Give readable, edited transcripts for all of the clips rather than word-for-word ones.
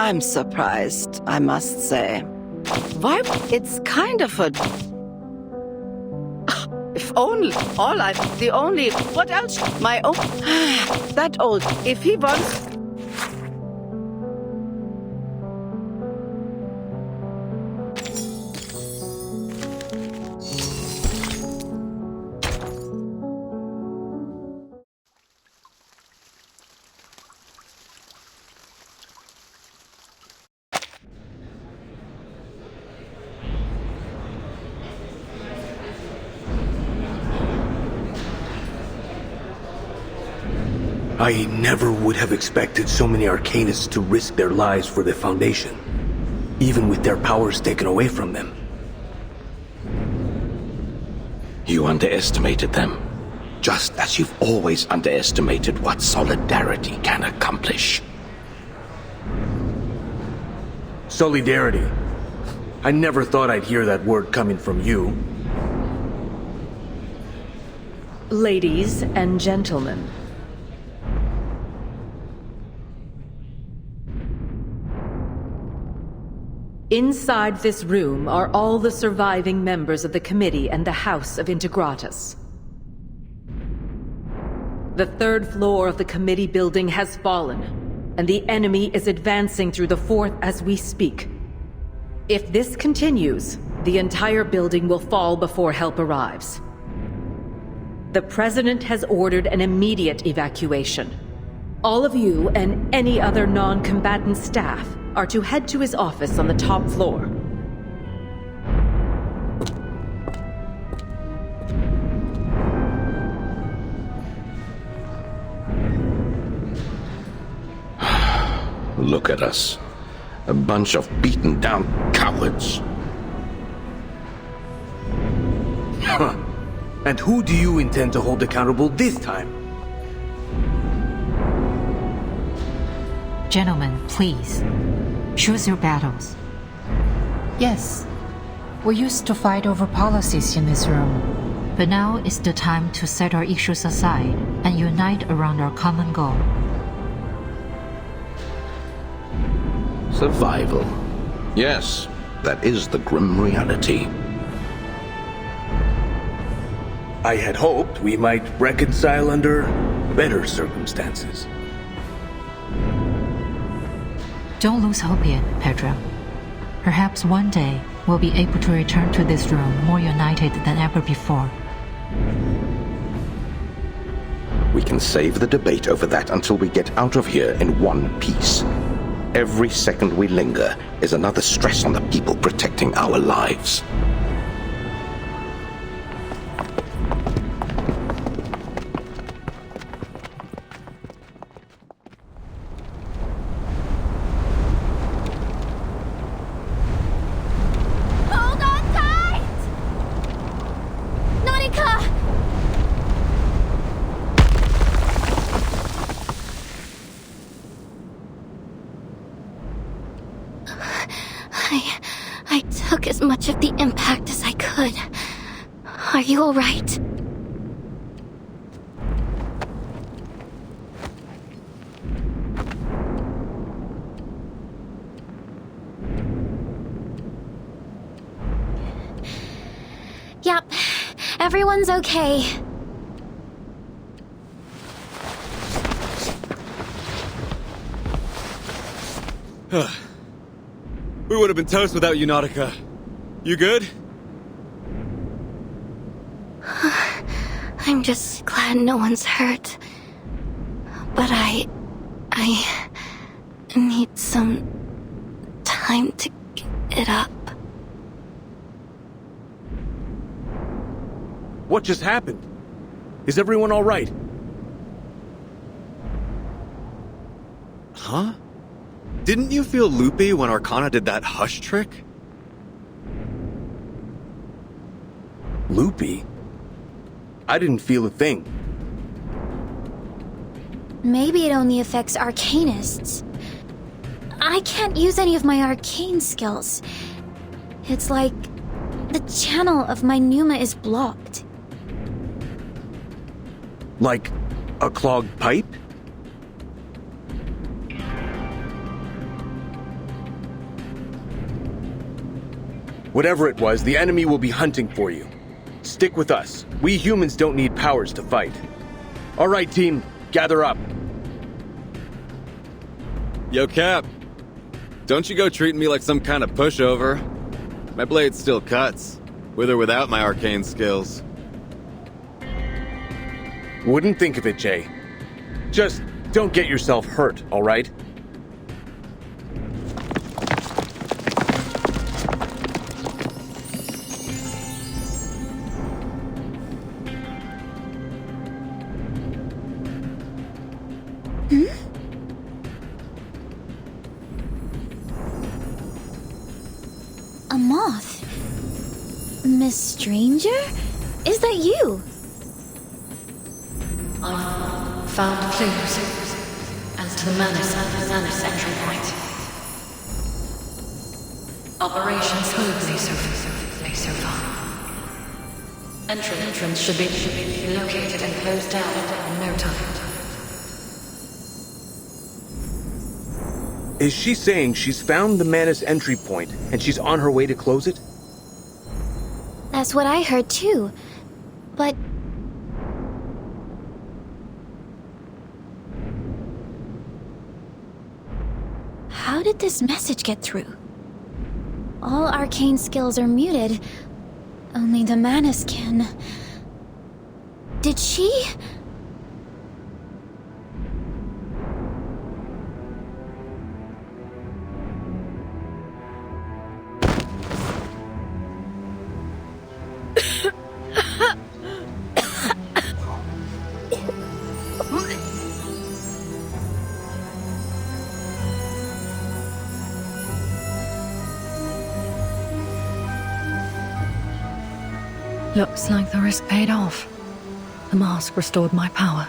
I'm surprised, I must say. Why? It's kind of a... If only, what else? My own... That old, if he wants... I never would have expected so many Arcanists to risk their lives for the Foundation, even with their powers taken away from them. You underestimated them, just as you've always underestimated what solidarity can accomplish. Solidarity. I never thought I'd hear that word coming from you. Ladies and gentlemen. Inside this room are all the surviving members of the Committee and the House of Integratus. The third floor of the Committee building has fallen, and the enemy is advancing through the fourth as we speak. If this continues, the entire building will fall before help arrives. The President has ordered an immediate evacuation. All of you and any other non-combatant staff are to head to his office on the top floor. Look at us. A bunch of beaten down cowards. Huh. And who do you intend to hold accountable this time? Gentlemen, please. Choose your battles. Yes. We used to fight over policies in this room. But now is the time to set our issues aside and unite around our common goal. Survival. Yes, that is the grim reality. I had hoped we might reconcile under better circumstances. Don't lose hope yet, Pedro. Perhaps one day we'll be able to return to this room more united than ever before. We can save the debate over that until we get out of here in one piece. Every second we linger is another stress on the people protecting our lives. I took as much of the impact as I could. Are you all right? Yep, everyone's okay. We would have been toast without you, Nautica. You good? I'm just glad no one's hurt. But I need some time to get up. What just happened? Is everyone all right? Huh? Didn't you feel loopy when Arcana did that hush trick? Loopy? I didn't feel a thing. Maybe it only affects Arcanists. I can't use any of my arcane skills. It's like the channel of my pneuma is blocked. Like a clogged pipe? Whatever it was, the enemy will be hunting for you. Stick with us. We humans don't need powers to fight. All right, team, gather up. Yo, Cap. Don't you go treating me like some kind of pushover. My blade still cuts, with or without my arcane skills. Wouldn't think of it, Jay. Just don't get yourself hurt, all right? A moth? Miss Stranger? Is that you? I found clues as to the Manus entry point. Operation smoothly so far. Entrance should be located and closed down in no time. Is she saying she's found the Manus entry point and she's on her way to close it? That's what I heard too. But how did this message get through? All arcane skills are muted. Only the Manus can. Did she? Looks like the risk paid off. The mask restored my power.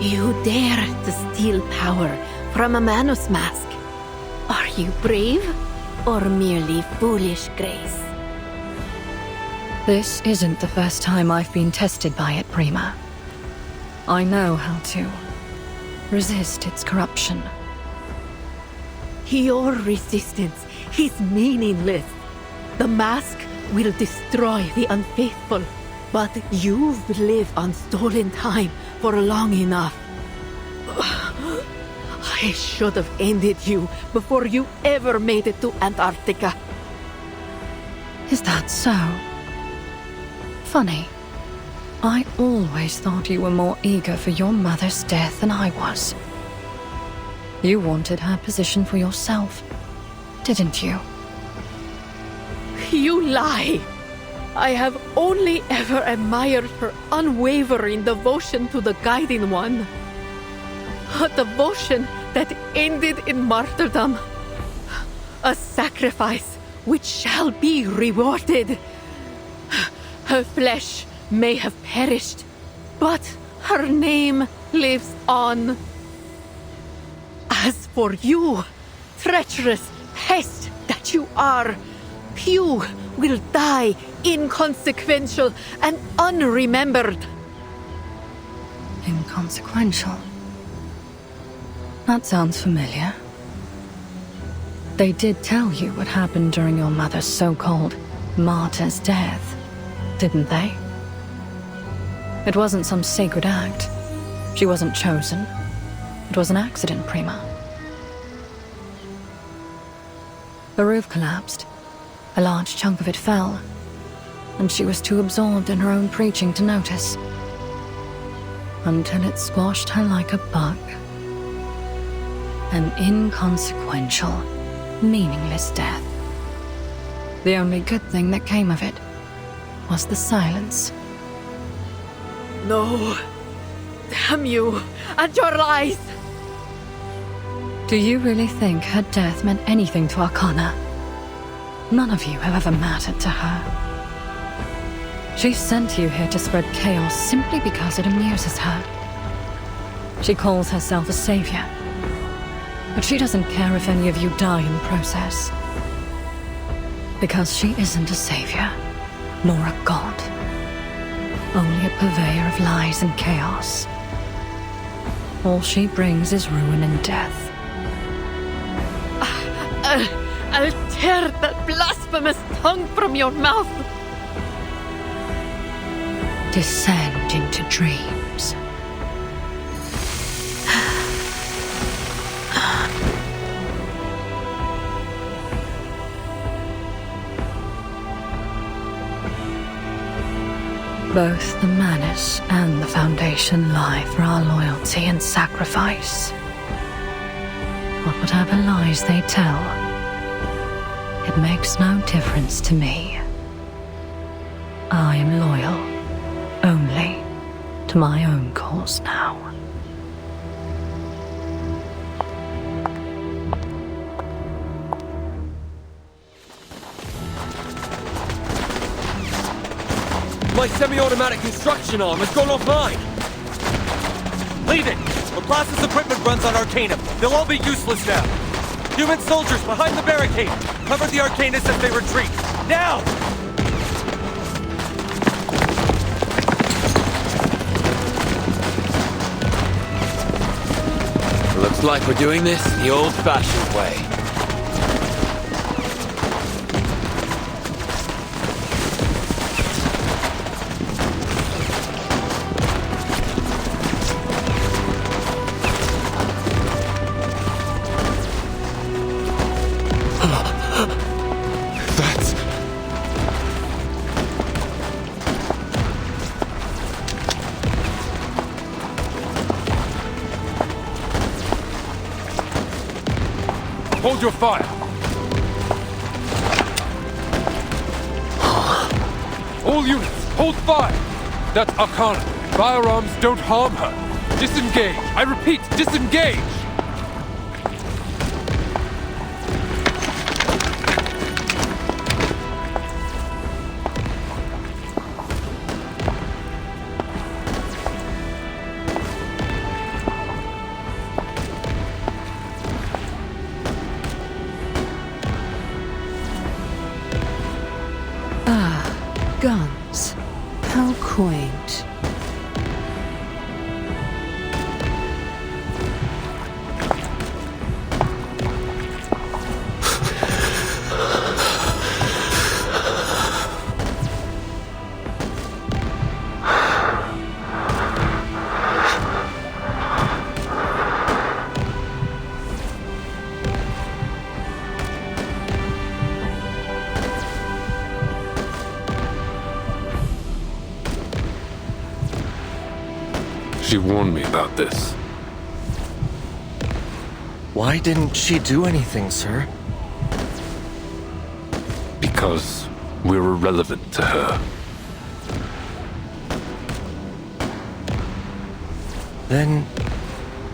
You dare to steal power from a Manus mask. Are you brave or merely foolish, Grace? This isn't the first time I've been tested by it, Prima. I know how to resist its corruption. Your resistance is meaningless. The mask will destroy the unfaithful, but you've lived on stolen time for long enough. I should have ended you before you ever made it to Antarctica. Is that so? Funny. I always thought you were more eager for your mother's death than I was. You wanted her position for yourself, didn't you? You lie! I have only ever admired her unwavering devotion to the Guiding One. A devotion that ended in martyrdom. A sacrifice which shall be rewarded. Her flesh may have perished, but her name lives on. As for you, treacherous pest that you are, you will die inconsequential and unremembered. Inconsequential? That sounds familiar. They did tell you what happened during your mother's so-called martyr's death, didn't they? It wasn't some sacred act. She wasn't chosen. It was an accident, Prima. The roof collapsed. A large chunk of it fell, and she was too absorbed in her own preaching to notice. Until it squashed her like a bug. An inconsequential, meaningless death. The only good thing that came of it was the silence. No. Damn you and your lies! Do you really think her death meant anything to Arcana? None of you have ever mattered to her. She sent you here to spread chaos simply because it amuses her. She calls herself a savior. But she doesn't care if any of you die in the process. Because she isn't a savior, nor a god. Only a purveyor of lies and chaos. All she brings is ruin and death. I'll tear that blasphemous tongue from your mouth! Descend into dreams. Both the Manus and the Foundation lie for our loyalty and sacrifice. But whatever lies they tell, it makes no difference to me. I am loyal only to my own cause now. My semi-automatic construction arm has gone offline! Leave it! LaPlace's equipment runs on Arcanum. They'll all be useless now. Human soldiers behind the barricade! Cover the Arcanists as they retreat! Now! Looks like we're doing this the old-fashioned way. Hold your fire! All units, hold fire! That's Arcana. Firearms don't harm her. Disengage! I repeat, disengage! Guns. How quaint. She warned me about this. Why didn't she do anything, sir? Because we're irrelevant to her. Then,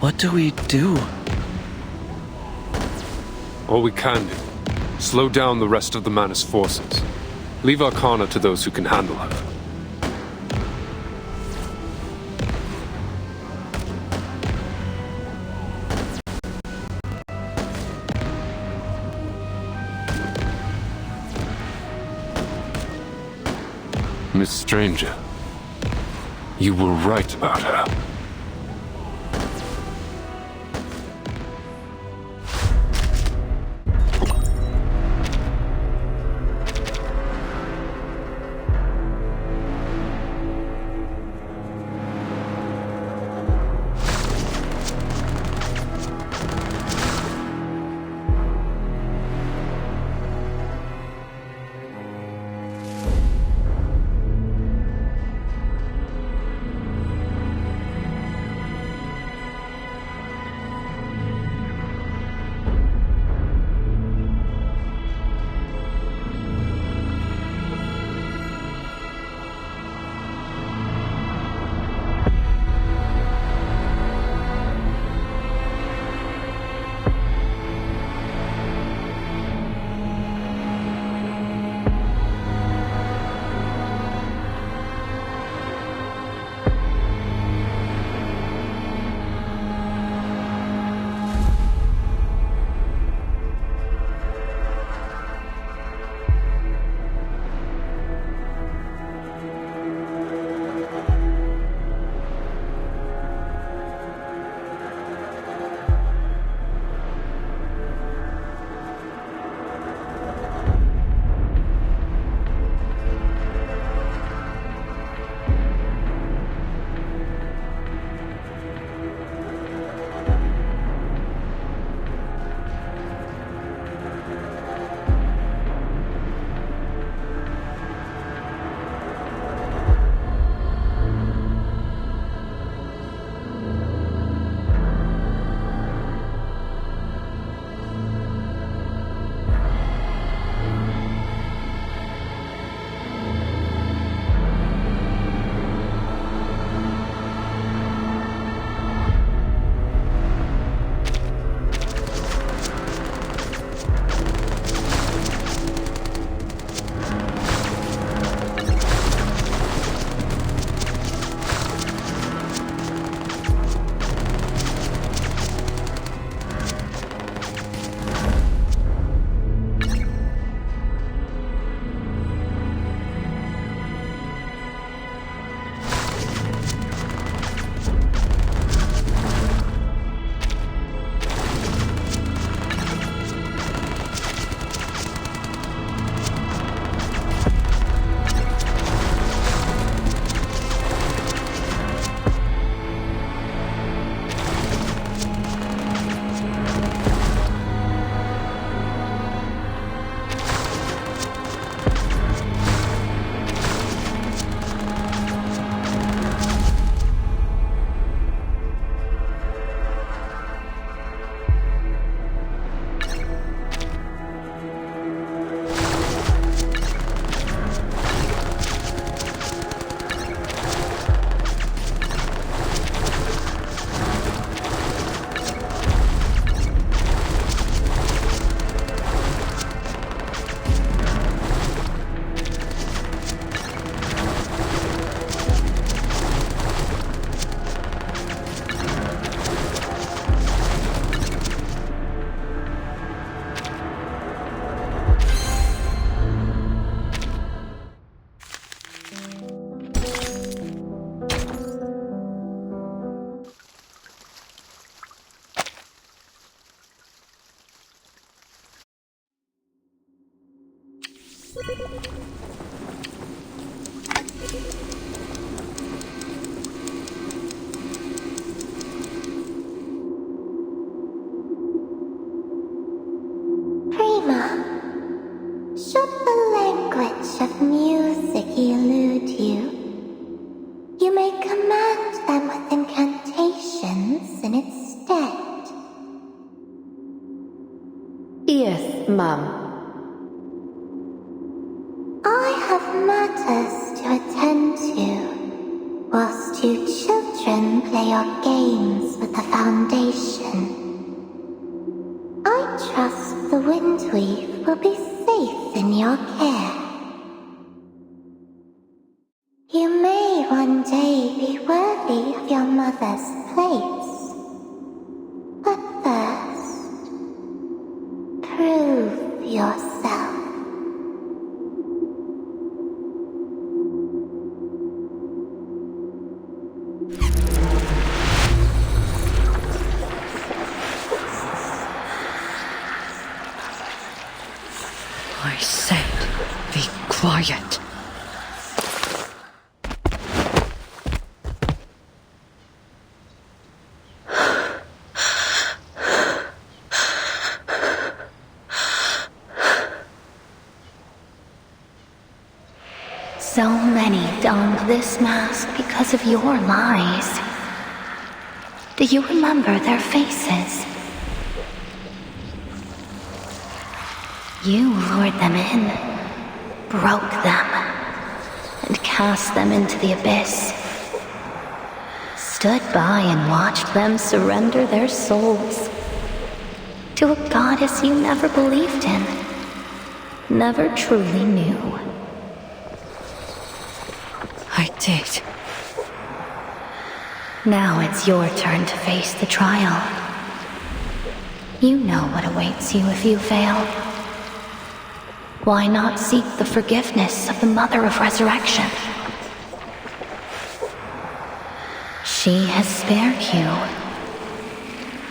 what do we do? All we can do. Slow down the rest of the Manus forces. Leave Arcana to those who can handle her. Miss Stranger, you were right about her. Prima, should the language of music elude you, you may command them with incantations in its stead. Yes, ma'am. I have matters to attend to, whilst you children play your games with the Foundation. I trust the Windweave will be safe in your care. You may one day be worthy of your mother's place. But first, prove yourself. I said, be quiet. So many donned this mask because of your lies. Do you remember their faces? You lured them in, broke them, and cast them into the abyss. Stood by and watched them surrender their souls to a goddess you never believed in, never truly knew. I did. Now it's your turn to face the trial. You know what awaits you if you fail. Why not seek the forgiveness of the Mother of Resurrection? She has spared you.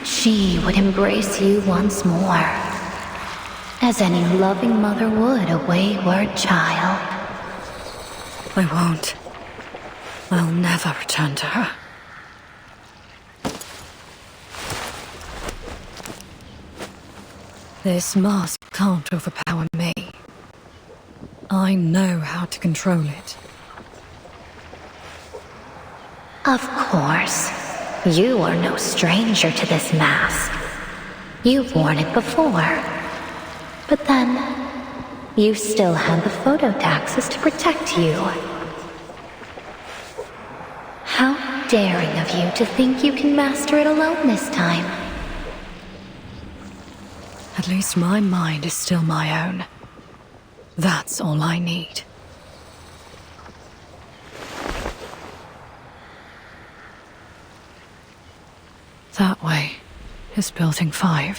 She would embrace you once more, as any loving mother would a wayward child. I won't. I'll never return to her. This mask can't overpower me. I know how to control it. Of course. You are no stranger to this mask. You've worn it before. But then, you still had the phototaxis to protect you. How daring of you to think you can master it alone this time. At least my mind is still my own. That's all I need. That way is Building 5,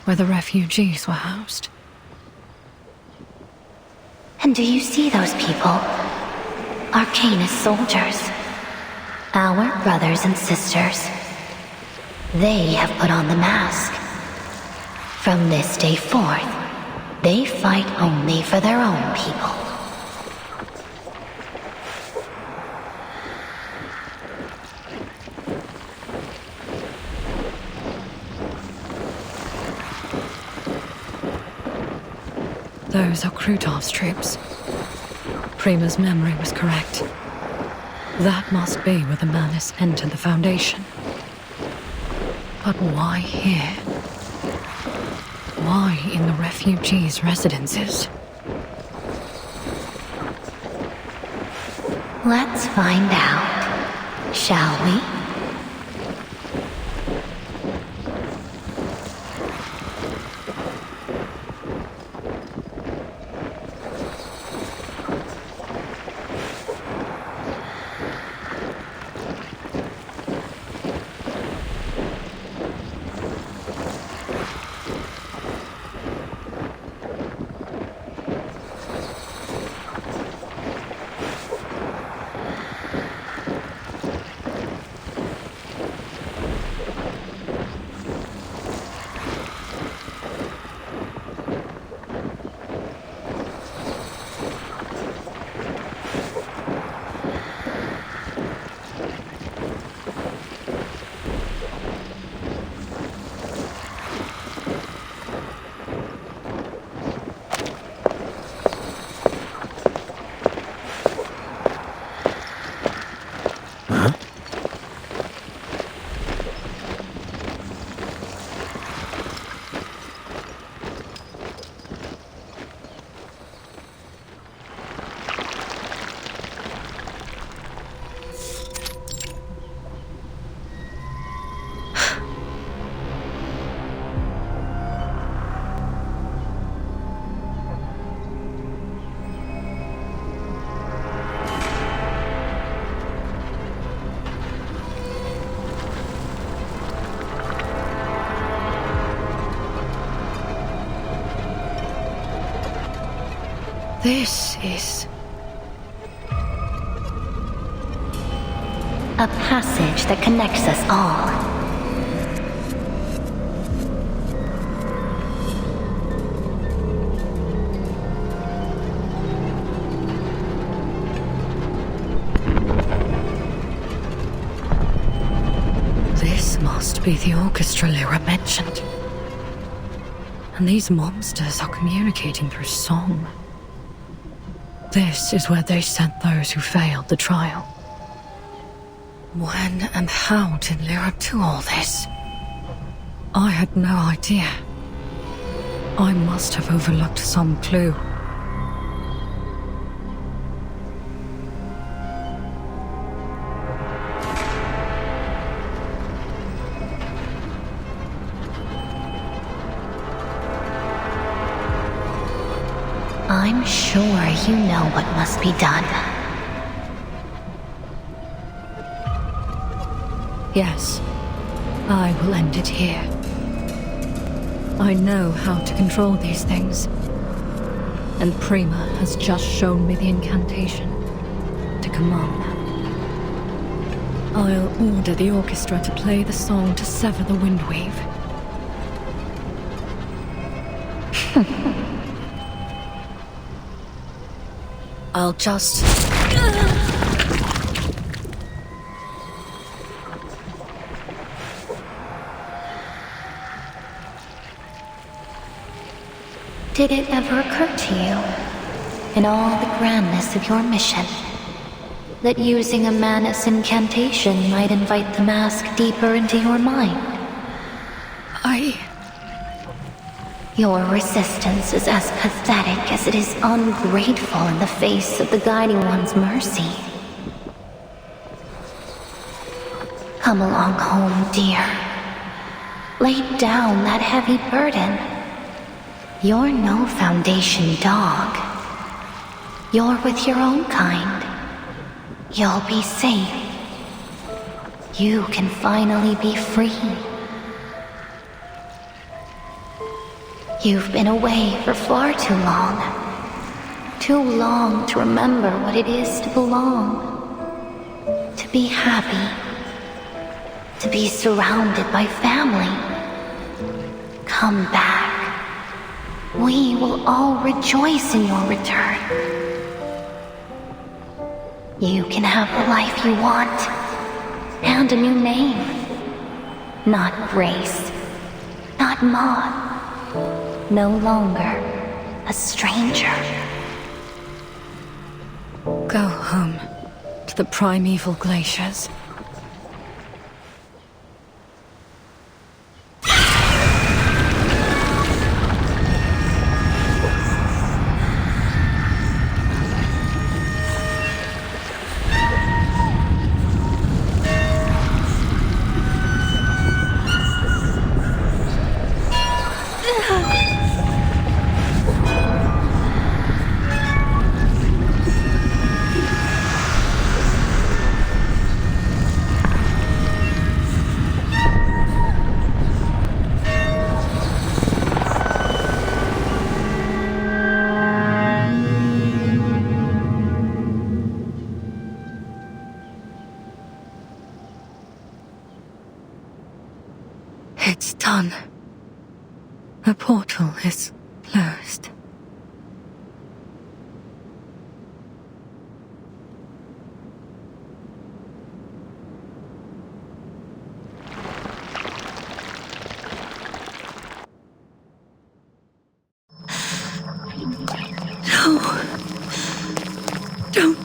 where the refugees were housed. And do you see those people? Arcanus soldiers. Our brothers and sisters. They have put on the mask. From this day forth, they fight only for their own people. Those are Krutov's troops. Prima's memory was correct. That must be where the Manus entered the Foundation. But why here? Why in the refugees' residences? Let's find out, shall we? This is... a passage that connects us all. This must be the orchestra Lyra mentioned. And these monsters are communicating through song. This is where they sent those who failed the trial. When and how did Lyra do all this? I had no idea. I must have overlooked some clue. I'm sure you know what must be done. Yes, I will end it here. I know how to control these things. And Prima has just shown me the incantation to command them. I'll order the orchestra to play the song to sever the Windweave. I'll just... Did it ever occur to you, in all the grandness of your mission, that using a Manus incantation might invite the mask deeper into your mind? Your resistance is as pathetic as it is ungrateful in the face of the Guiding One's mercy. Come along home, dear. Lay down that heavy burden. You're no Foundation dog. You're with your own kind. You'll be safe. You can finally be free. You've been away for far too long. Too long to remember what it is to belong. To be happy. To be surrounded by family. Come back. We will all rejoice in your return. You can have the life you want. And a new name. Not Grace. Not Maud. No longer a stranger. Go home to the primeval glaciers. It's done. The portal is closed. No. Don't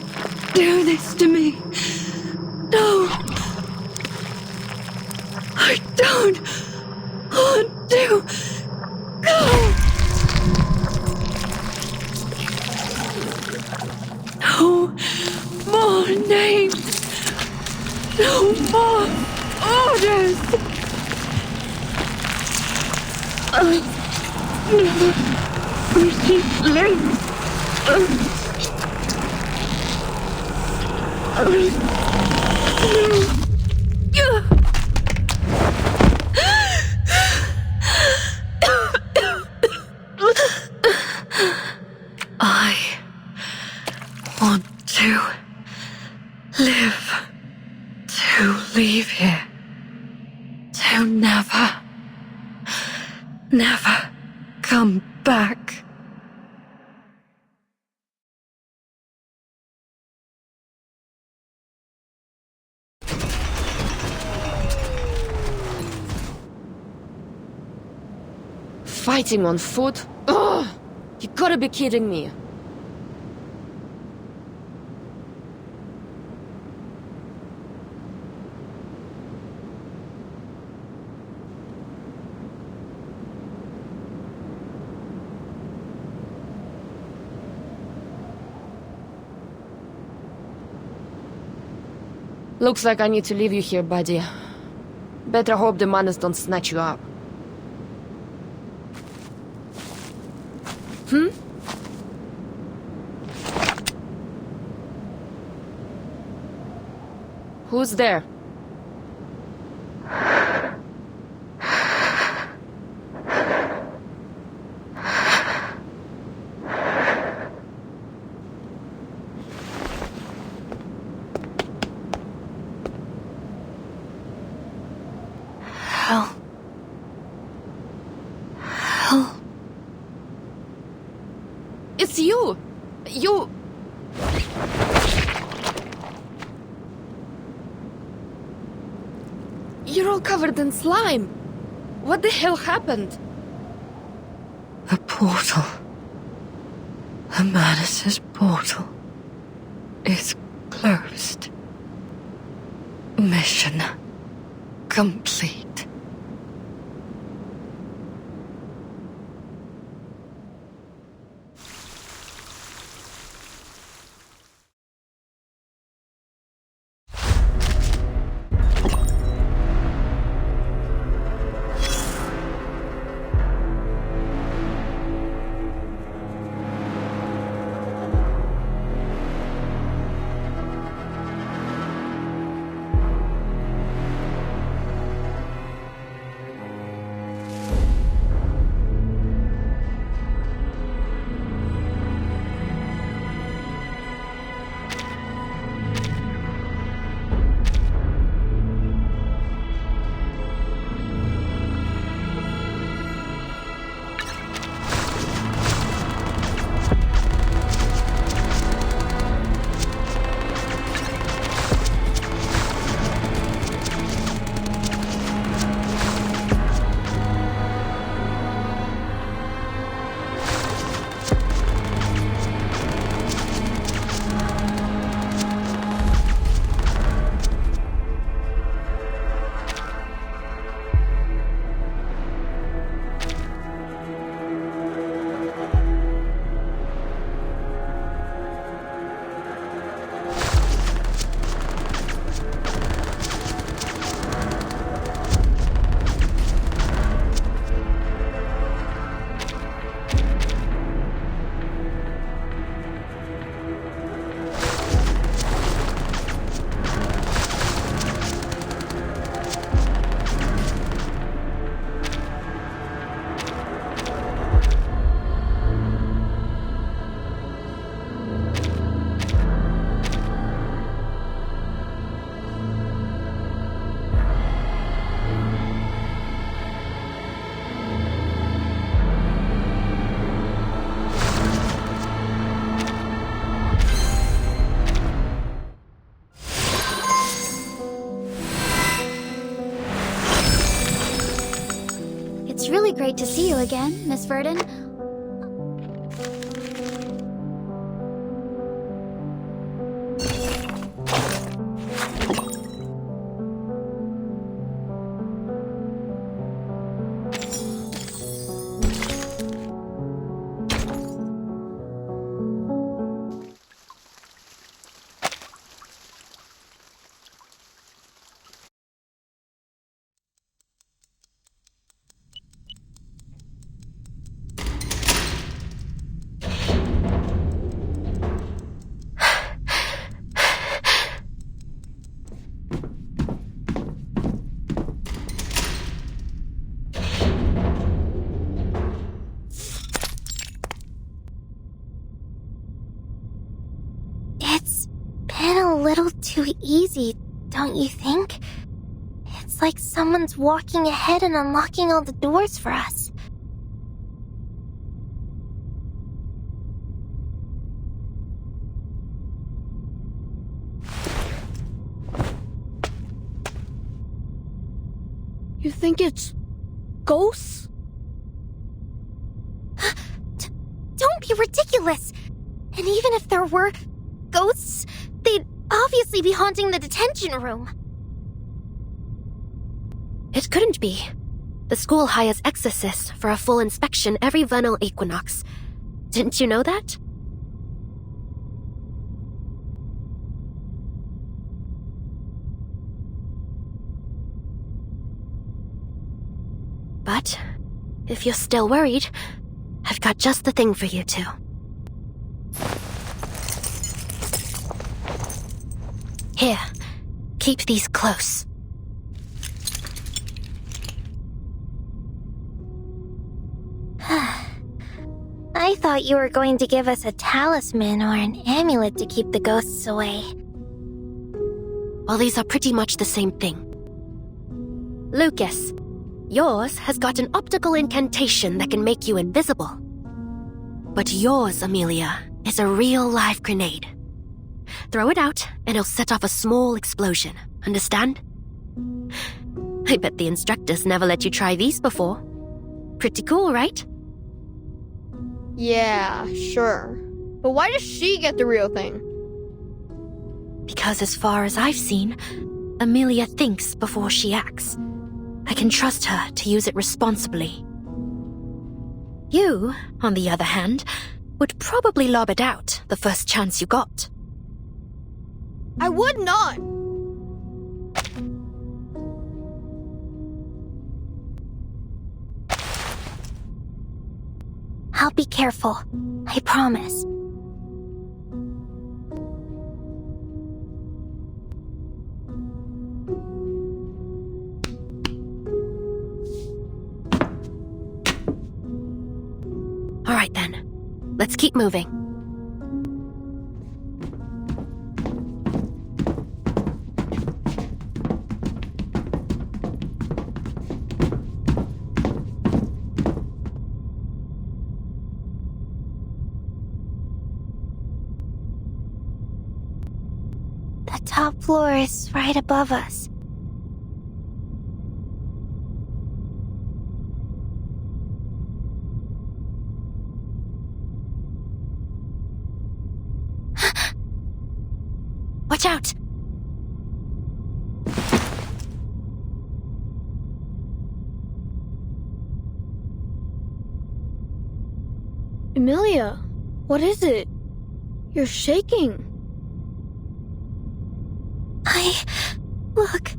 do this to me. No. I don't want to go. No more names. No more orders. I never received links. I never come back. Fighting on foot? Ugh! You gotta be kidding me. Looks like I need to leave you here, buddy. Better hope the manners don't snatch you up. Who's there? Help. Help. It's you! You... You're all covered in slime. What the hell happened? The portal. The Manus' portal is closed. Mission complete. It's really great to see you again, Miss Verdon. It's been a little too easy, don't you think? It's like someone's walking ahead and unlocking all the doors for us. You think it's ghosts? Don't be ridiculous! And even if there were ghosts, they'd obviously be haunting the detention room. It couldn't be. The school hires exorcists for a full inspection every vernal equinox. Didn't you know that? But if you're still worried, I've got just the thing for you two. Here, keep these close. I thought you were going to give us a talisman or an amulet to keep the ghosts away. Well, these are pretty much the same thing. Lucas, yours has got an optical incantation that can make you invisible. But yours, Amelia, is a real live grenade. Throw it out, and it'll set off a small explosion. Understand? I bet the instructors never let you try these before. Pretty cool, right? Yeah, sure. But why does she get the real thing? Because as far as I've seen, Amelia thinks before she acts. I can trust her to use it responsibly. You, on the other hand, would probably lob it out the first chance you got. I would not! I'll be careful. I promise. All right then. Let's keep moving. The top floor is right above us. Watch out! Amelia, what is it? You're shaking. Look.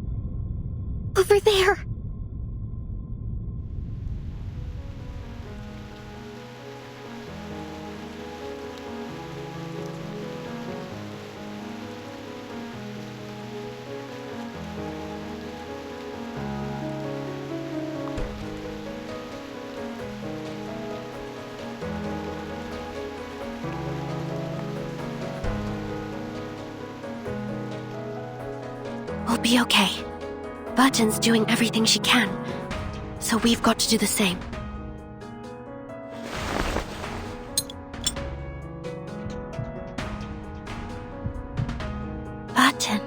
Over there. We'll be okay. Burton's doing everything she can, so we've got to do the same. Burton.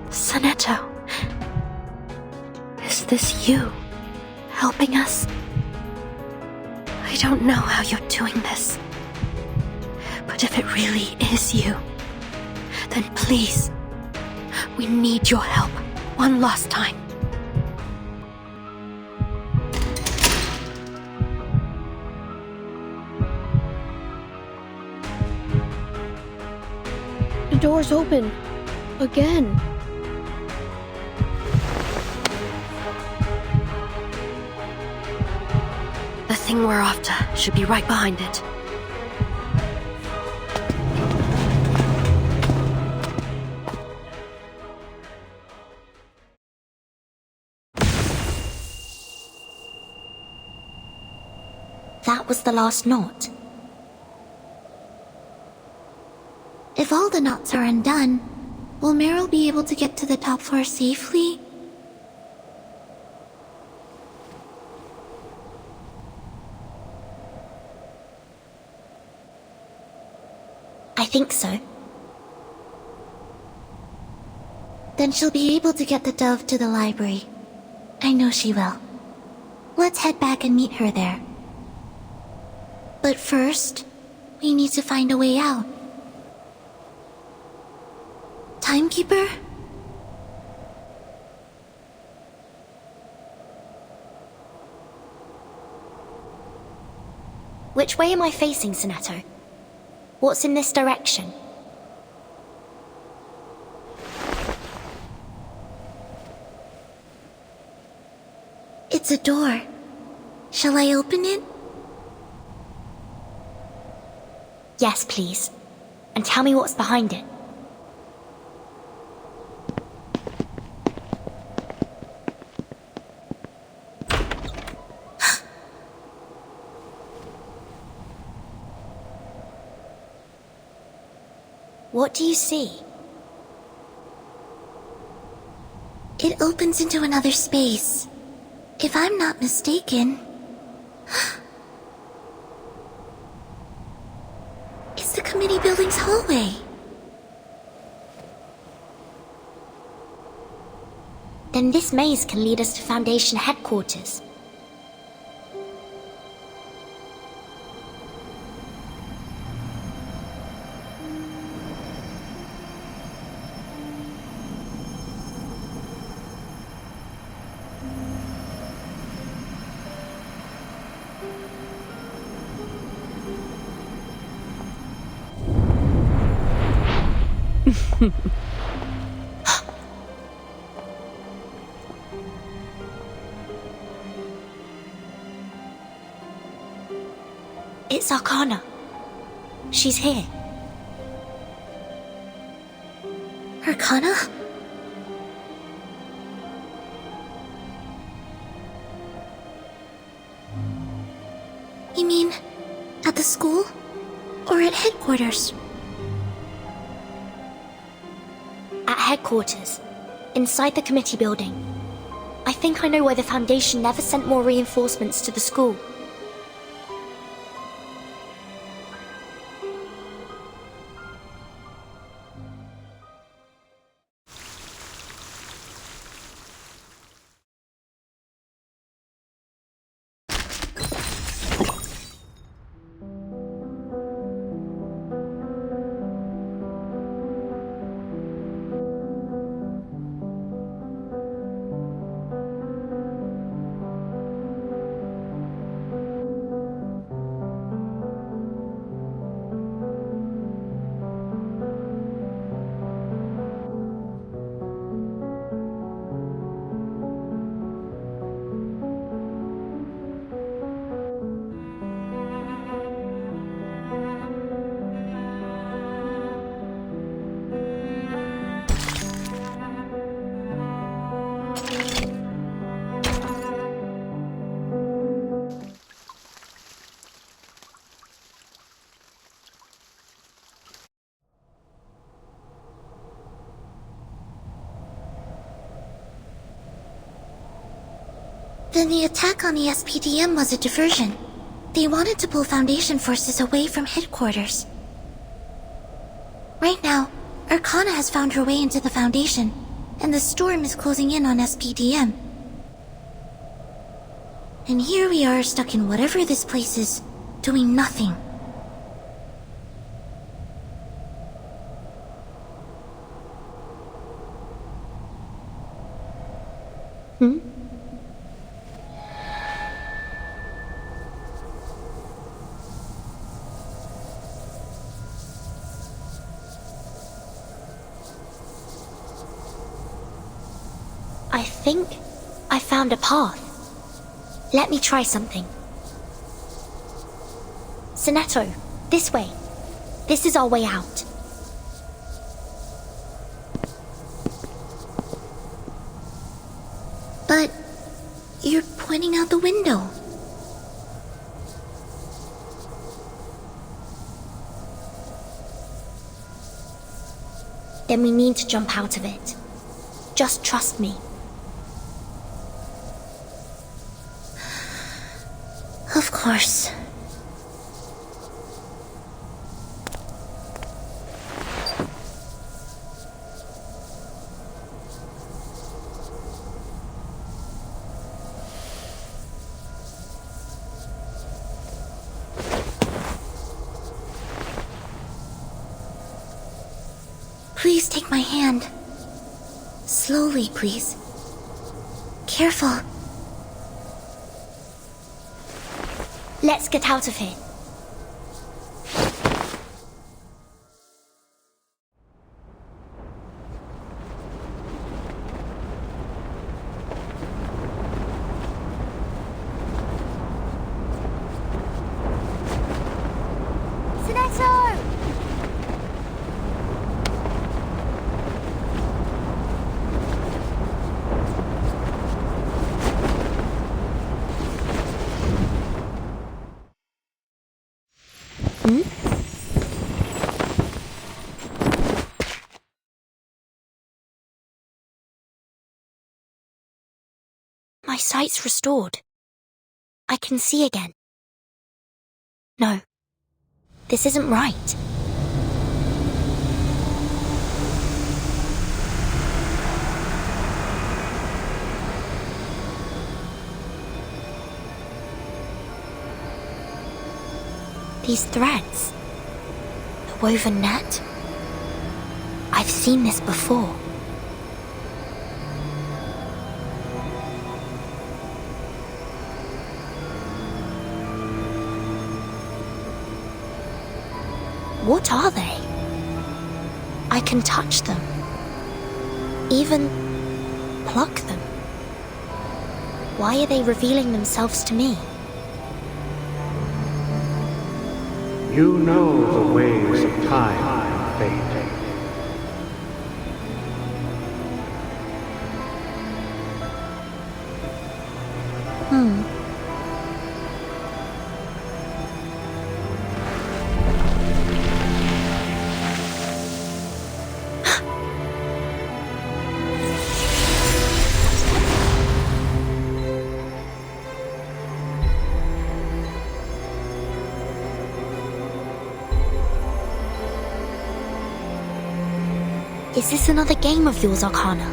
Sonetto. Is this you helping us? I don't know how you're doing this, but if it really is you, then please, we need your help one last time. The door's open. Again. The thing we're after should be right behind it. That was the last knot. If all the knots are undone, will Meryl be able to get to the top floor safely? I think so. Then she'll be able to get the dove to the library. I know she will. Let's head back and meet her there. But first, we need to find a way out. Timekeeper? Which way am I facing, Soneto? What's in this direction? It's a door. Shall I open it? Yes, please. And tell me what's behind it. What do you see? It opens into another space. If I'm not mistaken... It's the committee building's hallway. Then this maze can lead us to Foundation headquarters. It's Arcana. She's here. Arcana? You mean at the school? Or at headquarters? At headquarters, inside the committee building. I think I know why the Foundation never sent more reinforcements to the school. Then the attack on the SPDM was a diversion. They wanted to pull Foundation forces away from headquarters. Right now, Arcana has found her way into the Foundation, and the storm is closing in on SPDM. And here we are stuck in whatever this place is, doing nothing. I think I found a path. Let me try something. Soneto, this way. This is our way out. But you're pointing out the window. Then we need to jump out of it. Just trust me. Of course. Please take my hand. Slowly, please. Careful. Let's get out of here. My sight's restored. I can see again. No, this isn't right. These threads, the woven net. I've seen this before. What are they? I can touch them. Even pluck them. Why are they revealing themselves to me? You know the ways of time and fate. Is this another game of yours, Arcana?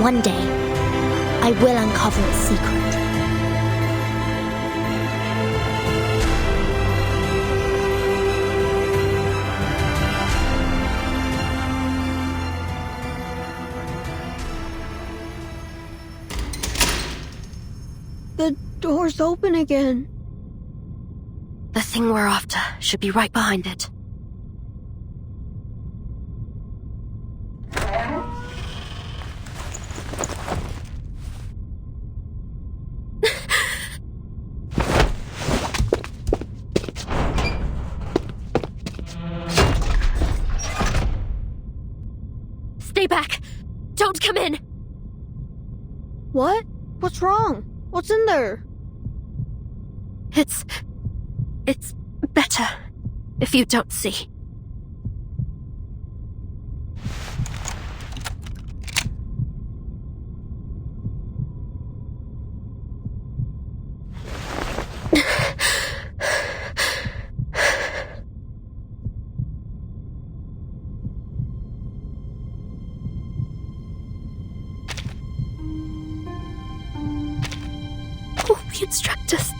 One day, I will uncover its secret. The door's open again. The thing we're after should be right behind it. Stay back! Don't come in! What? What's wrong? What's in there? It's better if you don't see. All the instructors,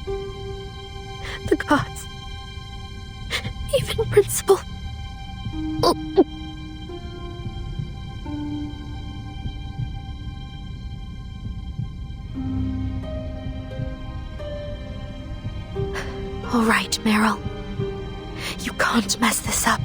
the gods, even Principal. All right, Meryl. You can't mess this up.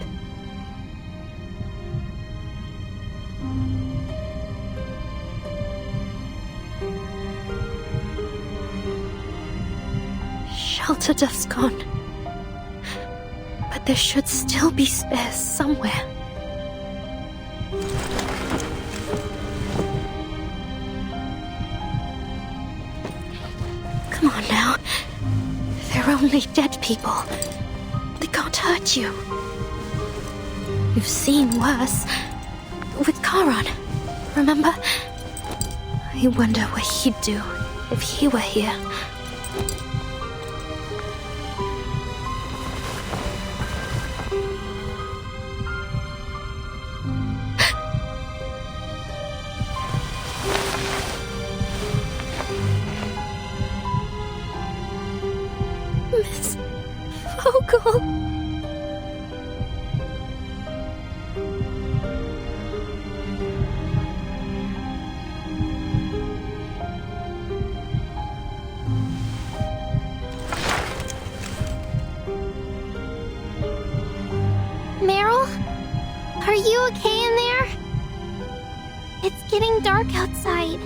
Shelter Duff's gone. But there should still be spares somewhere. Come on now. They're only dead people. They can't hurt you. You've seen worse. With Charon, remember? I wonder what he'd do if he were here. Miss Vogel. Meryl? Are you okay in there? It's getting dark outside.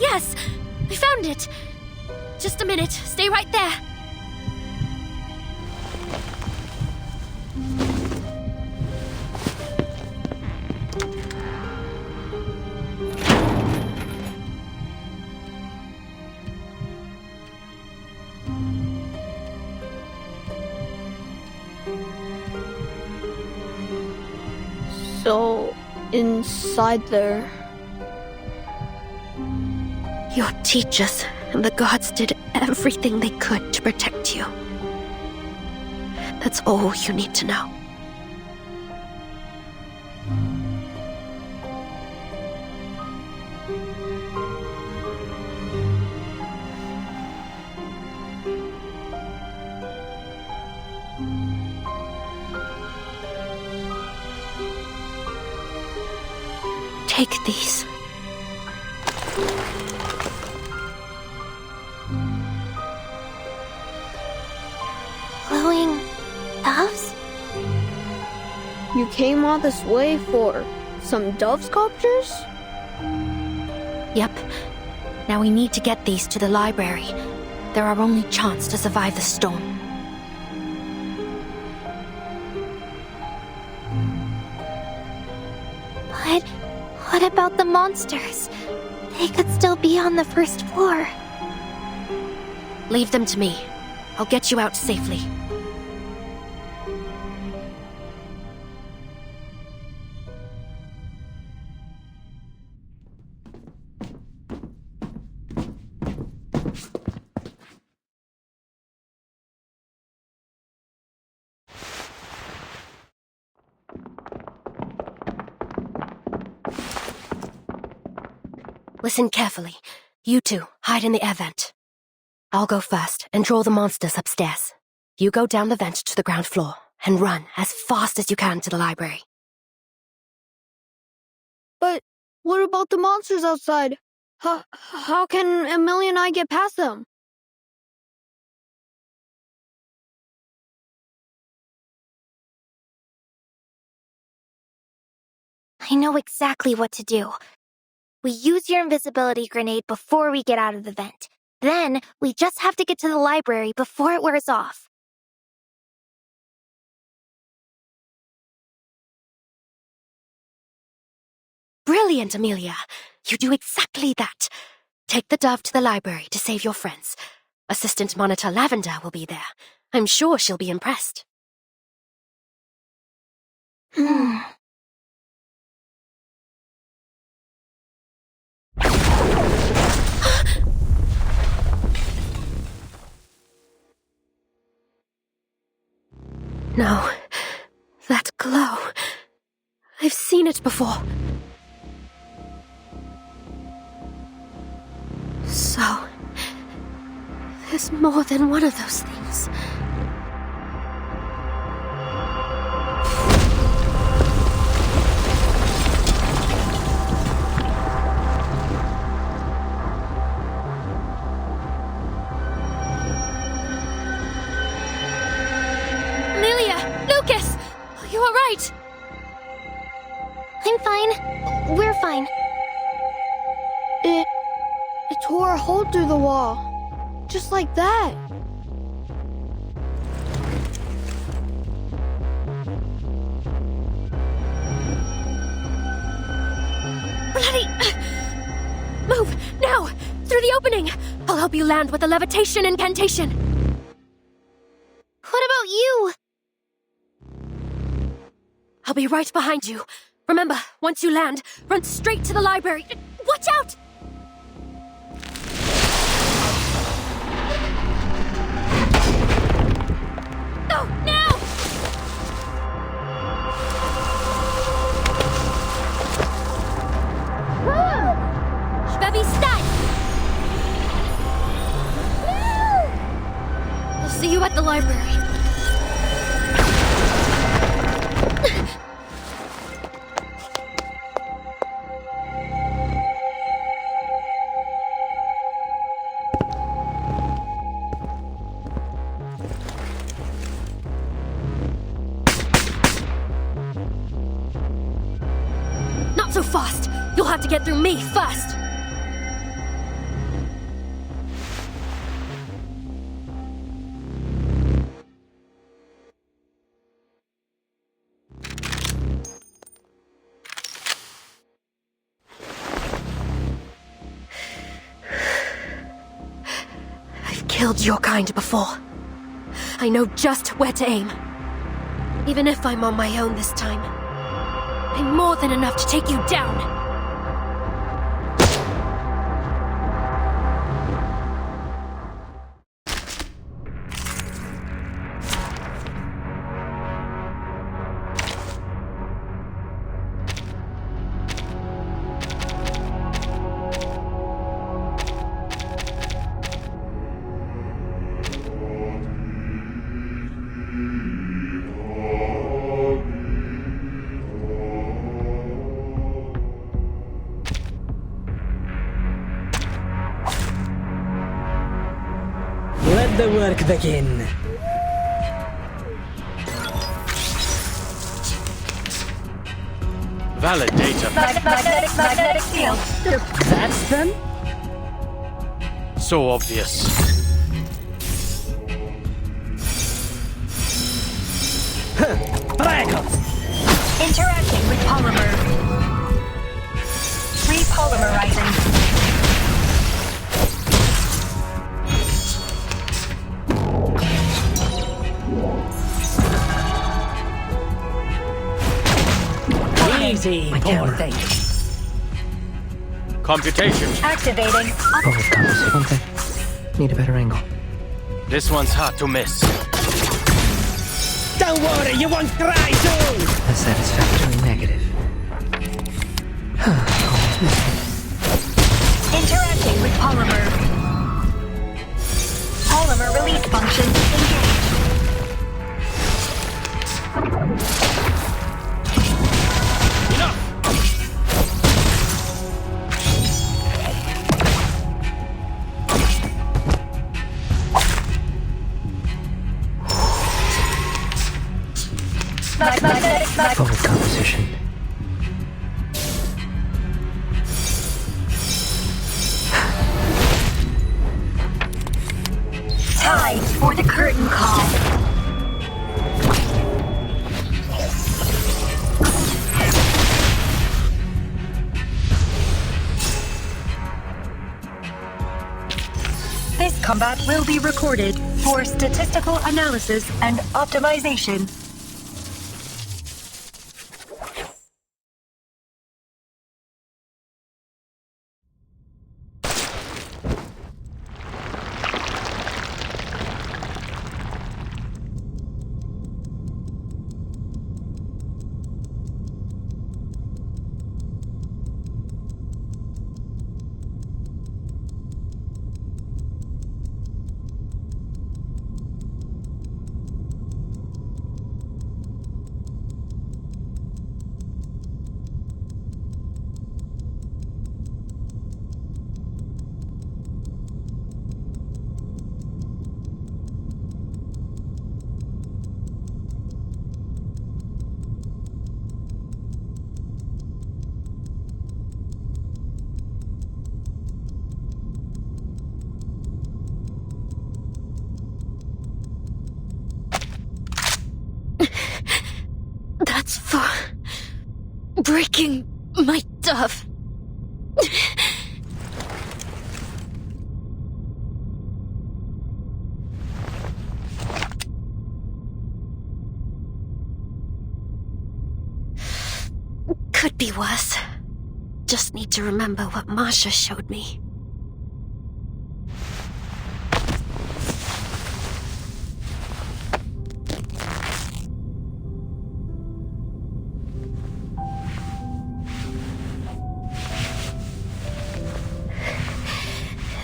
Yes, I found it. Just a minute. Stay right there. So, inside there... Your teachers and the gods did everything they could to protect you. That's all you need to know. Take these. Glowing doves? You came all this way for some dove sculptures? Yep. Now we need to get these to the library. They're our only chance to survive the storm. But what about the monsters? They could still be on the first floor. Leave them to me. I'll get you out safely. Listen carefully. You two, hide in the air vent. I'll go first and draw the monsters upstairs. You go down the vent to the ground floor and run as fast as you can to the library. But what about the monsters outside? How can Amelia and I get past them? I know exactly what to do. We use your invisibility grenade before we get out of the vent. Then, we just have to get to the library before it wears off. Brilliant, Amelia. You do exactly that. Take the dove to the library to save your friends. Assistant Monitor Lavender will be there. I'm sure she'll be impressed. No, that glow. I've seen it before. So, there's more than one of those things. Lucas! Are you alright? I'm fine. We're fine. It tore a hole through the wall. Just like that. Bloody... Move! Now! Through the opening! I'll help you land with the levitation incantation. What about you? I'll be right behind you. Remember, once you land, run straight to the library. Watch out! Oh, now! Baby, stay! See you at the library. Not so fast! You'll have to get through me first! I've killed your kind before. I know just where to aim. Even if I'm on my own this time, I'm more than enough to take you down. Let the work begin. Valid data. Magnetic field. That's them? So obvious. Prego! Interacting with polymer. Repolymerizing. Easy, I can't think. Computation. Activating. Need a better angle. This one's hard to miss. Don't worry, you won't cry soon! A satisfactory negative. Interacting with polymer. Polymer release function engaged. Forward composition. Time for the curtain call. This combat will be recorded for statistical analysis and optimization. That's for breaking my dove. Could be worse. Just need to remember what Masha showed me.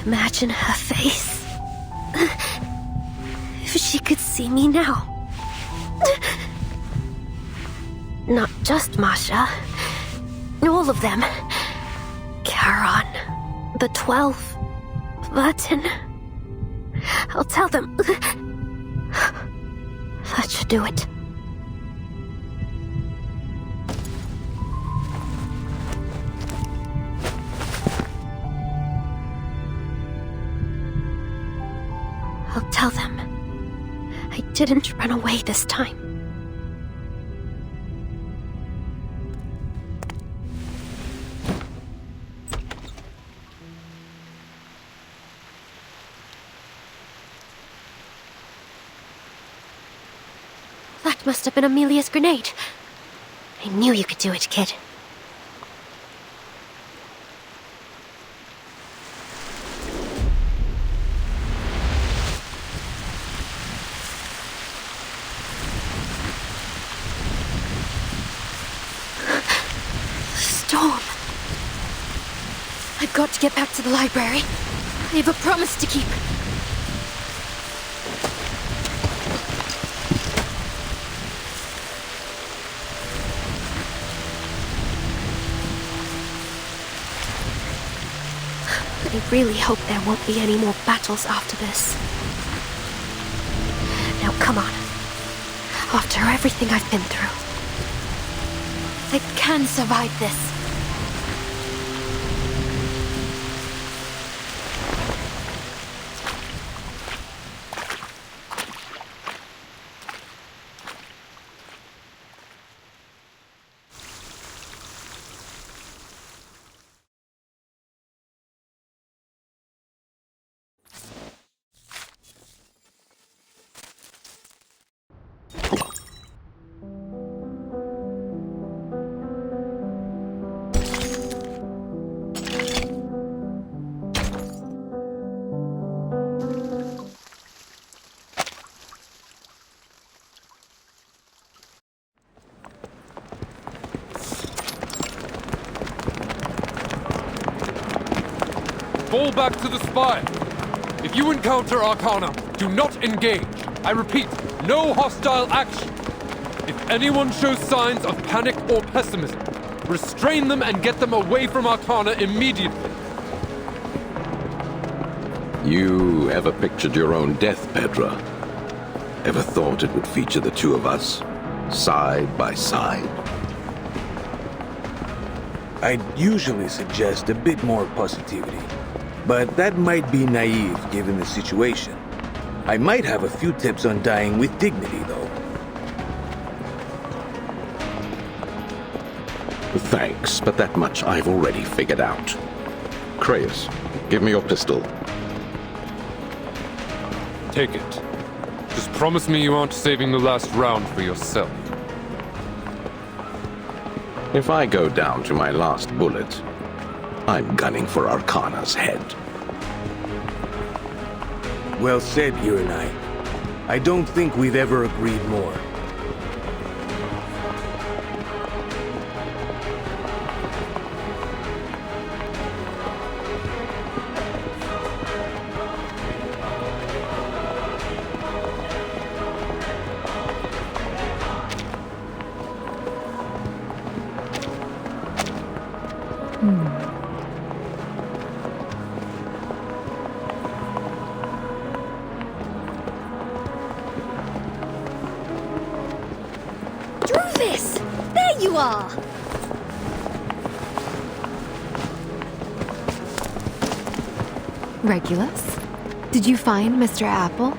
Imagine her face. she could see me now. Not just Masha. All of them. Charon. The 12. Button. I'll tell them. That should do it. I'll tell them. I didn't run away this time. That must have been Amelia's grenade. I knew you could do it, kid. Storm. I've got to get back to the library. I have a promise to keep. I really hope there won't be any more battles after this. Now come on. After everything I've been through, I can survive this. Fall back to the spire. If you encounter Arcana, do not engage. I repeat, no hostile action. If anyone shows signs of panic or pessimism, restrain them and get them away from Arcana immediately. You ever pictured your own death, Pedra? Ever thought it would feature the two of us, side by side? I'd usually suggest a bit more positivity, but that might be naive given the situation. I might have a few tips on dying with dignity, though. Thanks, but that much I've already figured out. Kratos, give me your pistol. Take it. Just promise me you aren't saving the last round for yourself. If I go down to my last bullet, I'm gunning for Arcana's head. Well said, Irenai. I don't think we've ever agreed more. Druvis! There you are! Regulus? Did you find Mr. Apple?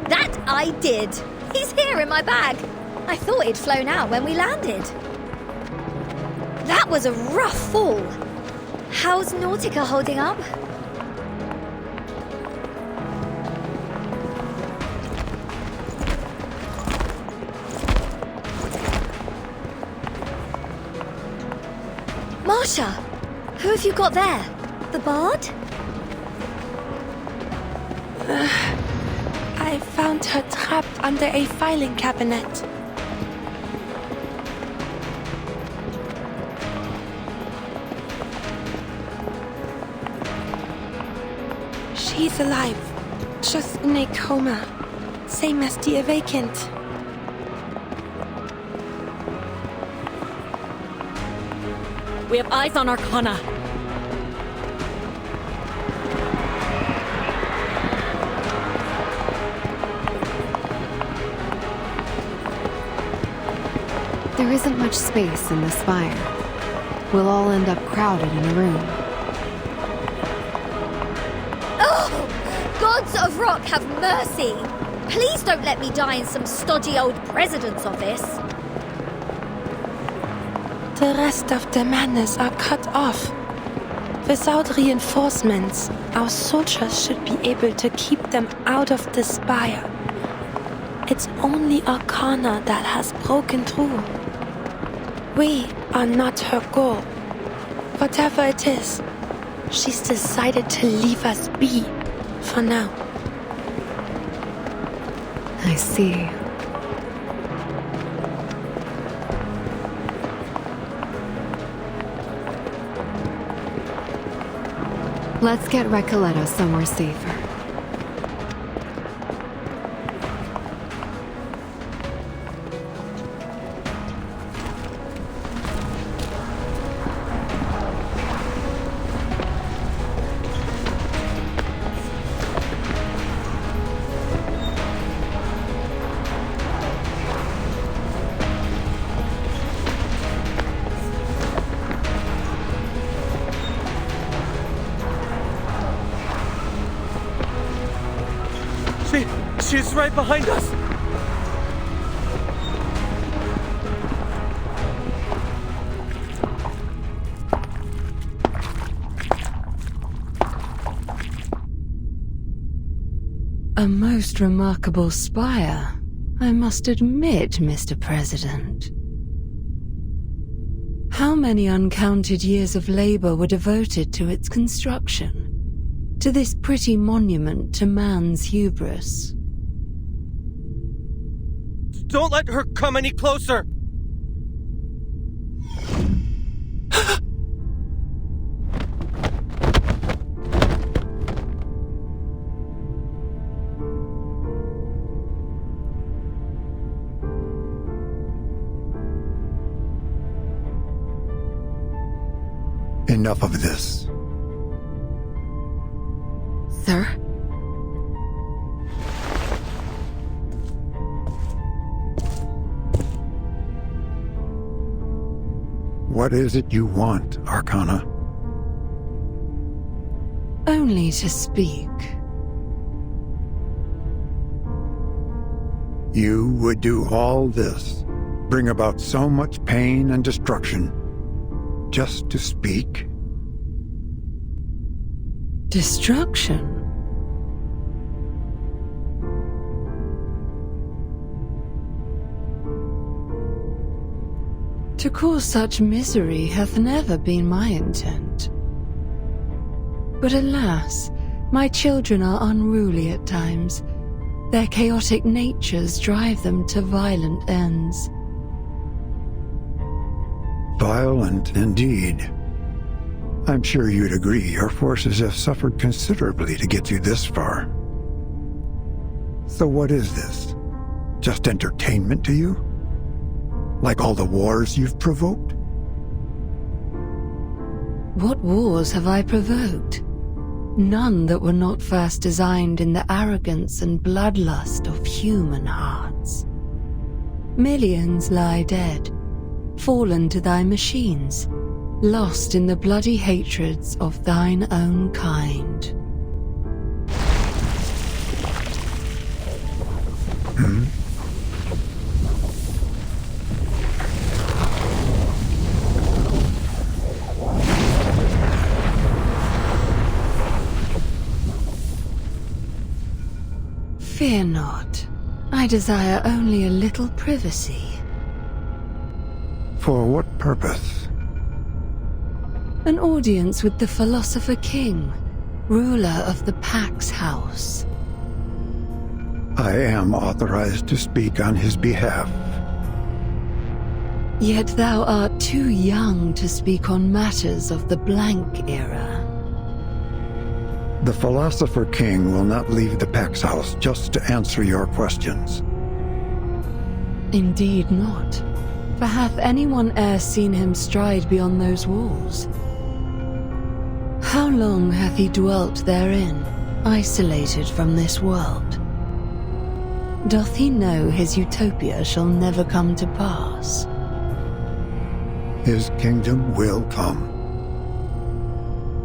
That I did! He's here in my bag! I thought he'd flown out when we landed. That was a rough fall. How's Nautica holding up? Marsha, who have you got there? The Bard? I found her trapped under a filing cabinet. She's alive. Just in a coma. Same as the awakened. We have eyes on Arcana. There isn't much space in the spire. We'll all end up crowded in a room. Oh! Gods of Rock have mercy! Please don't let me die in some stodgy old president's office. The rest of the madness are cut off. Without reinforcements, our soldiers should be able to keep them out of the spire. It's only Arcana that has broken through. We are not her goal. Whatever it is, she's decided to leave us be for now. I see. Let's get Recoleta somewhere safer. She's right behind us! A most remarkable spire, I must admit, Mr. President. How many uncounted years of labor were devoted to its construction? To this pretty monument to man's hubris? Don't let her come any closer! Enough of this. Sir? What is it you want, Arcana? Only to speak. You would do all this, bring about so much pain and destruction, just to speak? Destruction? To cause such misery hath never been my intent. But alas, my children are unruly at times. Their chaotic natures drive them to violent ends. Violent indeed. I'm sure you'd agree your forces have suffered considerably to get you this far. So what is this? Just entertainment to you? Like all the wars you've provoked? What wars have I provoked? None that were not first designed in the arrogance and bloodlust of human hearts. Millions lie dead, fallen to thy machines, lost in the bloody hatreds of thine own kind. Hmm? Fear not. I desire only a little privacy. For what purpose? An audience with the Philosopher King, ruler of the Pax House. I am authorized to speak on his behalf. Yet thou art too young to speak on matters of the Blank Era. The Philosopher King will not leave the Pax House just to answer your questions. Indeed not. For hath anyone e'er seen him stride beyond those walls? How long hath he dwelt therein, isolated from this world? Doth he know his utopia shall never come to pass? His kingdom will come.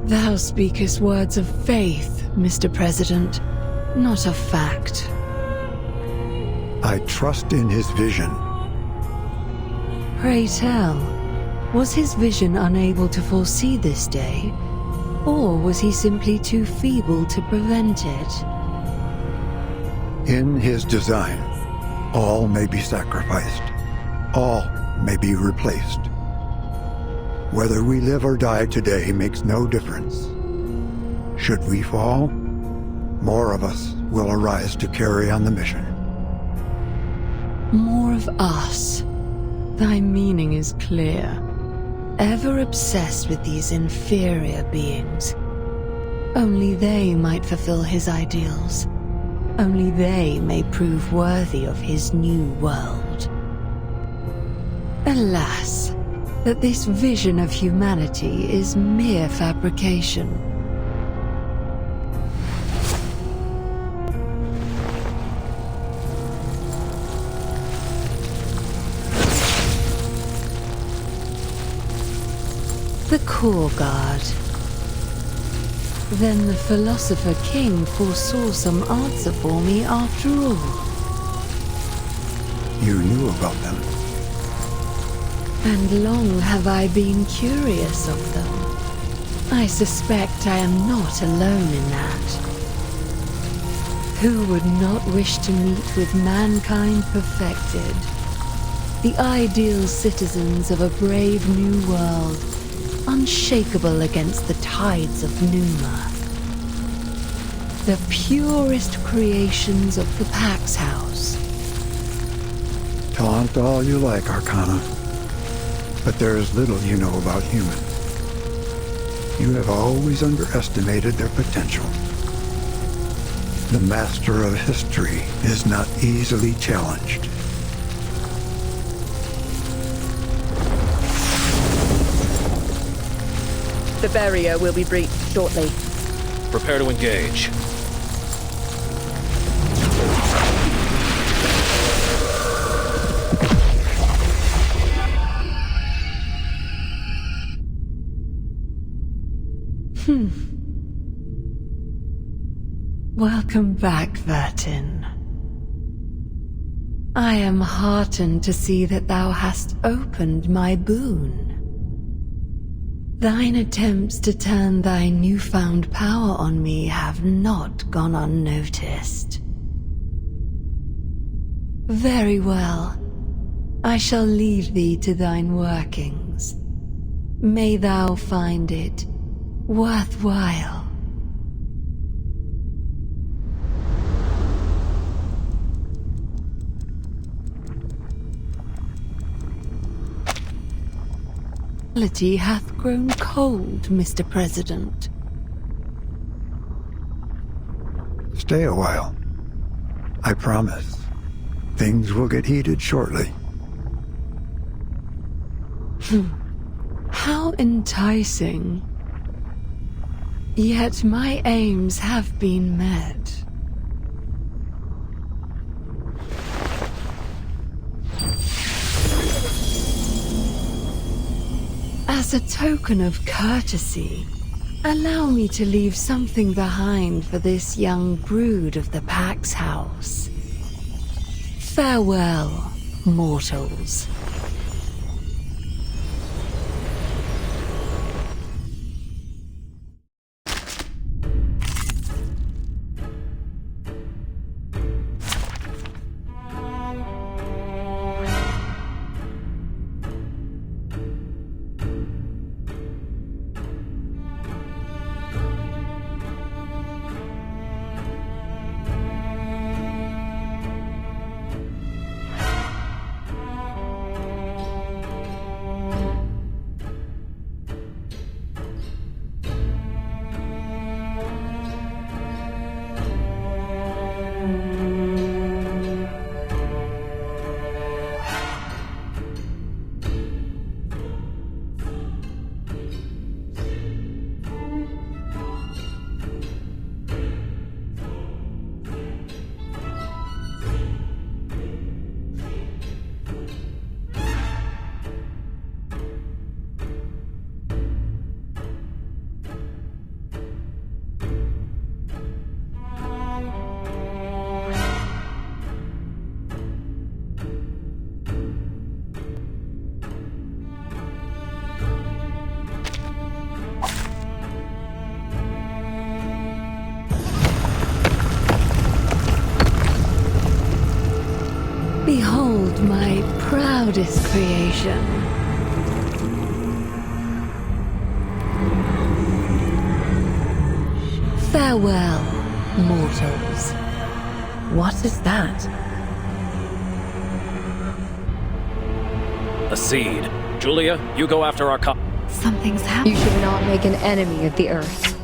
Thou speakest words of faith, Mr. President, not of fact. I trust in his vision. Pray tell, was his vision unable to foresee this day, or was he simply too feeble to prevent it? In his design, all may be sacrificed. All may be replaced. Whether we live or die today makes no difference. Should we fall, more of us will arise to carry on the mission. More of us. Thy meaning is clear. Ever obsessed with these inferior beings. Only they might fulfill his ideals. Only they may prove worthy of his new world. Alas, that this vision of humanity is mere fabrication. The Core Guard. Then the Philosopher King foresaw some answer for me after all. You knew about them. And long have I been curious of them. I suspect I am not alone in that. Who would not wish to meet with mankind perfected? The ideal citizens of a brave new world, unshakable against the tides of Numa. The purest creations of the Pax House. Taunt all you like, Arcana. But there is little you know about humans. You have always underestimated their potential. The master of history is not easily challenged. The barrier will be breached shortly. Prepare to engage. Welcome back, Vertin. I am heartened to see that thou hast opened my boon. Thine attempts to turn thy newfound power on me have not gone unnoticed. Very well. I shall leave thee to thine workings. May thou find it worthwhile. Reality hath grown cold, Mr. President. Stay a while. I promise. Things will get heated shortly. How enticing. Yet my aims have been met. As a token of courtesy, allow me to leave something behind for this young brood of the Pax House. Farewell, mortals. my proudest creation. Farewell, mortals. What is that? A seed. Julia, you go after our Something's happening. You should not make an enemy of the Earth.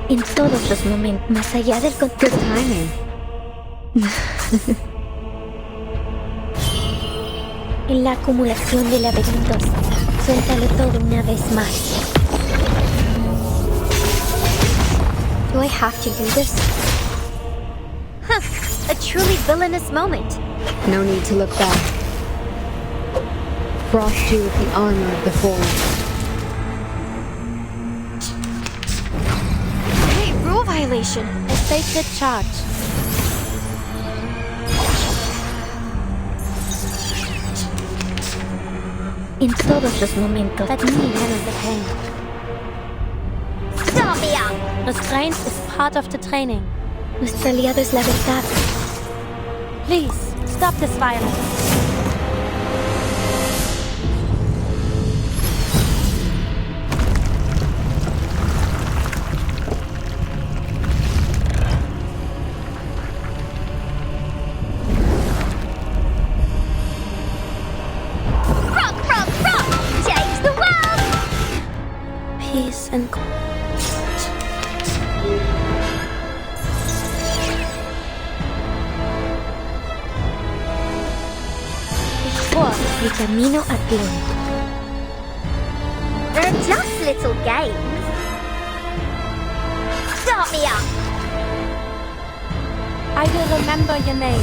En todos los momentos, más allá del Good timing. En la acumulación de laberintos, suéltalo todo una vez más. Do I have to do this? Huh, a truly villainous moment. No need to look back. Frost you with the armor of the Fallen. Hey, rule violation. A sacred charge. En todos los momentos. Let me handle the pain. Stop me up! Restraint is part of the training. Nuestro aliado es la verdad. Please, stop this violence. Change the world! Peace and Mi camino a triunfo. They're just little games. Start me up! I will remember your names.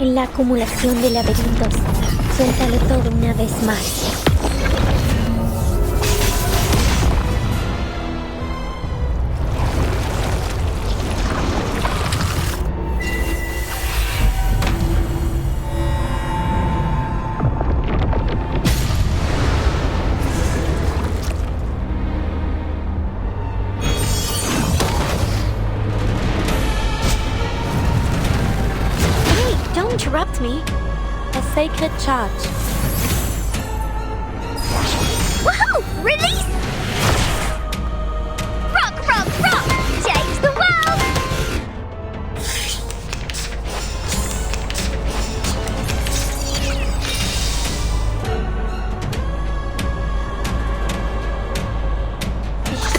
En la acumulación de laberintos, suéltalo todo una vez más. Don't interrupt me. A sacred charge. Woohoo! Release! Rock! Change the world!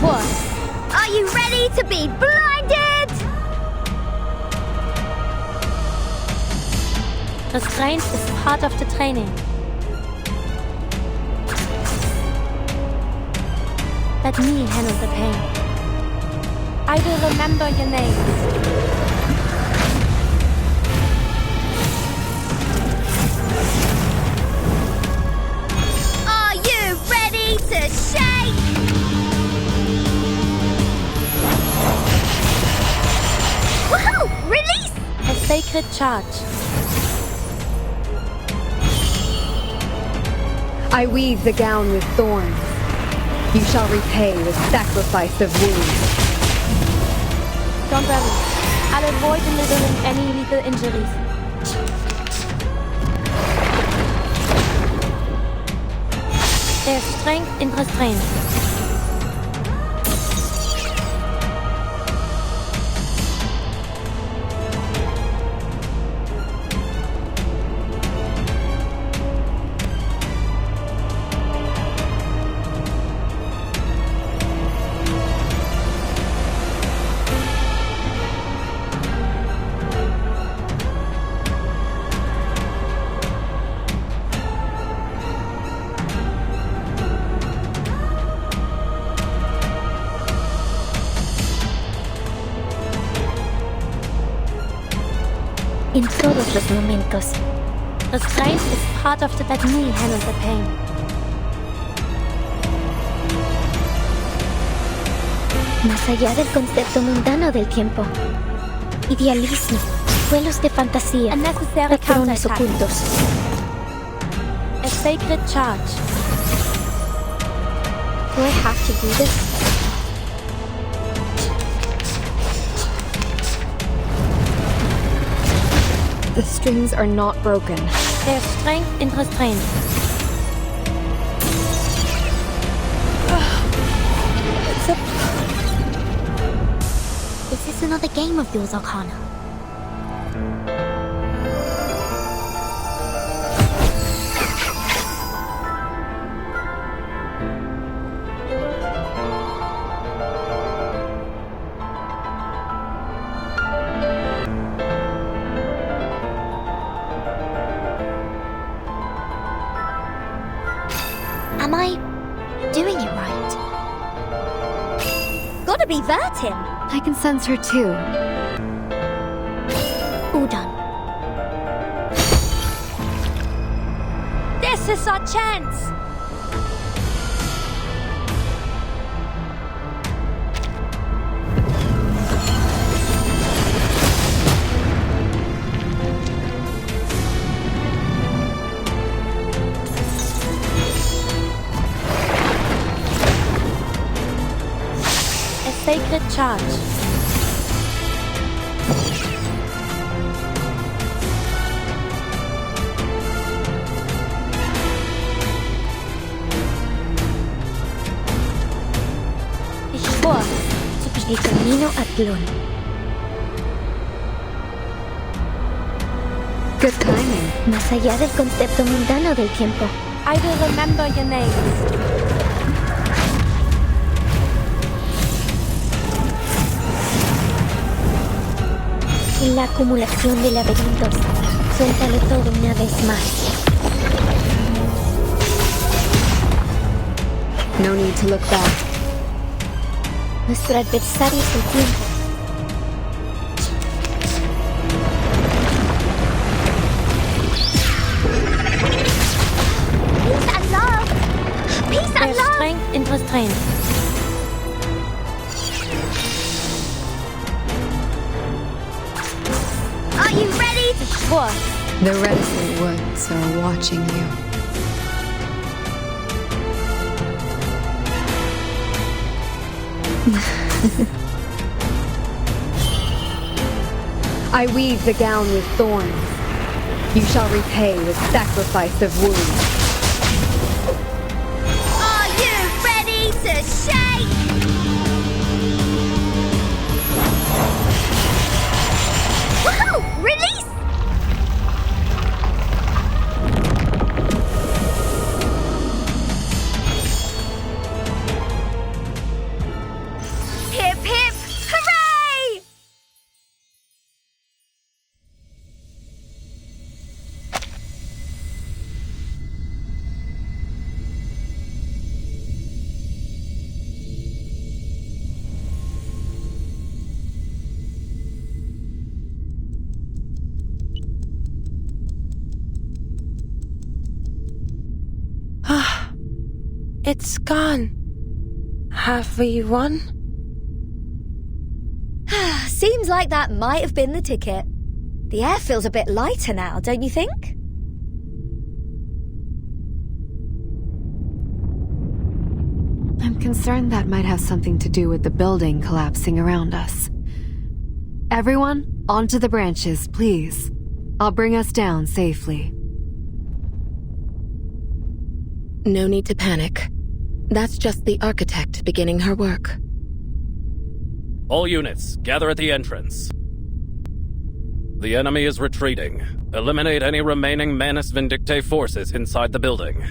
What? Are you ready to be blinded? Restraint is part of the training. Let me handle the pain. I will remember your names. Are you ready to shake? Woohoo! Release! A sacred charge. I weave the gown with thorns. You shall repay with sacrifice of wounds. Don't worry. I'll avoid delivering any lethal injuries. There's strength in restraint. En todos los momentos. Restraint is part of the let me handle the pain. Más allá del concepto mundano del tiempo. Idealismo, vuelos de fantasía, patrones ocultos. A sacred charge. Do I have to do this? The strings are not broken. There's strength in restraint. Is this another game of yours, Arcana? Am I doing it right? Gotta be Vertin! I can sense her too. Udon. This is our chance! A sacred charge. El camino a Tlön. Good timing. Más allá del concepto mundano del tiempo. I will remember your names. En la acumulación de laberintos, suéltalo todo una vez más. No need to look back. Nuestro adversario es el tiempo. Peace and love! Peace and There's love! strength in restraint. Are you ready? Sure. The reticent woods are watching you. I weave the gown with thorns. You shall repay with sacrifice of wounds. Are you ready to shake? Woohoo! Release! Hip hip! Hooray! Ah, it's gone. Have we won? Seems like that might have been the ticket. The air feels a bit lighter now, don't you think? I'm concerned that might have something to do with the building collapsing around us. Everyone, onto the branches, please. I'll bring us down safely. No need to panic. That's just the architect beginning her work. All units, gather at the entrance. The enemy is retreating. Eliminate any remaining Manus Vindictae forces inside the building.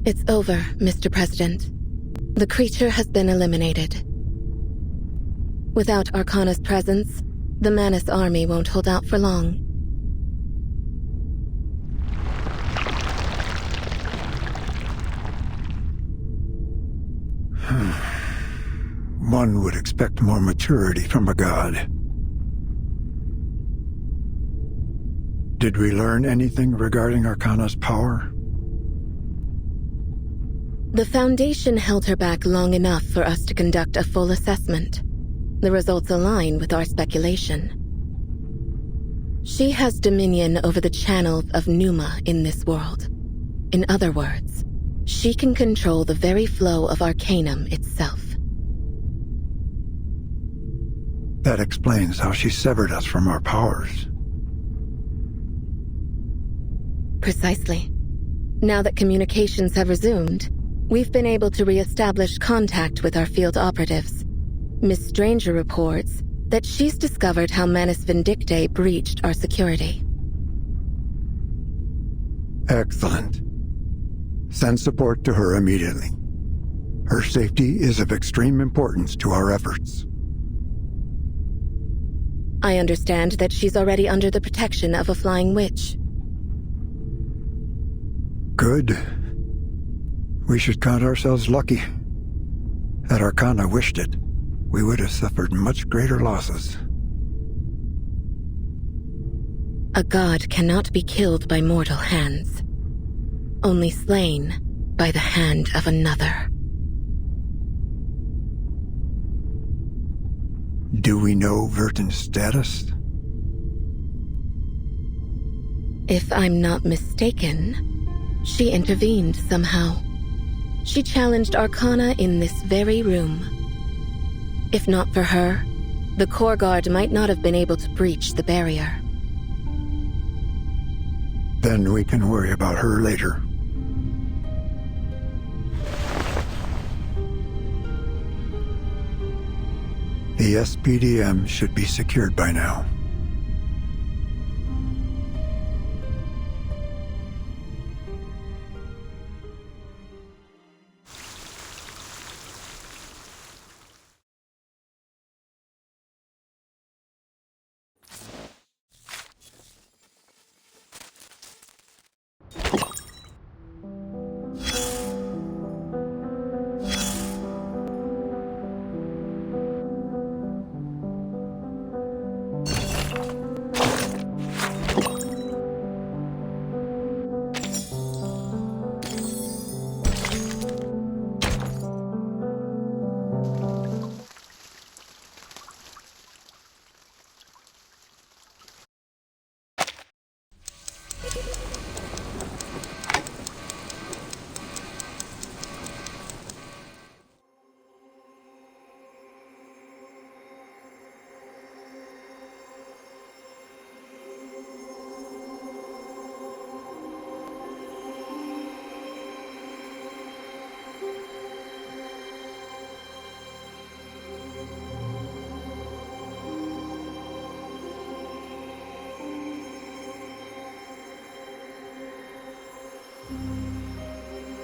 It's over, Mr. President. The creature has been eliminated. Without Arcana's presence, the Manus army won't hold out for long. One would expect more maturity from a god. Did we learn anything regarding Arcana's power? The Foundation held her back long enough for us to conduct a full assessment. The results align with our speculation. She has dominion over the channel of Pneuma in this world. In other words, she can control the very flow of Arcanum itself. That explains how she severed us from our powers. Precisely. Now that communications have resumed, we've been able to re-establish contact with our field operatives. Miss Stranger reports that she's discovered how Manus Vindictae breached our security. Excellent. Send support to her immediately. Her safety is of extreme importance to our efforts. I understand that she's already under the protection of a flying witch. Good. We should count ourselves lucky. Had Arcana wished it, we would have suffered much greater losses. A god cannot be killed by mortal hands, only slain by the hand of another. Do we know Vertin's status? If I'm not mistaken, she intervened somehow. She challenged Arcana in this very room. If not for her, the Core Guard might not have been able to breach the barrier. Then we can worry about her later. The SPDM should be secured by now.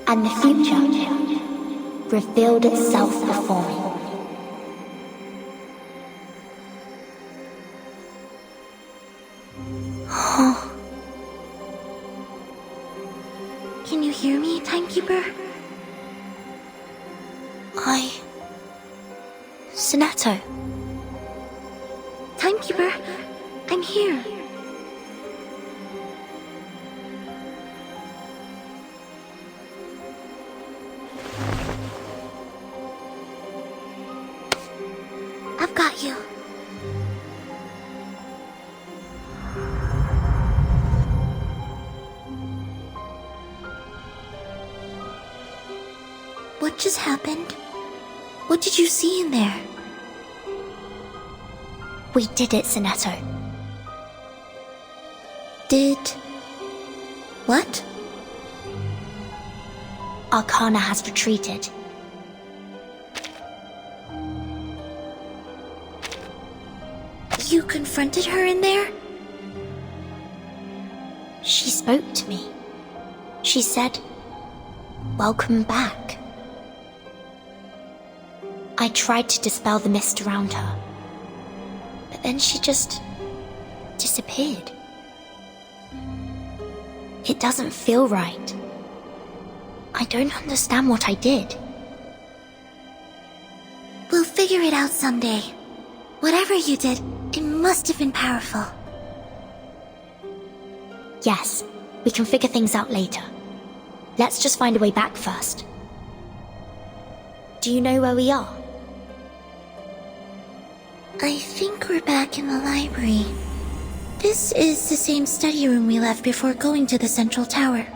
And the future revealed itself before me. Can you hear me, Timekeeper? Sonato. Timekeeper, I'm here. I've got you. What just happened? What did you see in there? We did it, Sonato. Did... what? Arcana has retreated. You confronted her in there? She spoke to me. She said, "Welcome back." I tried to dispel the mist around her, but then she just disappeared. It doesn't feel right. I don't understand what I did. We'll figure figure it out someday. Whatever you did, it must have been powerful. Yes, we can figure things out later. Let's just find a way back first. Do you know where we are? I think we're back in the library. This is the same study room we left before going to the central tower.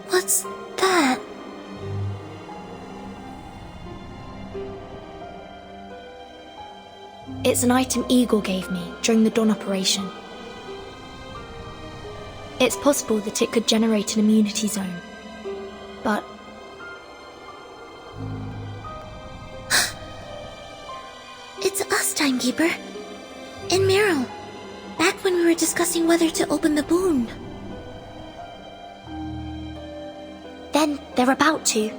What's that? It's an item Eagle gave me during the Dawn operation. It's possible that it could generate an immunity zone. But... It's us, Timekeeper. And Meryl. Back when we were discussing whether to open the boon. Then they're about to.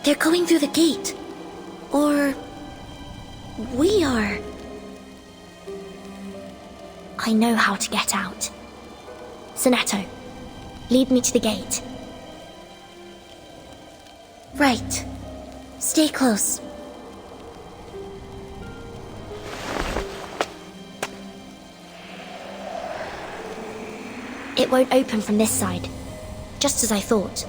They're going through the gate. Or... we are. I know how to get out. Sonetto, lead me to the gate. Right. Stay close. It won't open from this side, just as I thought.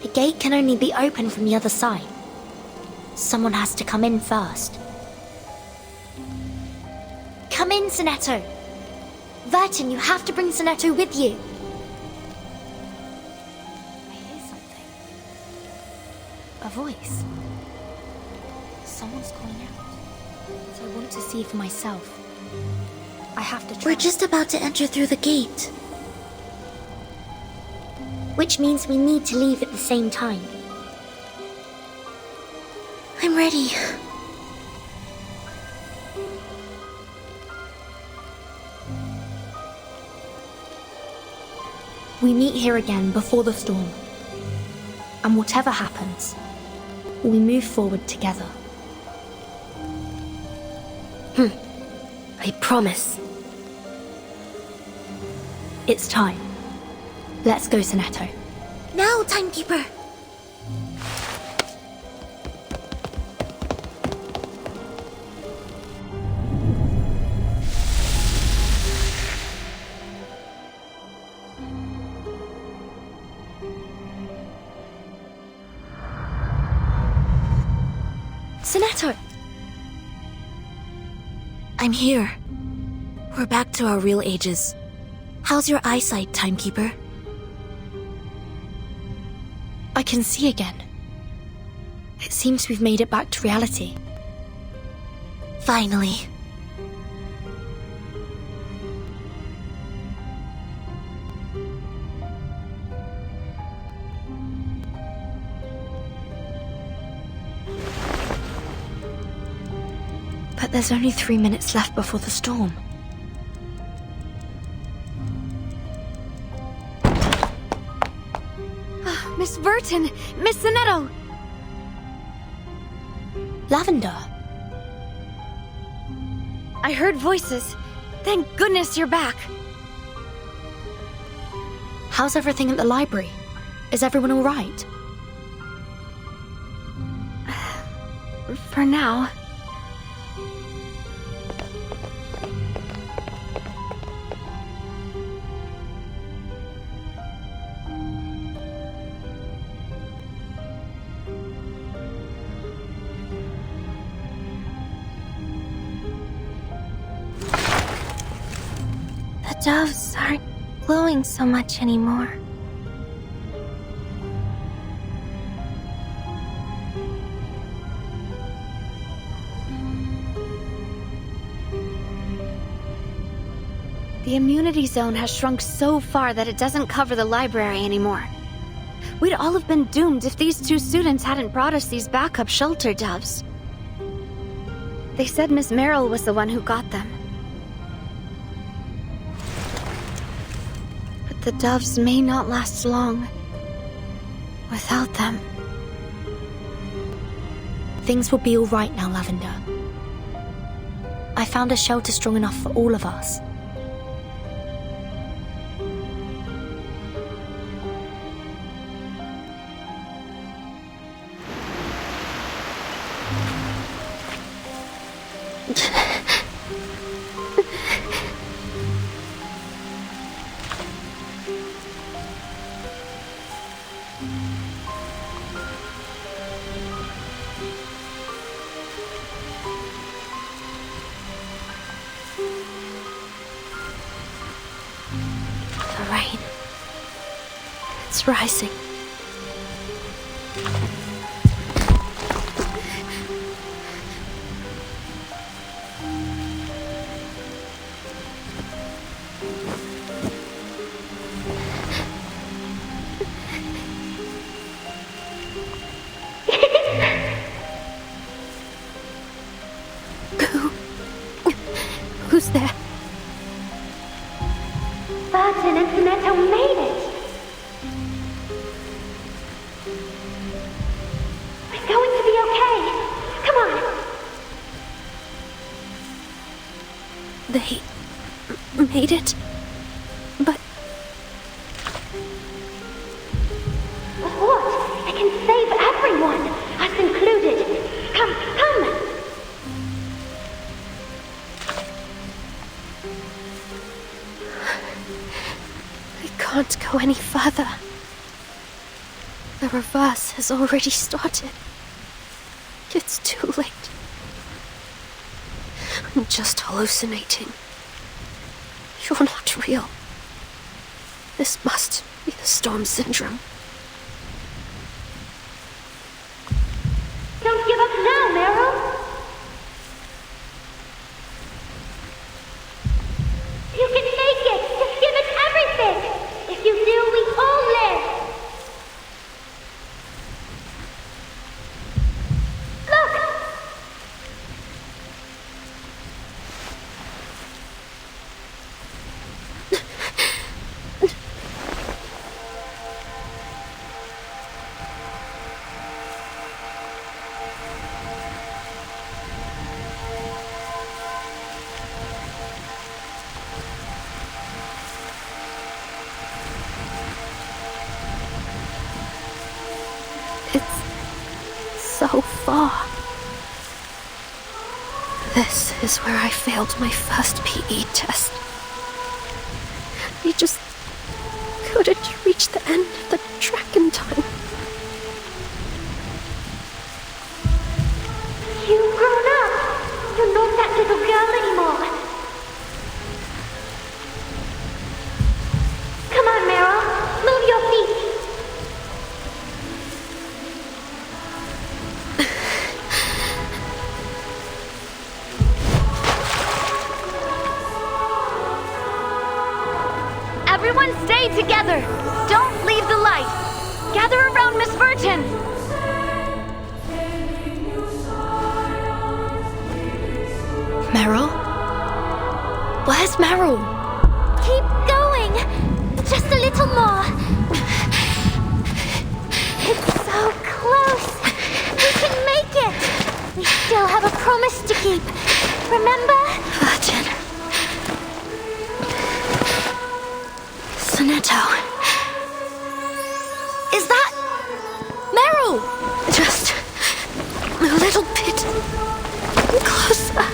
The gate can only be opened from the other side. Someone has to come in first. Come in, Sonetto. Vertin, you have to bring Sonetto with you. I hear something. A voice. Someone's calling out. So I want to see for myself. I have to try. We're just about to enter through the gate. Which means we need to leave at the same time. I'm ready. We meet here again before the storm. And whatever happens, we move forward together. I promise. It's time. Let's go, Sonetto. Now, Timekeeper! Sonetto! I'm here. We're back to our real ages. How's your eyesight, Timekeeper? I can see again. It seems we've made it back to reality. Finally. But there's only 3 minutes left before the storm. Miss Vertin! Miss Sonetto! Lavender. I heard voices. Thank goodness you're back. How's everything at the library? Is everyone all right? For now. The doves aren't glowing so much anymore. The immunity zone has shrunk so far that it doesn't cover the library anymore. We'd all have been doomed if these 2 students hadn't brought us these backup shelter doves. They said Miss Merrill was the one who got them. But the doves may not last long without them. Things will be all right now, Lavender. I found a shelter strong enough for all of us. The rain. It's rising. Who's there? Burton and Sonetto made it! We're going to be okay. Come on. They made it? But what? I can save everyone, us included. Come, come! I can't go any further. The reverse has already started. It's too late. I'm just hallucinating. You're not real. This must be the Storm Syndrome. Don't give up now, Meryl! You can make it! Just give it everything! If you do, we all live! Look! So far. This is where I failed my first PE test. I just couldn't reach the end of the track in time. You've grown up! You're not that little girl anymore! Come on, Meryl! Move your feet! Everyone stay together! Don't leave the light! Gather around Miss Burton! Meryl? Where's Meryl? Keep going! Just a little more! It's so close! We can make it! We still have a promise to keep. Remember? Burton. Sonetto. Is that Meryl? Just a little bit closer.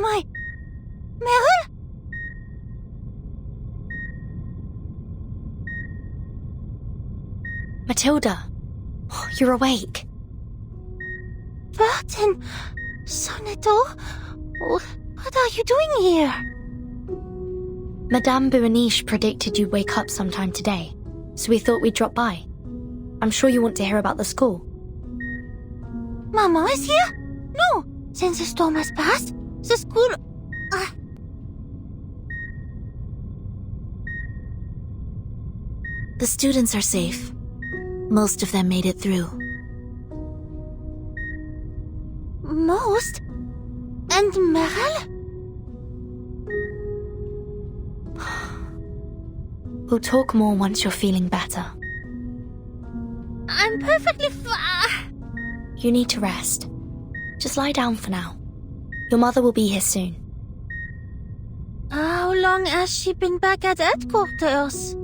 am I? Meryl? Matilda, you're awake. Burton, Soneto, what are you doing here? Madame Berenice predicted you'd wake up sometime today, so we thought we'd drop by. I'm sure you want to hear about the school. Mama is here? No, since the storm has passed, the school... The students are safe. Most of them made it through. Most? And Meryl? We'll talk more once you're feeling better. I'm perfectly You need to rest. Just lie down for now. Your mother will be here soon. How long has she been back at headquarters?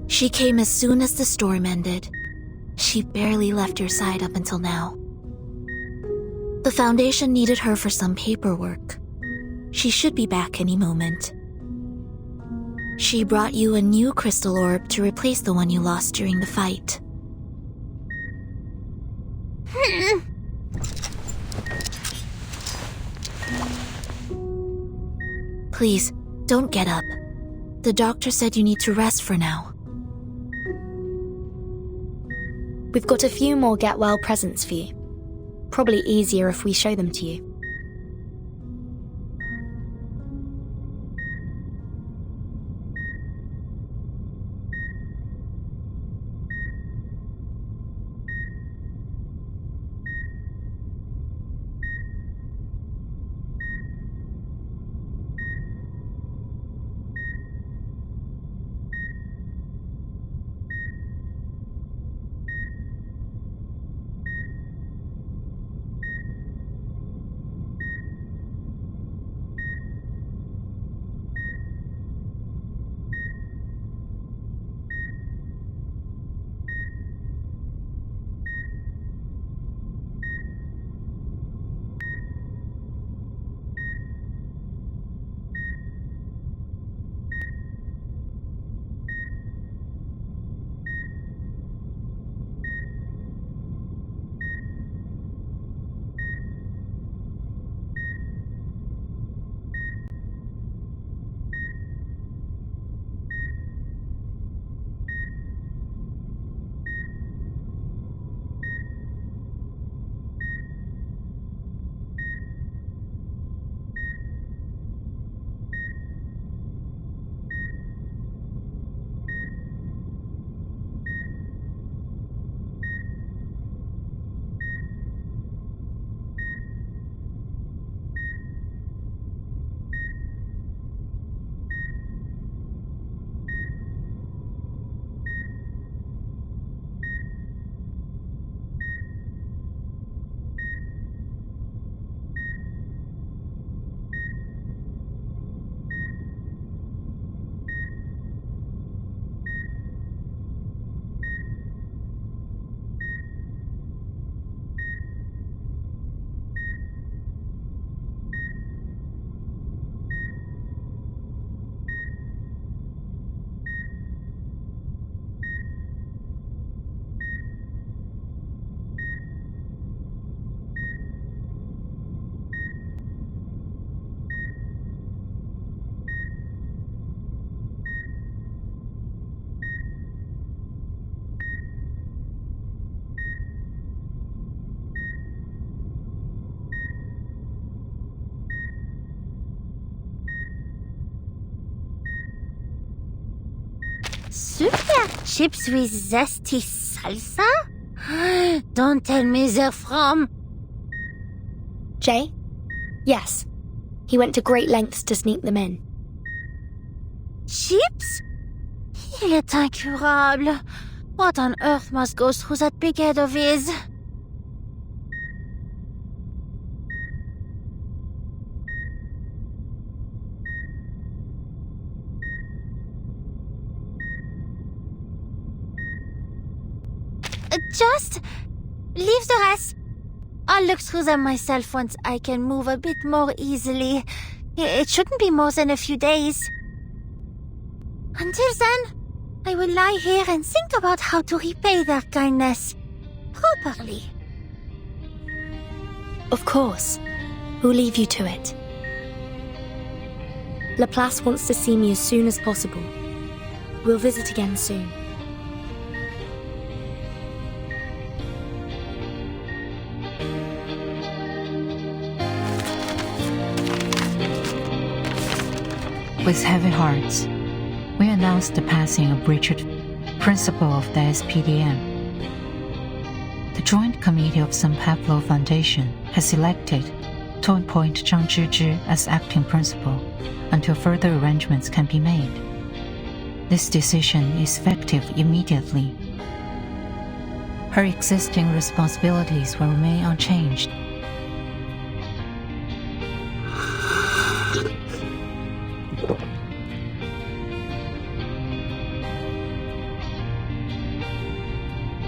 She came as soon as the storm ended. She barely left your side up until now. The Foundation needed her for some paperwork. She should be back any moment. She brought you a new crystal orb to replace the one you lost during the fight. Please, don't get up. The doctor said you need to rest for now. We've got a few more get well presents for you. Probably easier if we show them to you. Super chips with zesty salsa? Don't tell me they're from... Jay? Yes. He went to great lengths to sneak them in. Chips? Il est incurable. What on earth must go through that big head of his? Just leave the rest. I'll look through them myself once I can move a bit more easily. It shouldn't be more than a few days. Until then, I will lie here and think about how to repay their kindness properly. Of course. We'll leave you to it. Laplace wants to see me as soon as possible. We'll visit again soon. With heavy hearts, we announced the passing of Richard, principal of the SPDM. The Joint Committee of San Pablo Foundation has elected to appoint Zhang Zhizhi as acting principal until further arrangements can be made. This decision is effective immediately. Her existing responsibilities will remain unchanged.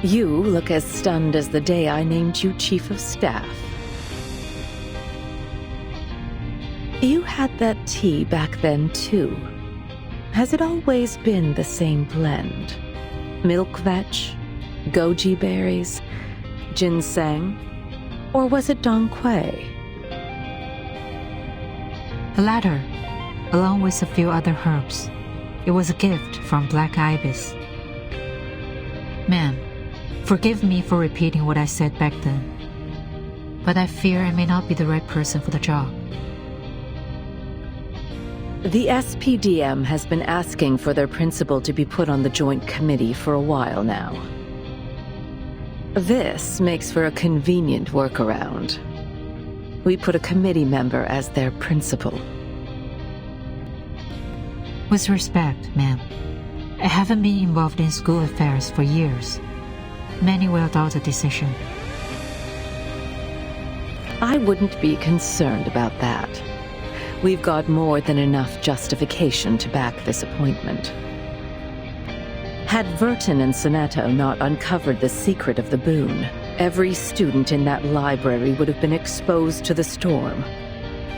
You look as stunned as the day I named you Chief of Staff. You had that tea back then, too. Has it always been the same blend? Milk vetch, goji berries, ginseng, or was it Dong Quai? The latter, along with a few other herbs. It was a gift from Black Ibis. Ma'am, forgive me for repeating what I said back then, but I fear I may not be the right person for the job. The SPDM has been asking for their principal to be put on the Joint Committee for a while now. This makes for a convenient workaround. We put a committee member as their principal. With respect, ma'am, I haven't been involved in school affairs for years. Many will doubt the decision. I wouldn't be concerned about that. We've got more than enough justification to back this appointment. Had Verton and Sonetto not uncovered the secret of the boon, every student in that library would have been exposed to the storm.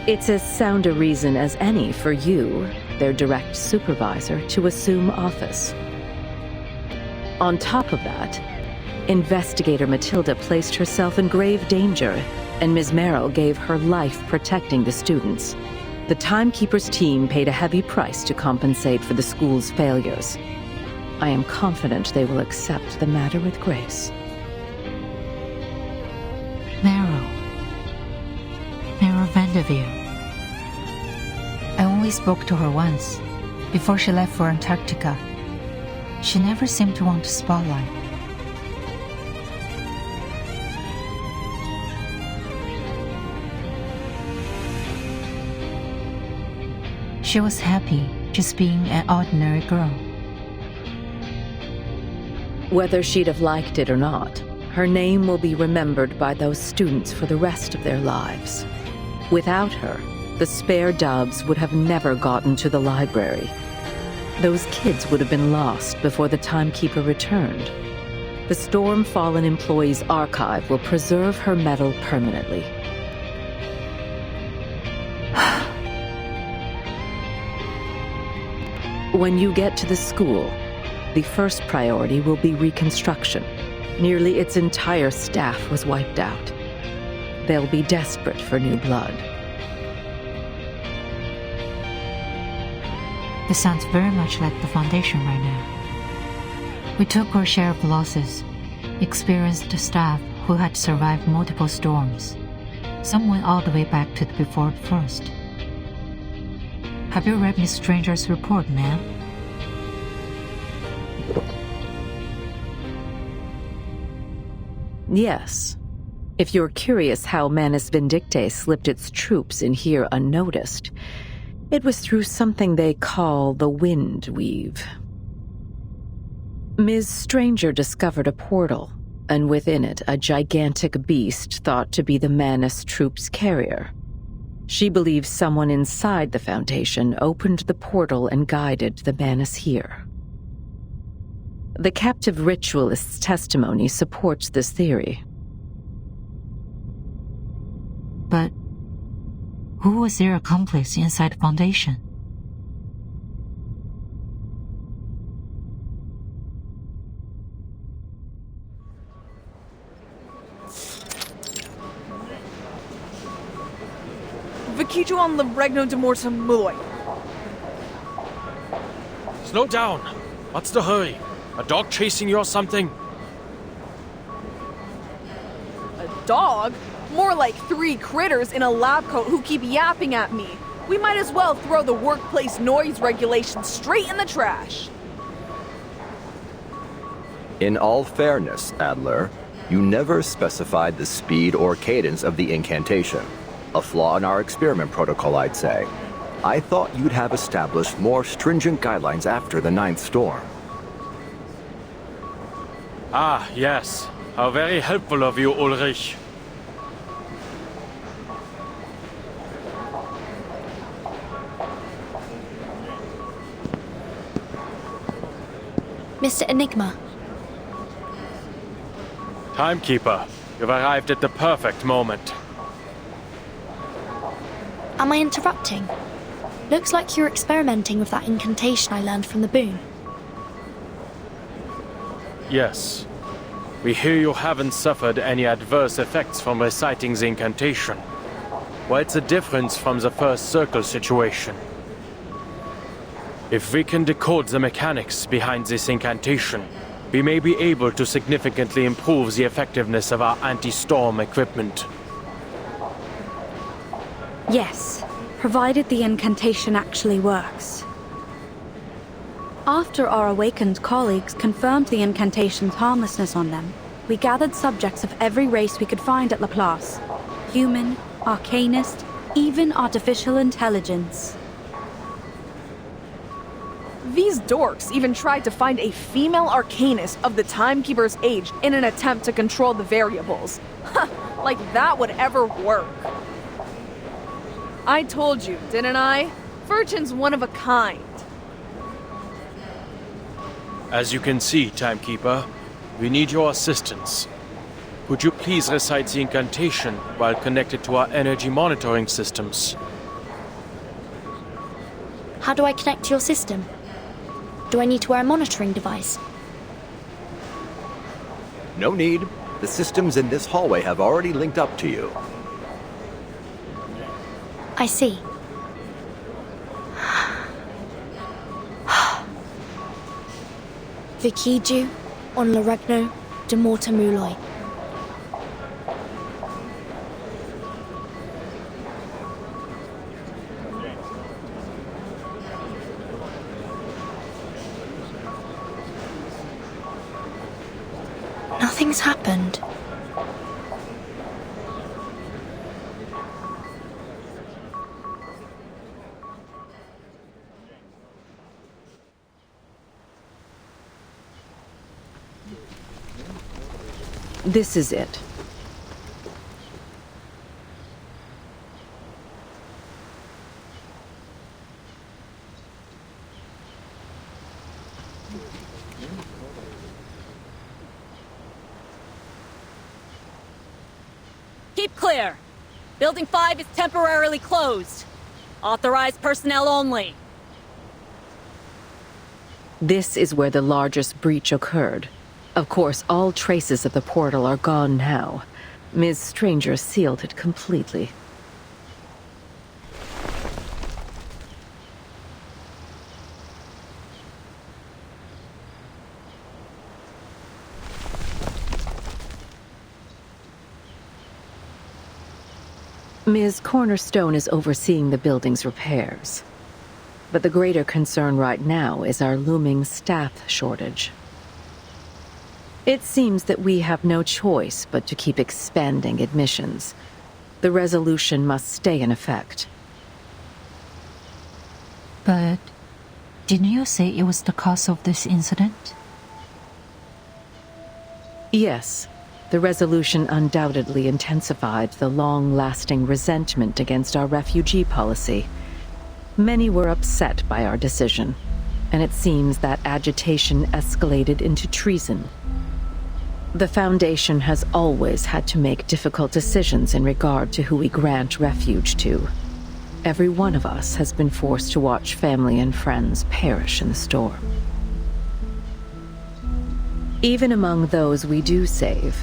It's as sound a reason as any for you, their direct supervisor, to assume office. On top of that, Investigator Matilda placed herself in grave danger, and Ms. Merrill gave her life protecting the students. The Timekeepers team paid a heavy price to compensate for the school's failures. I am confident they will accept the matter with grace. Merrill Vanderveer. I only spoke to her once, before she left for Antarctica. She never seemed to want the spotlight. She was happy just being an ordinary girl. Whether she'd have liked it or not, her name will be remembered by those students for the rest of their lives. Without her, the spare dubs would have never gotten to the library. Those kids would have been lost before the Timekeeper returned. The Storm-Fallen Employees Archive will preserve her medal permanently. When you get to the school, the first priority will be reconstruction. Nearly its entire staff was wiped out. They'll be desperate for new blood. This sounds very much like the Foundation right now. We took our share of losses, experienced staff who had survived multiple storms. Some went all the way back to before the first. Have you read Miss Stranger's report, ma'am? Yes. If you're curious how Manus Vindictae slipped its troops in here unnoticed, it was through something they call the Wind Weave. Ms. Stranger discovered a portal, and within it a gigantic beast thought to be the Manus troops' carrier. She believes someone inside the Foundation opened the portal and guided the Manus here. The captive ritualist's testimony supports this theory. But who was their accomplice inside the Foundation? Vakijo on Regno de Morta Muloy. Slow down. What's the hurry? A dog chasing you or something? A dog? More like 3 critters in a lab coat who keep yapping at me. We might as well throw the workplace noise regulations straight in the trash. In all fairness, Adler, you never specified the speed or cadence of the incantation. A flaw in our experiment protocol, I'd say. I thought you'd have established more stringent guidelines after the 9th storm. Ah, yes. How very helpful of you, Ulrich. Mr. Enigma. Timekeeper, you've arrived at the perfect moment. Am I interrupting? Looks like you're experimenting with that incantation I learned from the Boon. Yes. We hear you haven't suffered any adverse effects from reciting the incantation. What's the difference from the first circle situation? If we can decode the mechanics behind this incantation, we may be able to significantly improve the effectiveness of our anti-storm equipment. Yes, provided the incantation actually works. After our awakened colleagues confirmed the incantation's harmlessness on them, we gathered subjects of every race we could find at Laplace. Human, arcanist, even artificial intelligence. These dorks even tried to find a female arcanist of the Timekeeper's age in an attempt to control the variables. Like that would ever work. I told you, didn't I? Virgin's one of a kind. As you can see, Timekeeper, we need your assistance. Could you please recite the incantation while connected to our energy monitoring systems? How do I connect to your system? Do I need to wear a monitoring device? No need. The systems in this hallway have already linked up to you. I see. Vakijo on Regno de Morta Muloy. Nothing's happened. This is it. Keep clear. Building 5 is temporarily closed. Authorized personnel only. This is where the largest breach occurred. Of course, all traces of the portal are gone now. Ms. Stranger sealed it completely. Ms. Cornerstone is overseeing the building's repairs. But the greater concern right now is our looming staff shortage. It seems that we have no choice but to keep expanding admissions. The resolution must stay in effect. But didn't you say it was the cause of this incident? Yes. The resolution undoubtedly intensified the long-lasting resentment against our refugee policy. Many were upset by our decision, and it seems that agitation escalated into treason. The Foundation has always had to make difficult decisions in regard to who we grant refuge to. Every one of us has been forced to watch family and friends perish in the storm. Even among those we do save,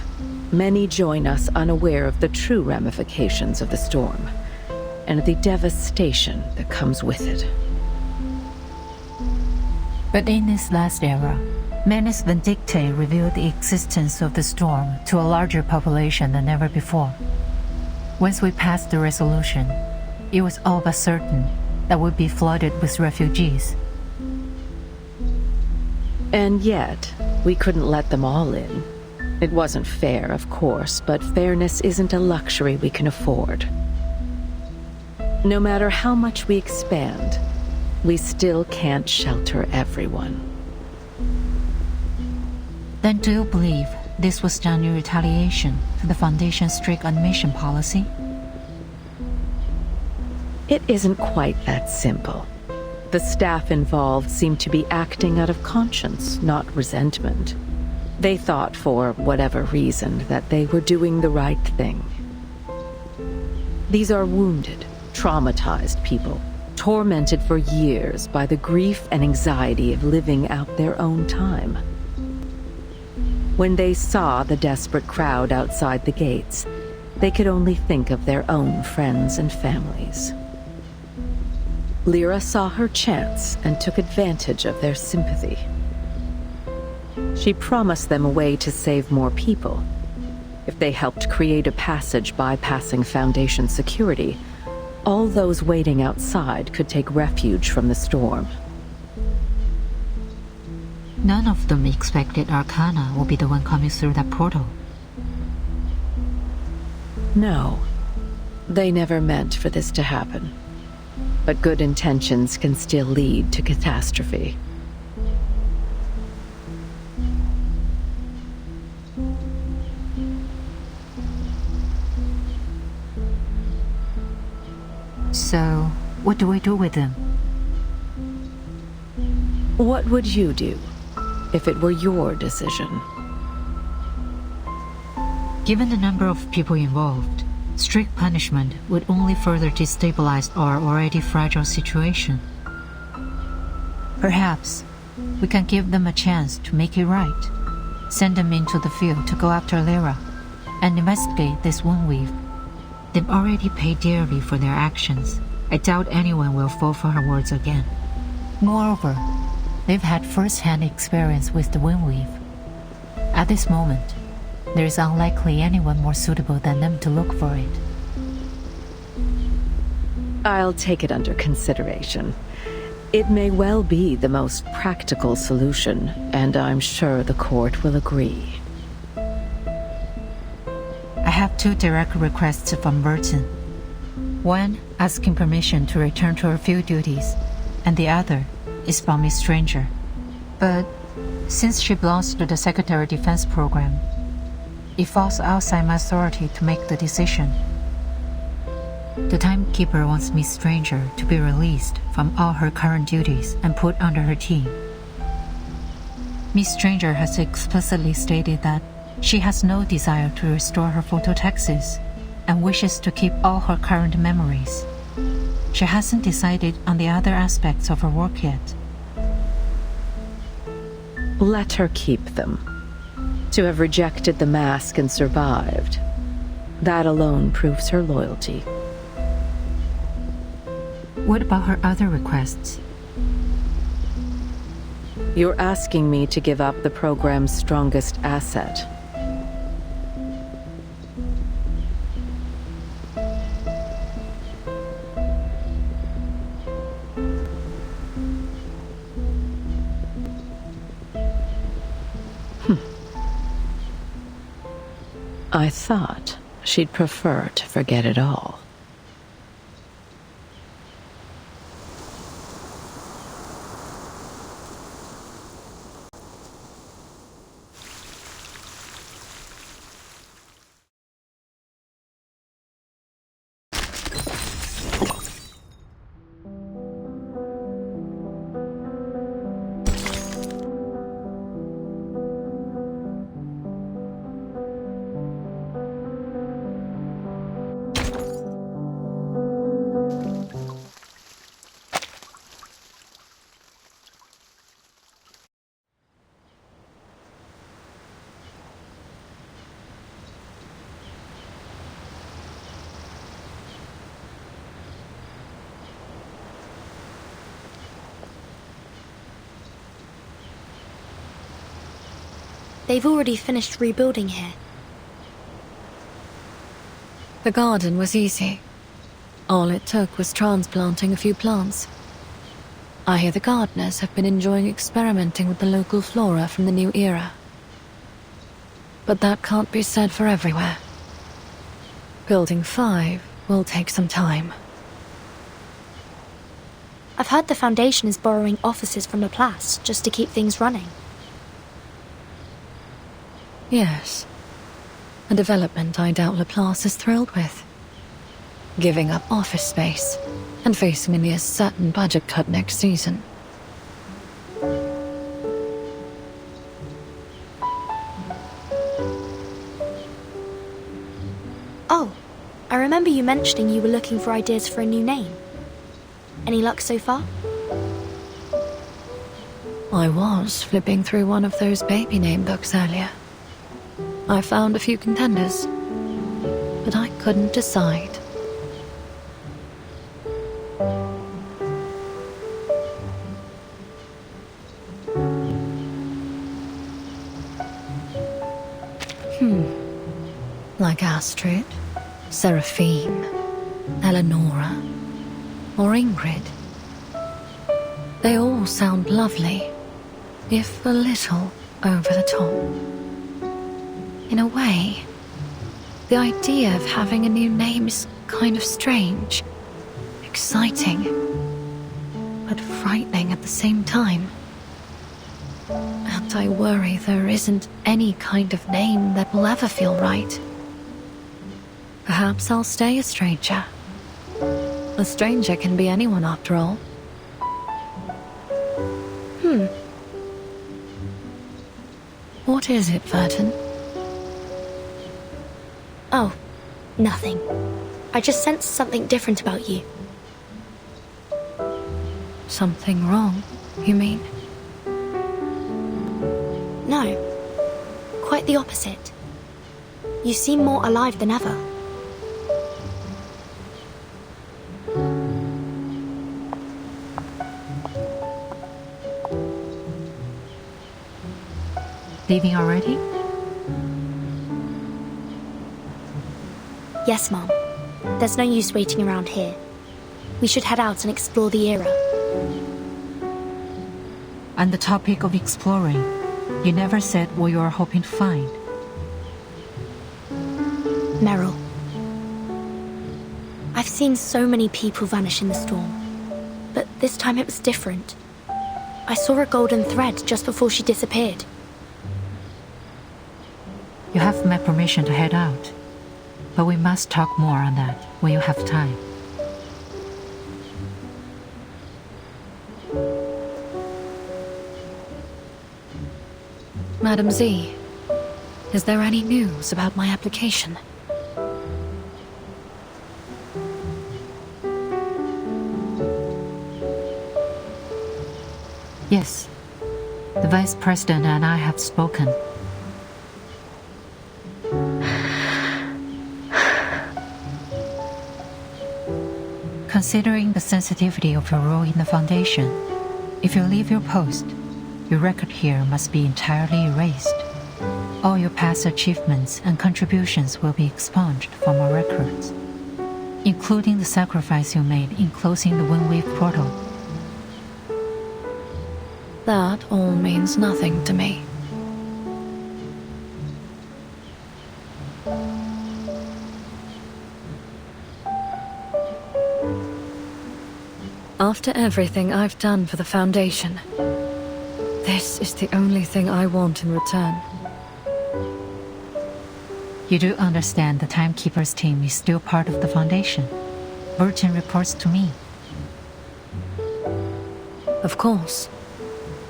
many join us unaware of the true ramifications of the storm, and the devastation that comes with it. But in this last era, Manus Vindictae revealed the existence of the storm to a larger population than ever before. Once we passed the resolution, it was all but certain that we'd be flooded with refugees. And yet, we couldn't let them all in. It wasn't fair, of course, but fairness isn't a luxury we can afford. No matter how much we expand, we still can't shelter everyone. Then do you believe this was done in retaliation for the Foundation's strict admission policy? It isn't quite that simple. The staff involved seemed to be acting out of conscience, not resentment. They thought, for whatever reason, that they were doing the right thing. These are wounded, traumatized people, tormented for years by the grief and anxiety of living out their own time. When they saw the desperate crowd outside the gates, they could only think of their own friends and families. Lyra saw her chance and took advantage of their sympathy. She promised them a way to save more people. If they helped create a passage bypassing Foundation security, all those waiting outside could take refuge from the storm. None of them expected Arcana will be the one coming through that portal. No, they never meant for this to happen. But good intentions can still lead to catastrophe. So, what do we do with them? What would you do if it were your decision? Given the number of people involved, strict punishment would only further destabilize our already fragile situation. Perhaps we can give them a chance to make it right. Send them into the field to go after Lyra and investigate this Windweave. They've already paid dearly for their actions. I doubt anyone will fall for her words again. Moreover, they've had first-hand experience with the Windweave. At this moment, there is unlikely anyone more suitable than them to look for it. I'll take it under consideration. It may well be the most practical solution, and I'm sure the court will agree. I have 2 direct requests from Burton. One asking permission to return to her field duties, and the other is from Miss Stranger. But since she belongs to the Secretary Defense Program, it falls outside my authority to make the decision. The Timekeeper wants Miss Stranger to be released from all her current duties and put under her team. Miss Stranger has explicitly stated that she has no desire to restore her phototaxis and wishes to keep all her current memories. She hasn't decided on the other aspects of her work yet. Let her keep them. To have rejected the mask and survived, that alone proves her loyalty. What about her other requests? You're asking me to give up the program's strongest asset. I thought she'd prefer to forget it all. They've already finished rebuilding here. The garden was easy. All it took was transplanting a few plants. I hear the gardeners have been enjoying experimenting with the local flora from the new era. But that can't be said for everywhere. Building 5 will take some time. I've heard the Foundation is borrowing offices from Laplace just to keep things running. Yes. A development I doubt Laplace is thrilled with. Giving up office space and facing a near certain budget cut next season. Oh, I remember you mentioning you were looking for ideas for a new name. Any luck so far? I was flipping through one of those baby name books earlier. I found a few contenders, but I couldn't decide. Like Astrid, Seraphine, Eleonora, or Ingrid. They all sound lovely, if a little over the top. In a way, the idea of having a new name is kind of strange, exciting, but frightening at the same time. And I worry there isn't any kind of name that will ever feel right. Perhaps I'll stay a stranger. A stranger can be anyone after all. What is it, Verton? Oh, nothing. I just sensed something different about you. Something wrong, you mean? No. Quite the opposite. You seem more alive than ever. Leaving already? Yes, Mom. There's no use waiting around here. We should head out and explore the era. On the topic of exploring, you never said what you are hoping to find. Meryl. I've seen so many people vanish in the storm, but this time it was different. I saw a golden thread just before she disappeared. You have my permission to head out, but we must talk more on that when you have time. Madam Z, is there any news about my application? Yes, the Vice President and I have spoken. Considering the sensitivity of your role in the Foundation, if you leave your post, your record here must be entirely erased. All your past achievements and contributions will be expunged from our records, including the sacrifice you made in closing the Windwave portal. That all means nothing to me. After everything I've done for the Foundation, this is the only thing I want in return. You do understand the Timekeeper's team is still part of the Foundation. Burton reports to me. Of course.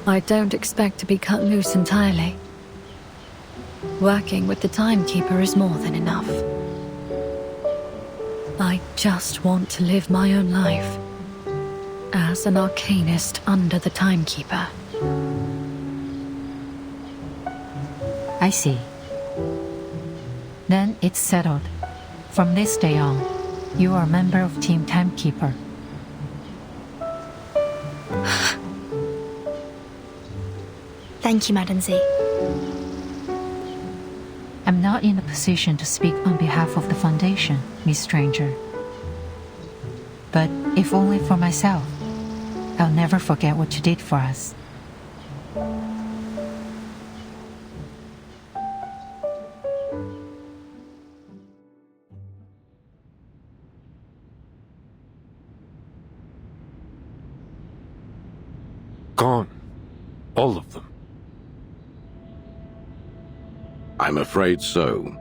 I don't expect to be cut loose entirely. Working with the Timekeeper is more than enough. I just want to live my own life as an Arcanist under the Timekeeper. I see. Then it's settled. From this day on, you are a member of Team Timekeeper. Thank you, Madam Z. I'm not in a position to speak on behalf of the Foundation, Miss Stranger. But if only for myself, I'll never forget what you did for us. Gone. All of them. I'm afraid so.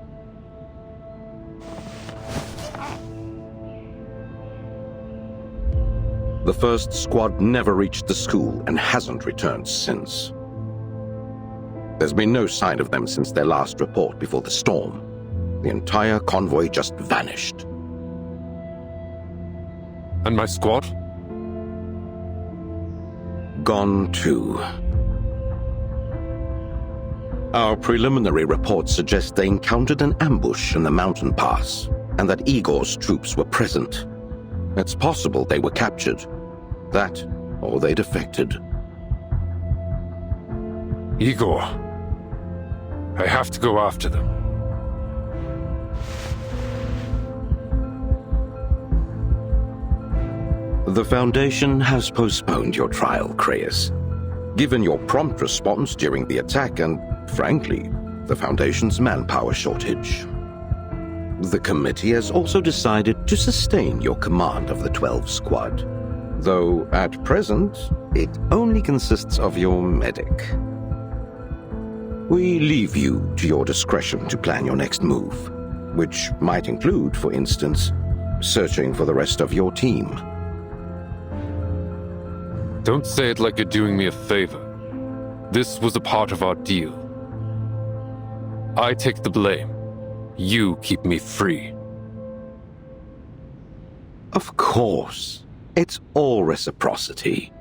The first squad never reached the school and hasn't returned since. There's been no sign of them since their last report before the storm. The entire convoy just vanished. And my squad? Gone too. Our preliminary reports suggest they encountered an ambush in the mountain pass, and that Igor's troops were present. It's possible they were captured. That, or they defected. Igor. I have to go after them. The Foundation has postponed your trial, Creius. Given your prompt response during the attack and, frankly, the Foundation's manpower shortage. The committee has also decided to sustain your command of the 12 Squad, though at present it only consists of your medic. We leave you to your discretion to plan your next move, which might include, for instance, searching for the rest of your team. Don't say it like you're doing me a favor. This was a part of our deal. I take the blame. You keep me free. Of course. It's all reciprocity.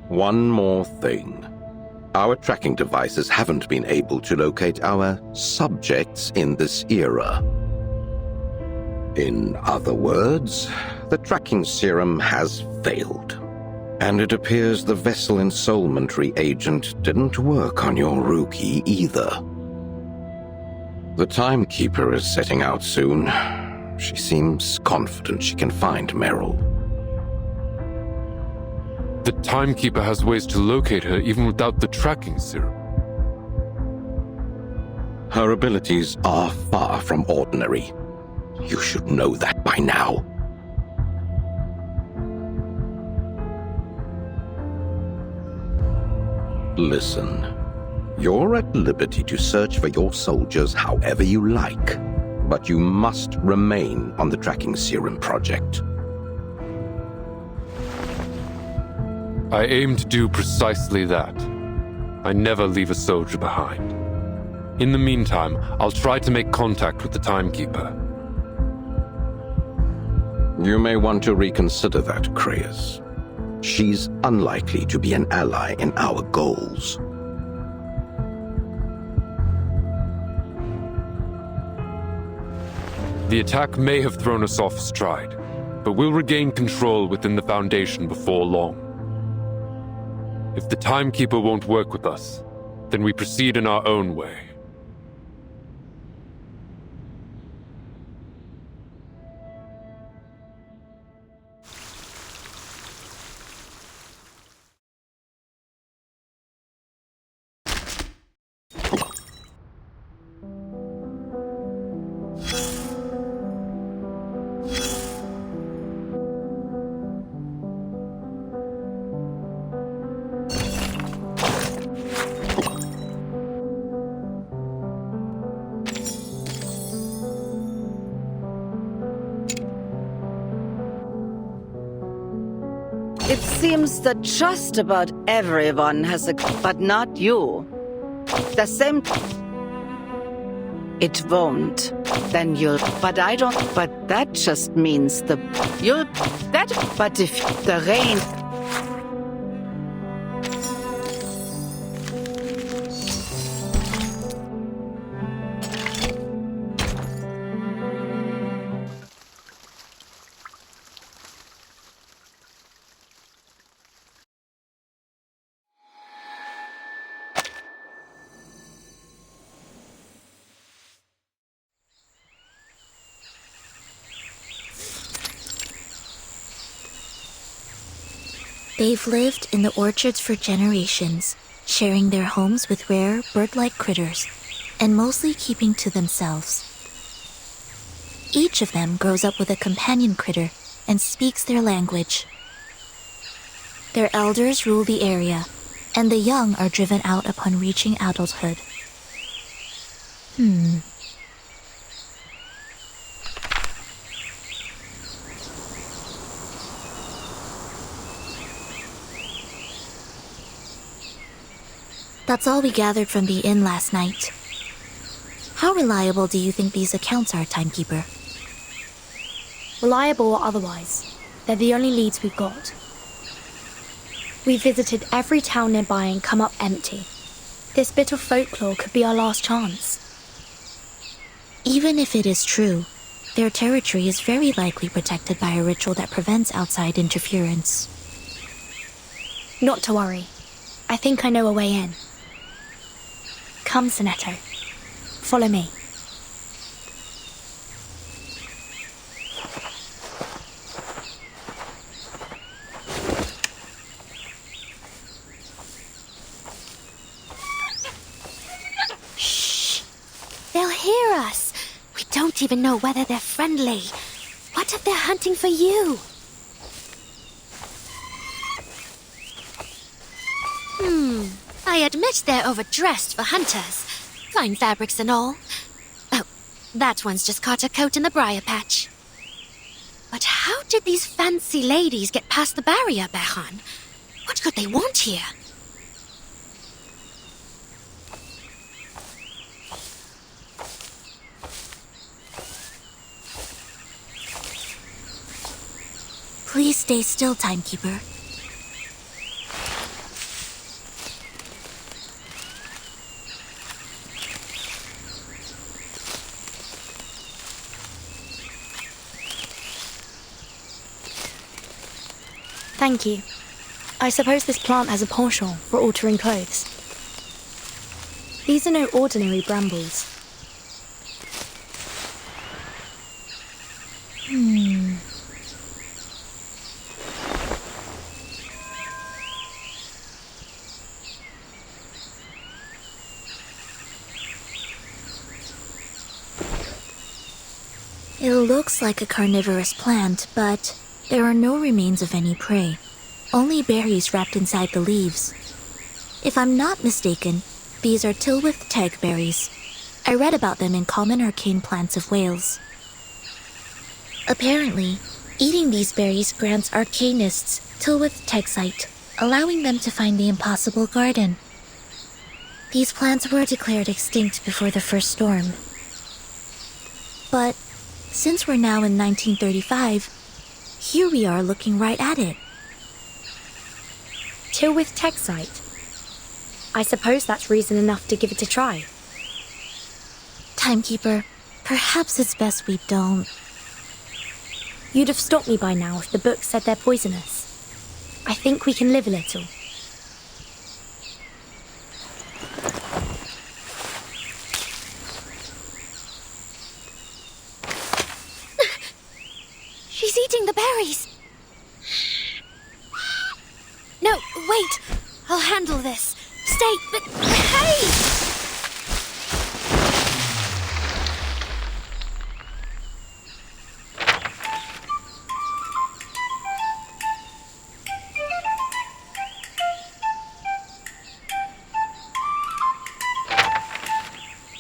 One more thing. Our tracking devices haven't been able to locate our subjects in this era. In other words, the tracking serum has failed. And it appears the vessel ensoulment reagent didn't work on your rookie either. The Timekeeper is setting out soon. She seems confident she can find Meryl. The Timekeeper has ways to locate her even without the tracking serum. Her abilities are far from ordinary. You should know that by now. Listen, you're at liberty to search for your soldiers however you like, but you must remain on the tracking serum project. I aim to do precisely that. I never leave a soldier behind. In the meantime, I'll try to make contact with the Timekeeper. You may want to reconsider that, Creius. She's unlikely to be an ally in our goals. The attack may have thrown us off stride, but we'll regain control within the Foundation before long. If the Timekeeper won't work with us, then we proceed in our own way. It seems that just about everyone has a... but not you. The same... It won't. Then you'll... But I don't... But that just means the... You'll... That... But if the rain... They've lived in the orchards for generations, sharing their homes with rare bird-like critters, and mostly keeping to themselves. Each of them grows up with a companion critter and speaks their language. Their elders rule the area, and the young are driven out upon reaching adulthood. That's all we gathered from the inn last night. How reliable do you think these accounts are, Timekeeper? Reliable or otherwise, they're the only leads we've got. We visited every town nearby and come up empty. This bit of folklore could be our last chance. Even if it is true, their territory is very likely protected by a ritual that prevents outside interference. Not to worry. I think I know a way in. Come, Sonetto. Follow me. Shh! They'll hear us. We don't even know whether they're friendly. What if they're hunting for you? I admit they're overdressed for hunters. Fine fabrics and all. Oh, that one's just caught a coat in the briar patch. But how did these fancy ladies get past the barrier, Berhan? What could they want here? Please stay still, Timekeeper. Thank you. I suppose this plant has a penchant for altering clothes. These are no ordinary brambles. It looks like a carnivorous plant, but there are no remains of any prey. Only berries wrapped inside the leaves. If I'm not mistaken, these are Tylwyth Teg berries. I read about them in Common Arcane Plants of Wales. Apparently, eating these berries grants arcanists Tylwyth Teg sight, allowing them to find the impossible garden. These plants were declared extinct before the first storm. But since we're now in 1935, here we are looking right at it. Tylwyth Teg site. I suppose that's reason enough to give it a try. Timekeeper, perhaps it's best we don't. You'd have stopped me by now if the book said they're poisonous. I think we can live a little. She's eating the berries. No, wait. I'll handle this. Stay, but hey!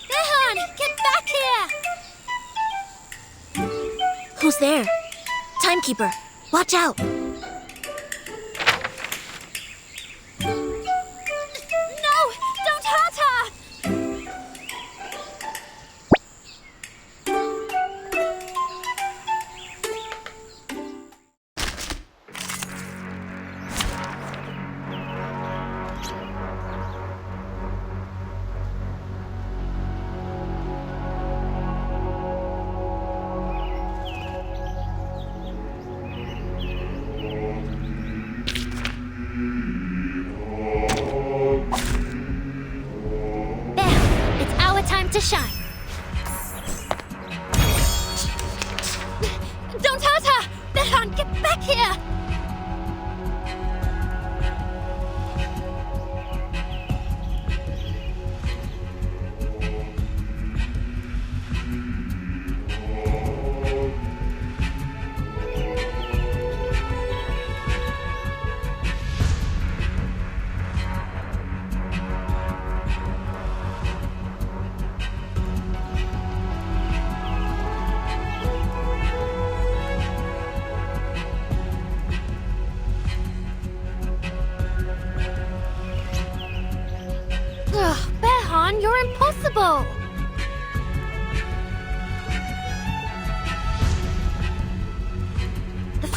Berhan, get back here! Who's there? Timekeeper, watch out! To shine. Don't hurt her! Berhan, get back here!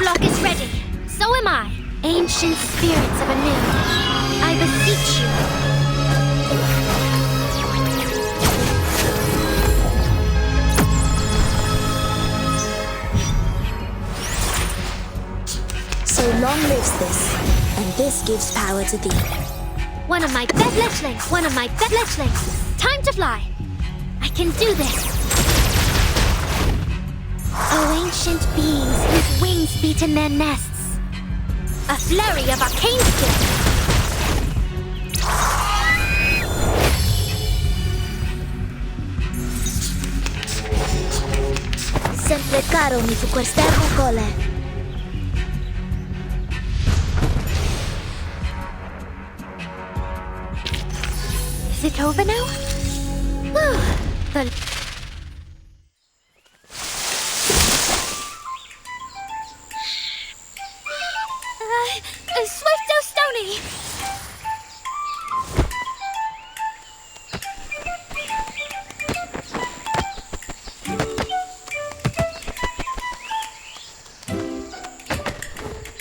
flock is ready. So am I. Ancient spirits of Anu, I beseech you. So long lives this, and this gives power to thee. One of my Bedletchlings! One of my Bedletchlings! Time to fly! I can do this! Oh, ancient beings whose wings beat in their nests! A flurry of arcane skills! Sempre caro mi fu quest'ermo cole. Is it over now? The... Swift O Stony!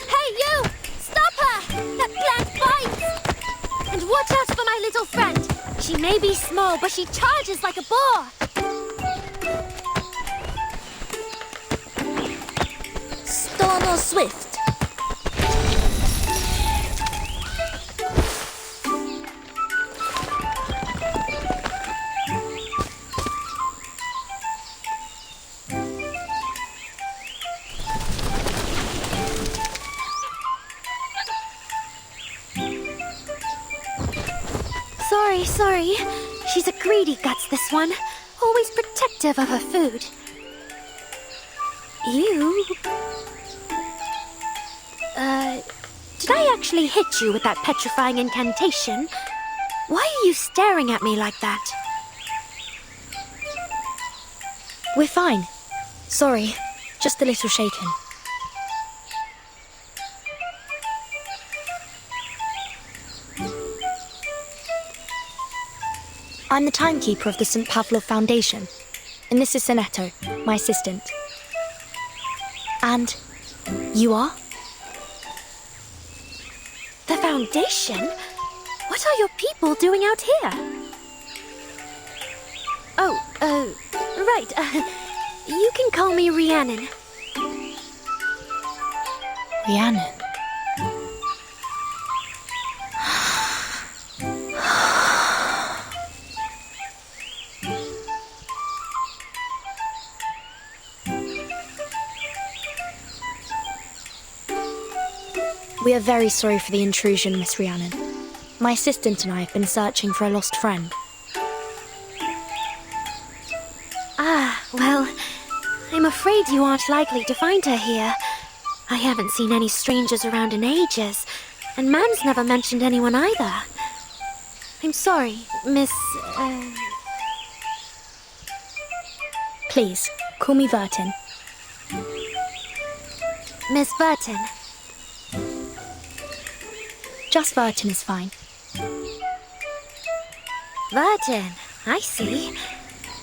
Hey, you! Stop her! That plant bites! And watch out for my little friend! She may be small, but she charges like a boar! Storno Swift. Sorry. She's a greedy guts, this one. Always protective of her food. You... Did I actually hit you with that petrifying incantation? Why are you staring at me like that? We're fine. Sorry, just a little shaken. I'm the timekeeper of the St. Pavlov Foundation, and this is Sinetto, my assistant. And you are? The Foundation? What are your people doing out here? Right. You can call me Rhiannon. Rhiannon? We are very sorry for the intrusion, Miss Rhiannon. My assistant and I have been searching for a lost friend. Well, I'm afraid you aren't likely to find her here. I haven't seen any strangers around in ages, and Mam's never mentioned anyone either. I'm sorry, Miss... Please, call me Vertin. Miss Burton. Just Vertin is fine. Vertin, I see.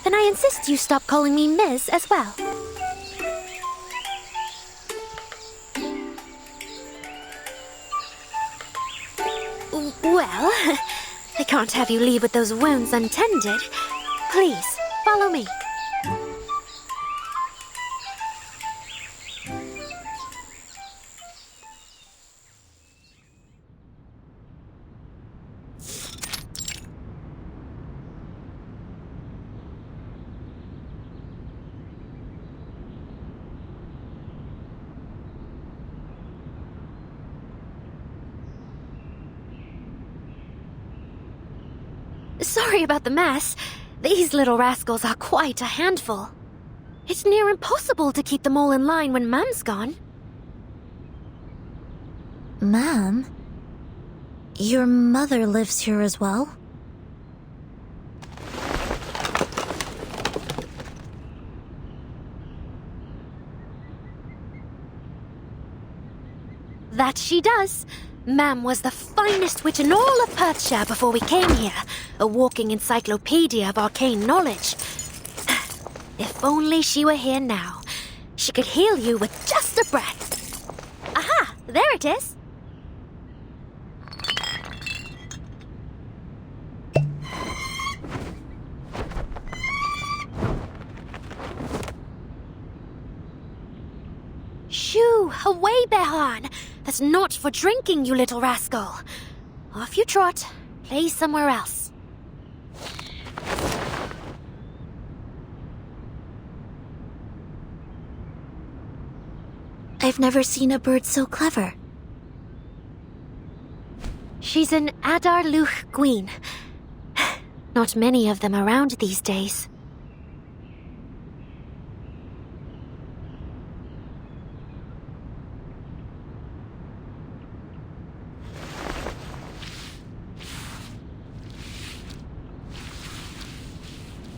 Then I insist you stop calling me Ms. as well. Well, I can't have you leave with those wounds untended. Please, follow me. Sorry about the mess. These little rascals are quite a handful. It's near impossible to keep them all in line when Mam's gone. Ma'am? Your mother lives here as well? That she does. Mam was the finest wit in all of Perthshire before we came here. A walking encyclopedia of arcane knowledge. If only she were here now. She could heal you with just a breath. there it is. Shoo! Away, Behan! That's not for drinking, you little rascal. Off you trot. Play somewhere else. I've never seen a bird so clever. She's an Adar Luch Queen. Not many of them around these days.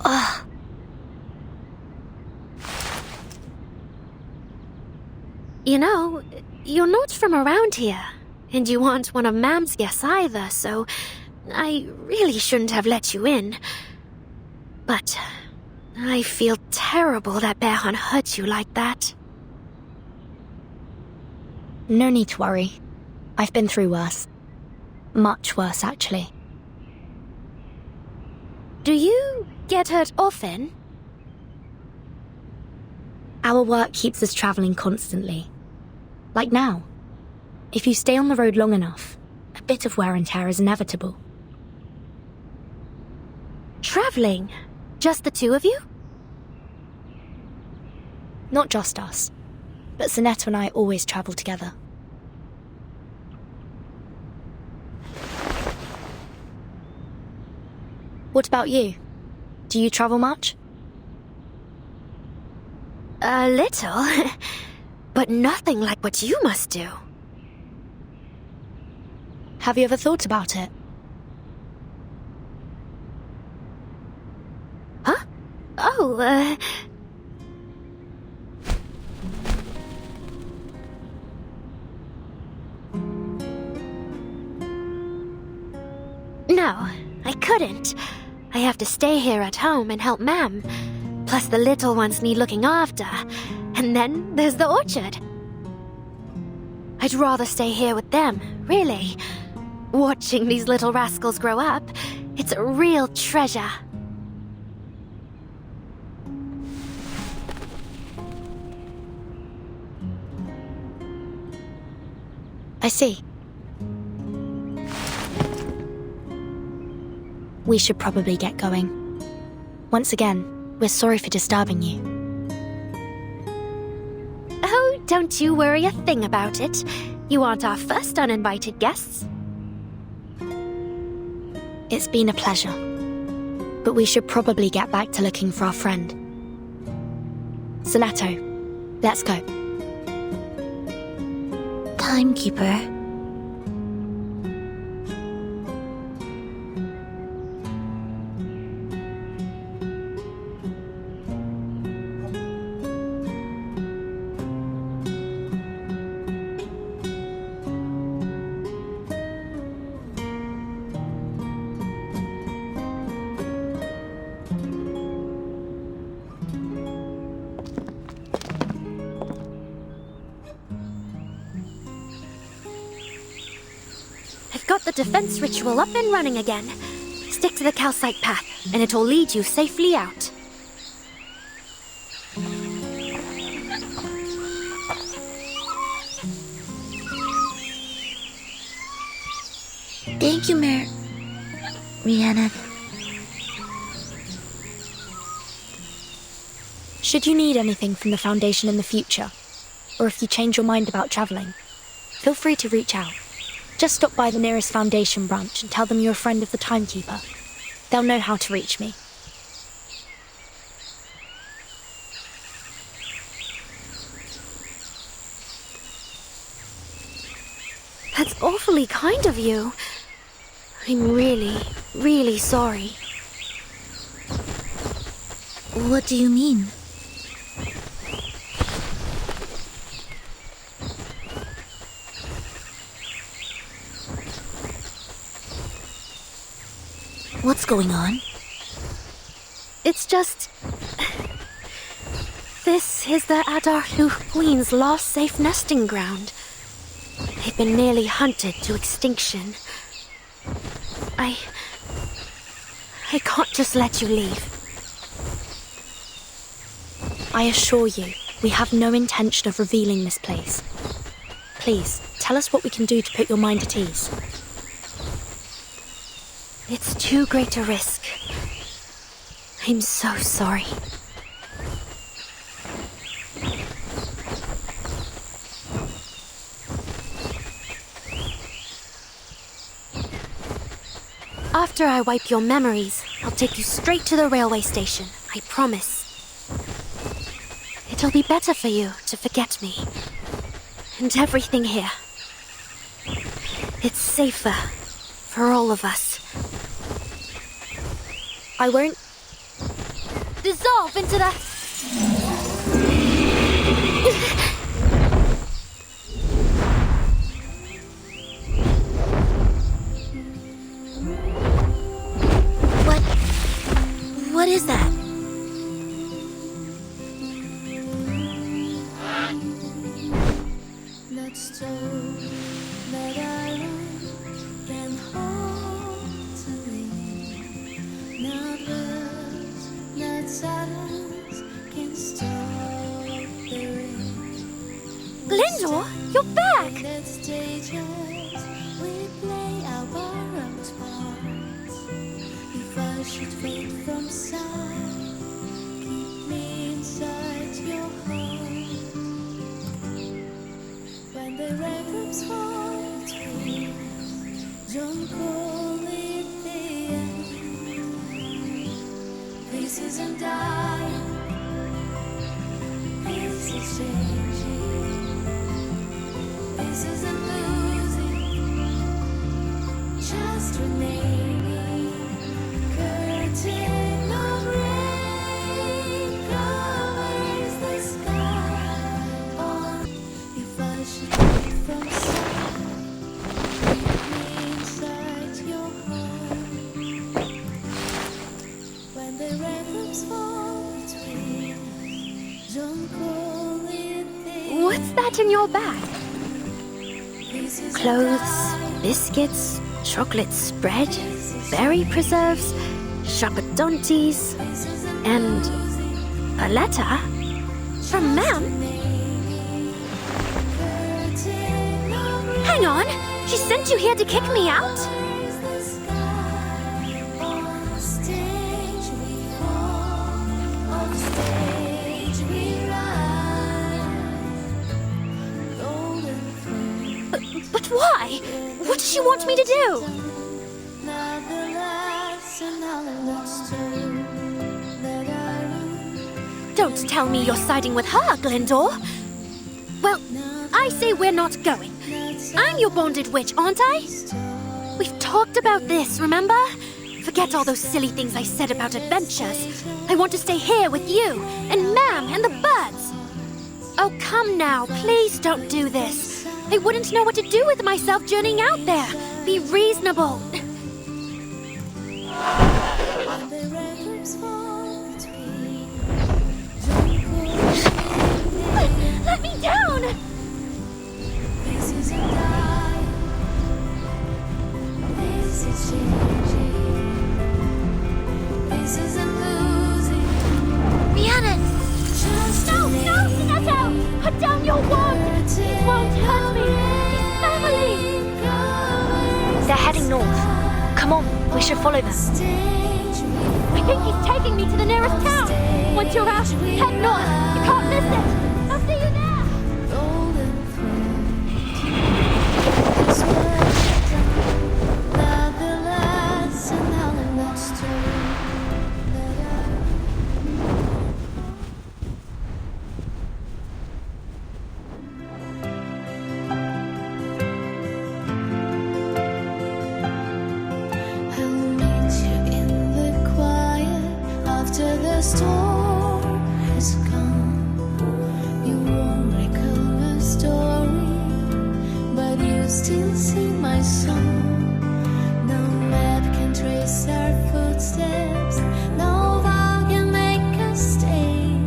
Ugh. You know, you're not from around here, and you aren't one of Mam's guests either, so I really shouldn't have let you in. But I feel terrible that Behan hurt you like that. No need to worry. I've been through worse. Much worse, actually. Do you get hurt often? Our work keeps us traveling constantly. Like now. If you stay on the road long enough, a bit of wear and tear is inevitable. Traveling? Just the two of you? Not just us, but Sonetta and I always travel together. What about you? Do you travel much? A little, but nothing like what you must do. Have you ever thought about it? Huh? Oh, No, I couldn't. I have to stay here at home and help Mam. Plus the little ones need looking after. And then there's the orchard. I'd rather stay here with them, really. Watching these little rascals grow up, it's a real treasure. I see. We should probably get going. Once again, we're sorry for disturbing you. Oh, don't you worry a thing about it. You aren't our first uninvited guests. It's been a pleasure. But we should probably get back to looking for our friend. Sonato, let's go. Timekeeper. Got the defense ritual up and running again. Stick to the calcite path, and it'll lead you safely out. Thank you, Rhiannon. Should you need anything from the Foundation in the future, or if you change your mind about traveling, feel free to reach out. Just stop by the nearest Foundation branch and tell them you're a friend of the Timekeeper. They'll know how to reach me. That's awfully kind of you. I'm really, really sorry. What do you mean? What's going on? It's just... This is the Adar Luch Queen's last safe nesting ground. They've been nearly hunted to extinction. I can't just let you leave. I assure you, we have no intention of revealing this place. Please, tell us what we can do to put your mind at ease. It's too great a risk. I'm so sorry. After I wipe your memories, I'll take you straight to the railway station. I promise. It'll be better for you to forget me. And everything here. It's safer for all of us. I won't dissolve into the... What is that? Let's talk that I can hold to me. Not words, not silence can stop the rain. Glendor, you're back! Let's stage us, we play our borrowed parts. If I should fade from sight, keep me inside your heart. When the raindrops fall between us, don't call it the end. This isn't dying, this is changing. This isn't losing, just remaining. Curtain of rain covers the sky. On if I should be from sight, keep me inside your heart. When the raindrops fall between us, don't call it the What's that in your bag? Clothes, biscuits, chocolate spread, berry preserves, chappadonties, and a letter from Ma'am. Hang on, she sent you here to kick me out? But why? What does she want me to do? Don't tell me you're siding with her, Glendor. Well, I say we're not going. I'm your bonded witch, aren't I? We've talked about this, remember? Forget all those silly things I said about adventures. I want to stay here with you, and Ma'am, and the birds. Oh, come now, please don't do this. I wouldn't know what to do with myself journeying out there. Be reasonable. Let me down! This isn't dying, this is changing. This isn't losing. Rhiannon! No, Sinetto! Put down your wand! It won't hurt me! He's family! They're heading north. Come on, we should follow them. I think he's taking me to the nearest town. Once you're out, head north. You can't miss it. I'll see you there. The storm has come. You won't recall my story, but you still sing my song. No map can trace our footsteps, no vow can make us stay.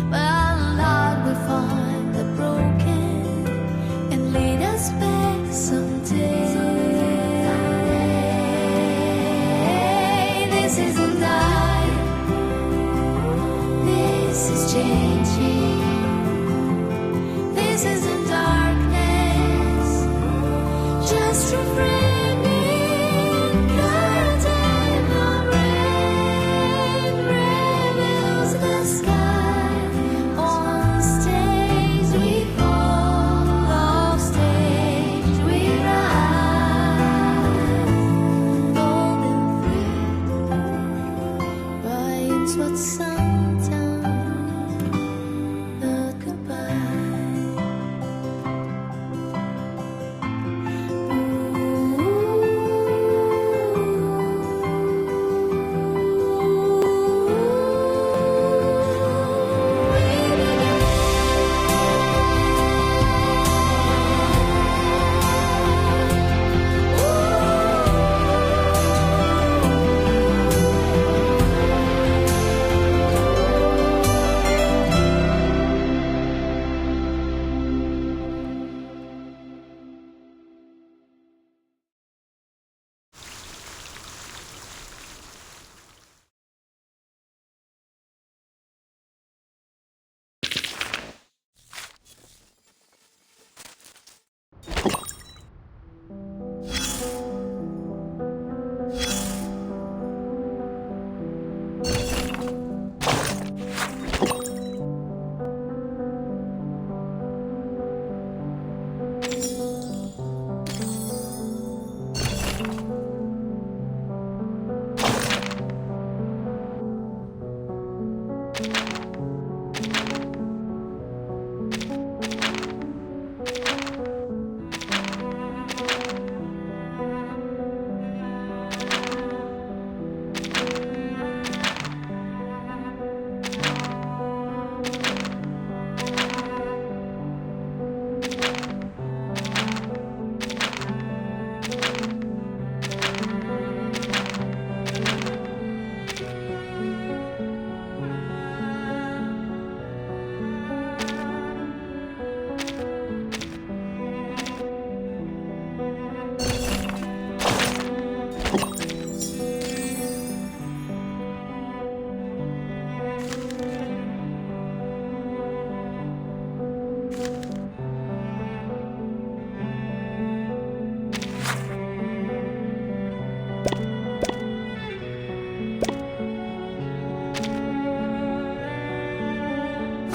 But Lord, we find the broken and lead us back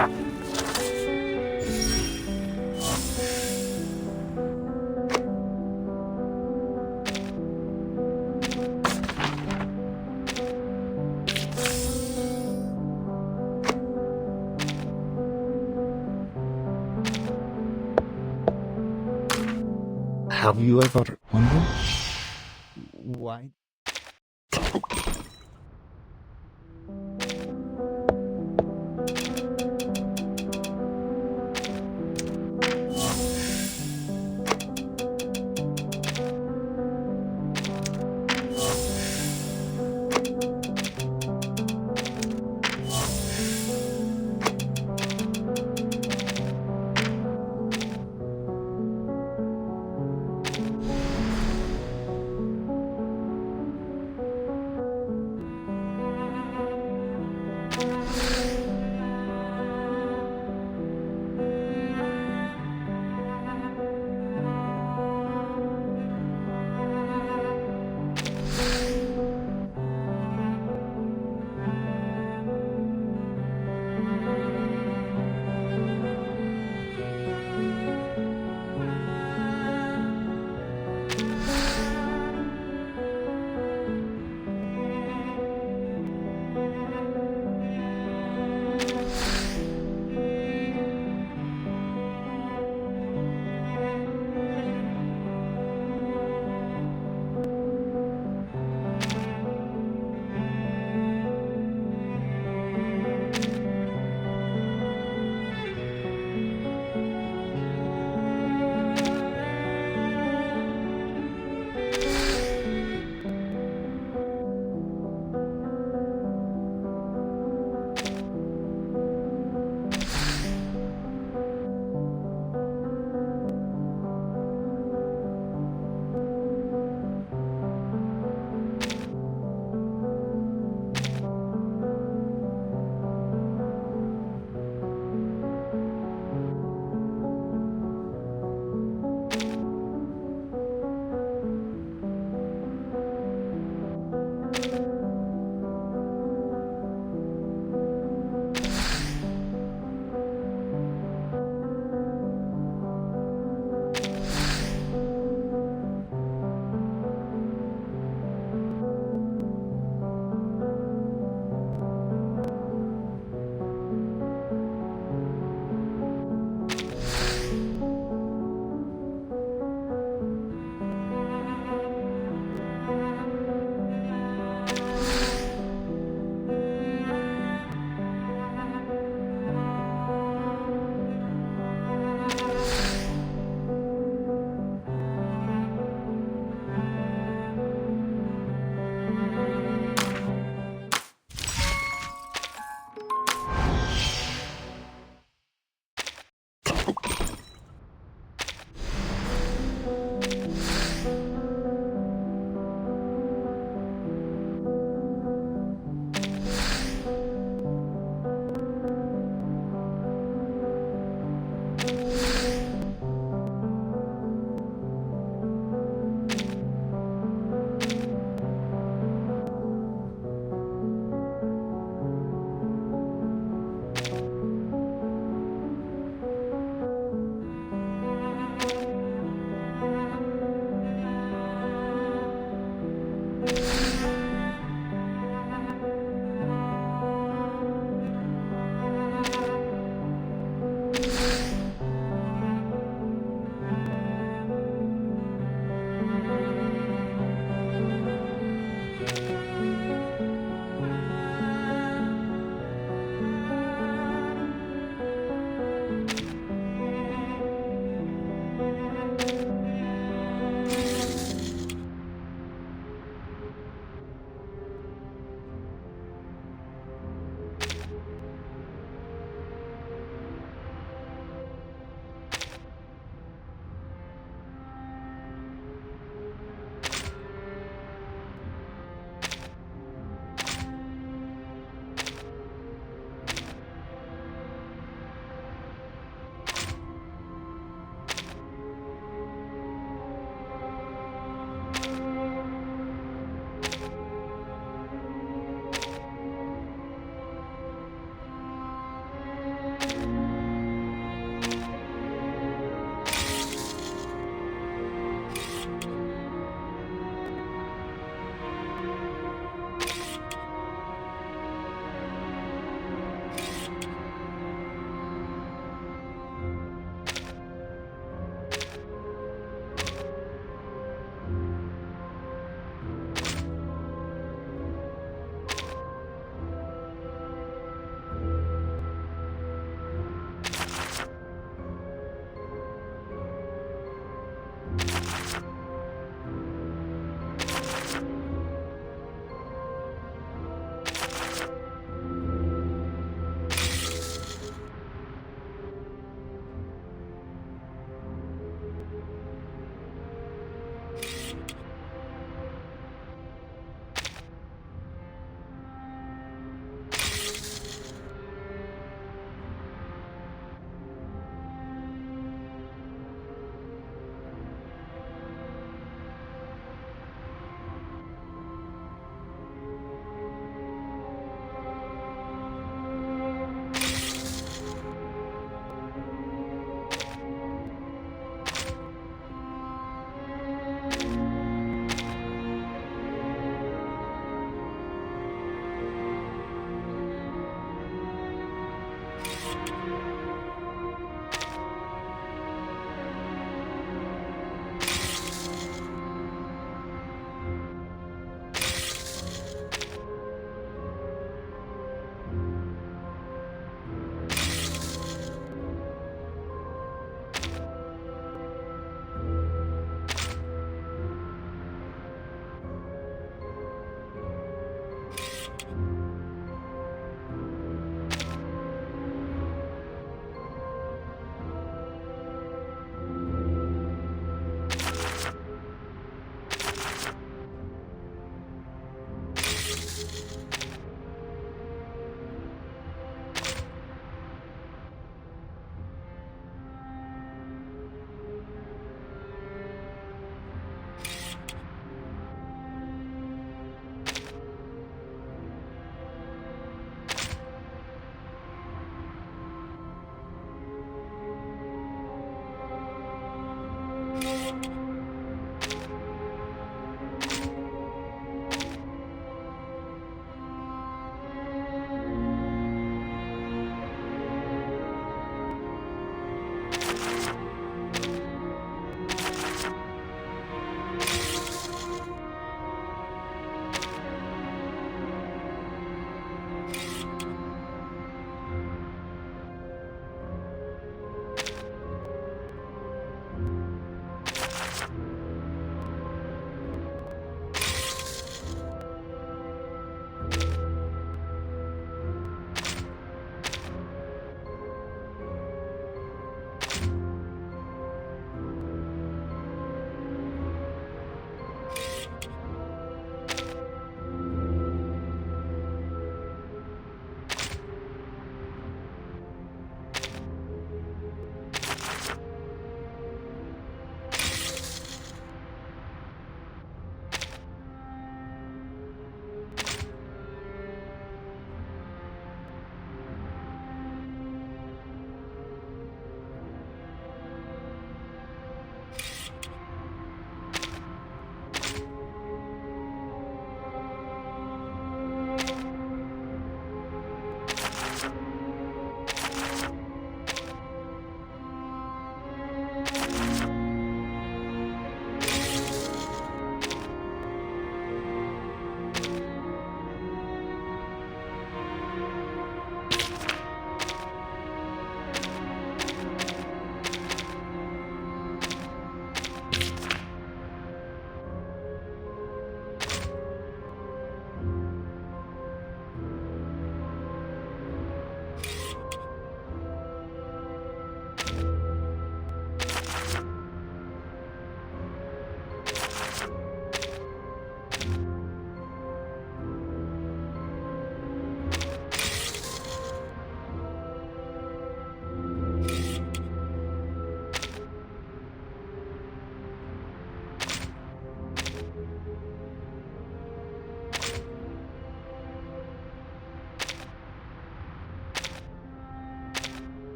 Have you ever wondered why?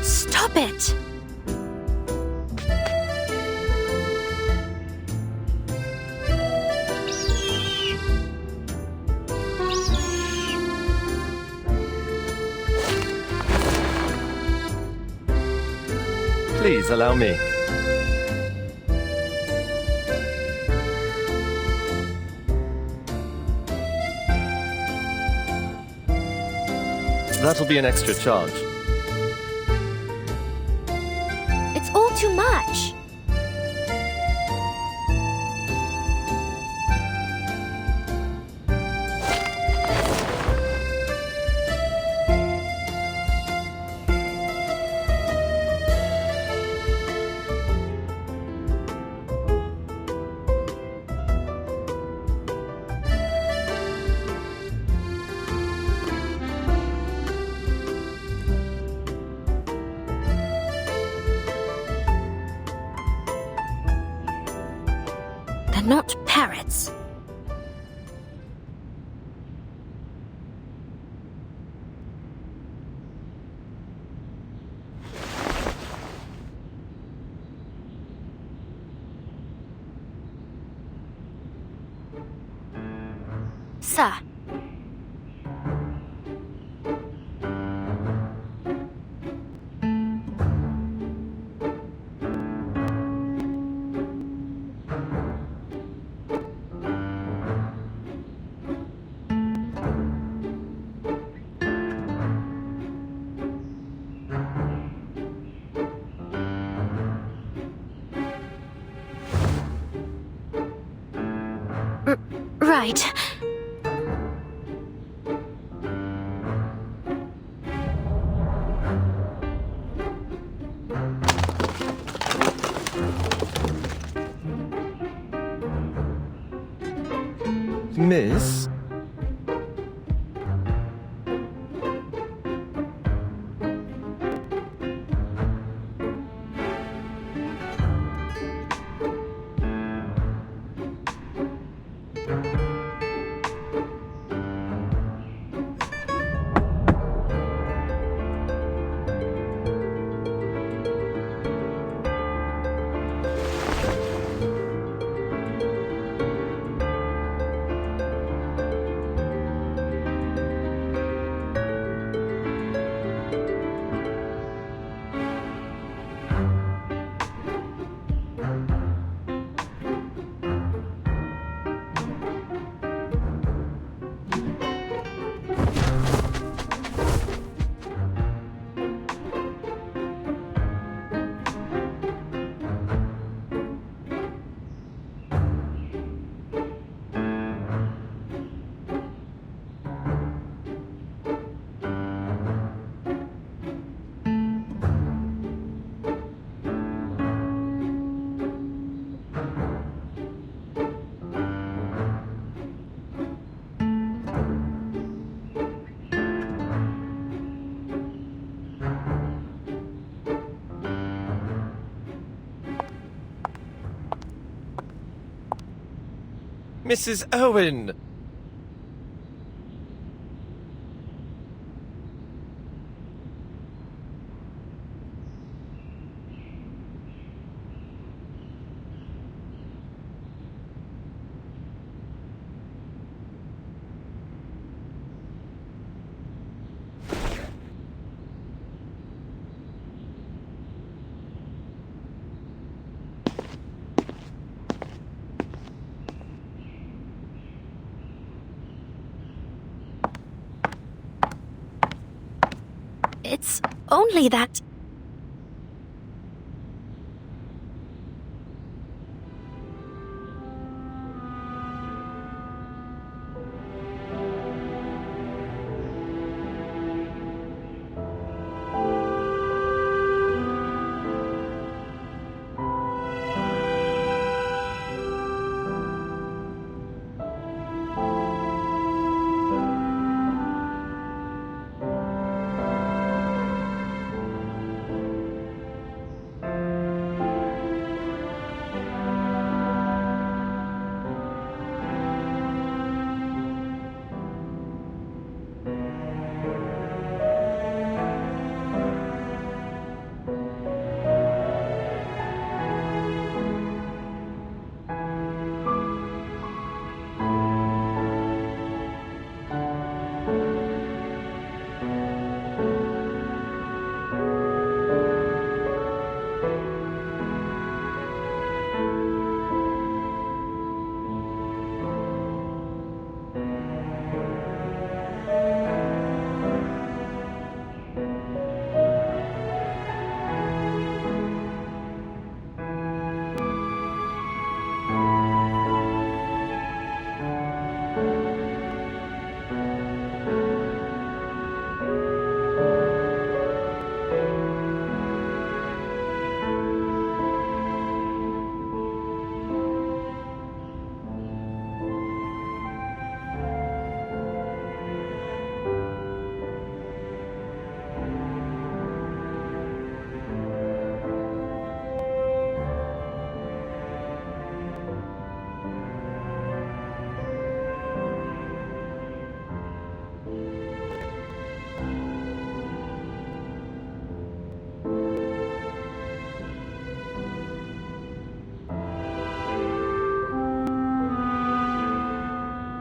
Stop it! Please allow me. That'll be an extra charge. It's all too much. They're not parrots. Sir. Right. Miss? Mrs. Owen! It's only that...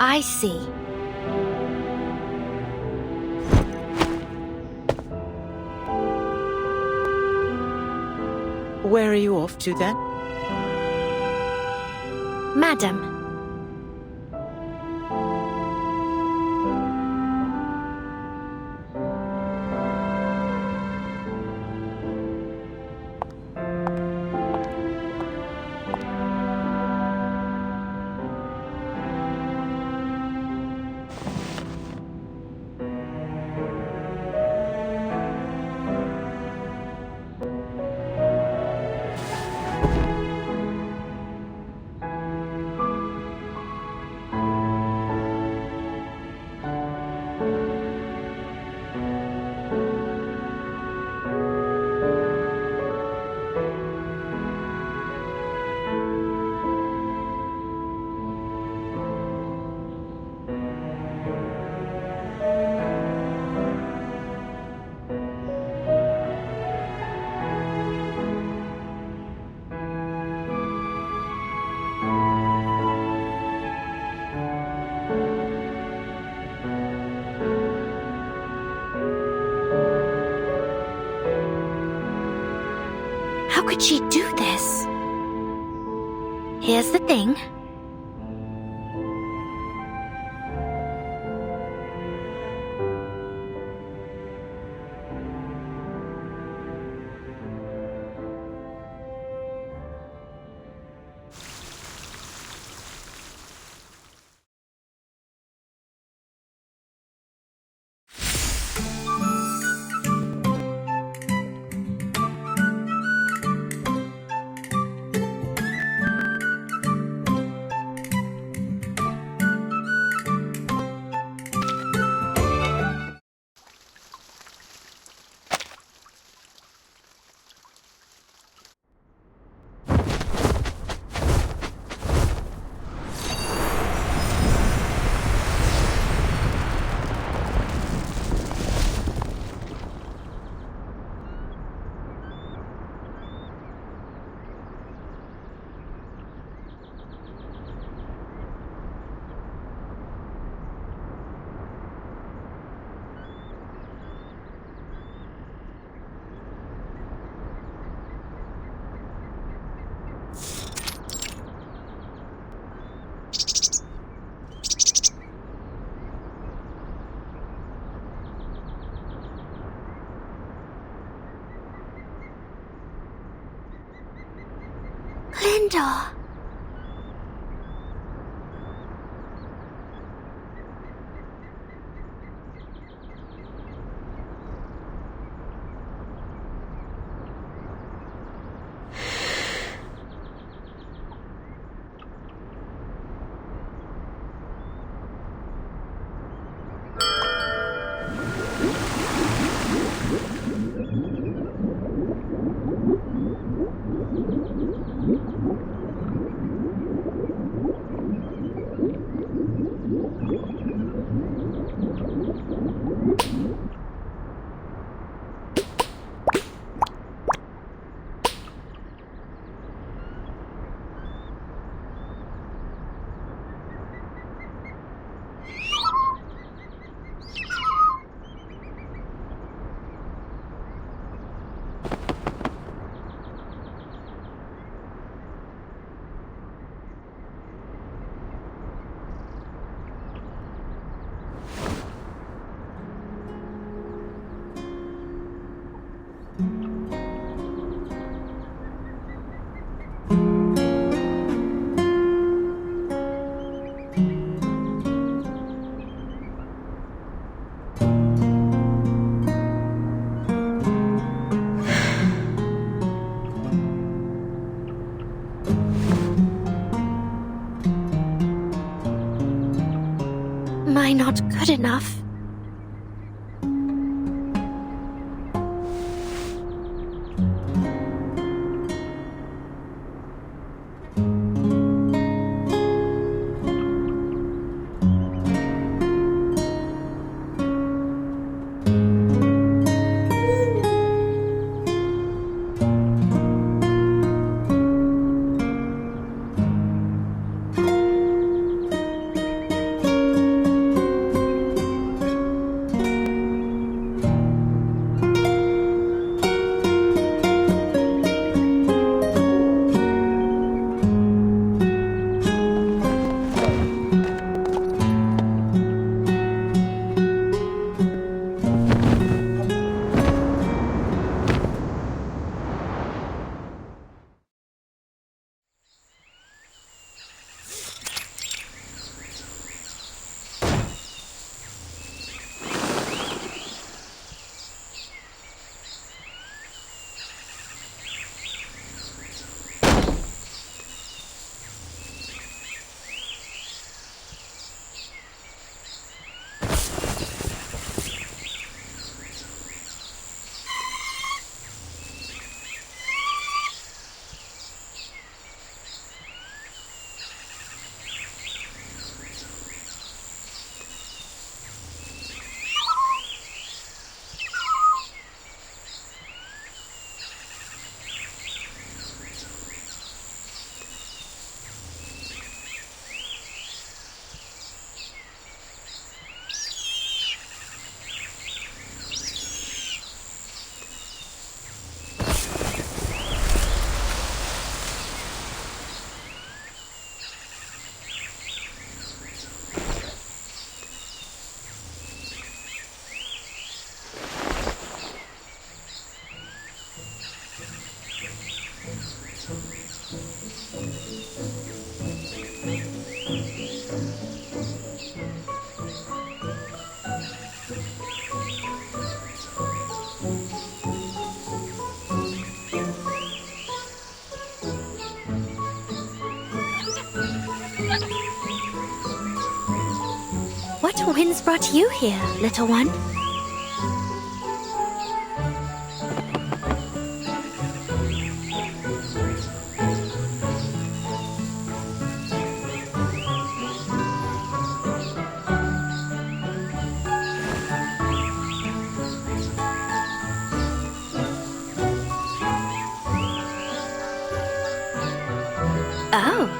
I see. Where are you off to then? Madam. How could she do this? Here's the thing. Linda! Am I not good enough? What winds brought you here, little one? Oh.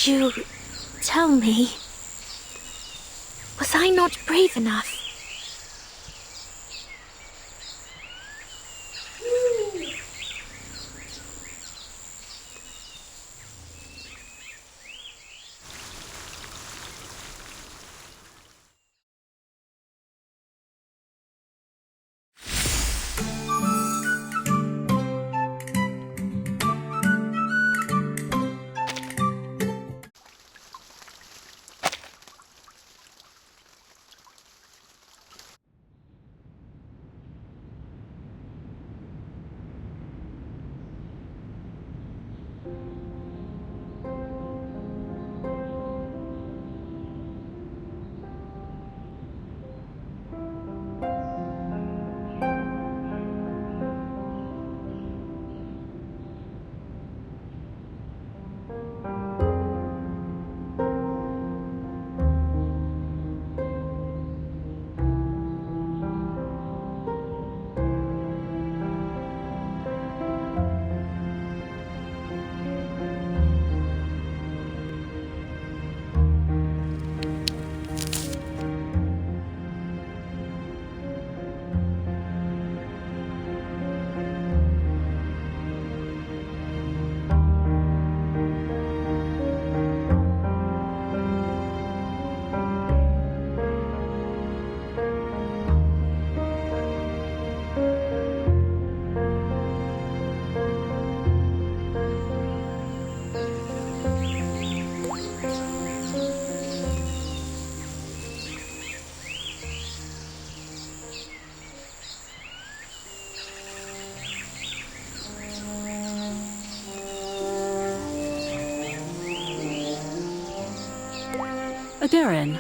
Did you tell me? Was I not brave enough? Darren.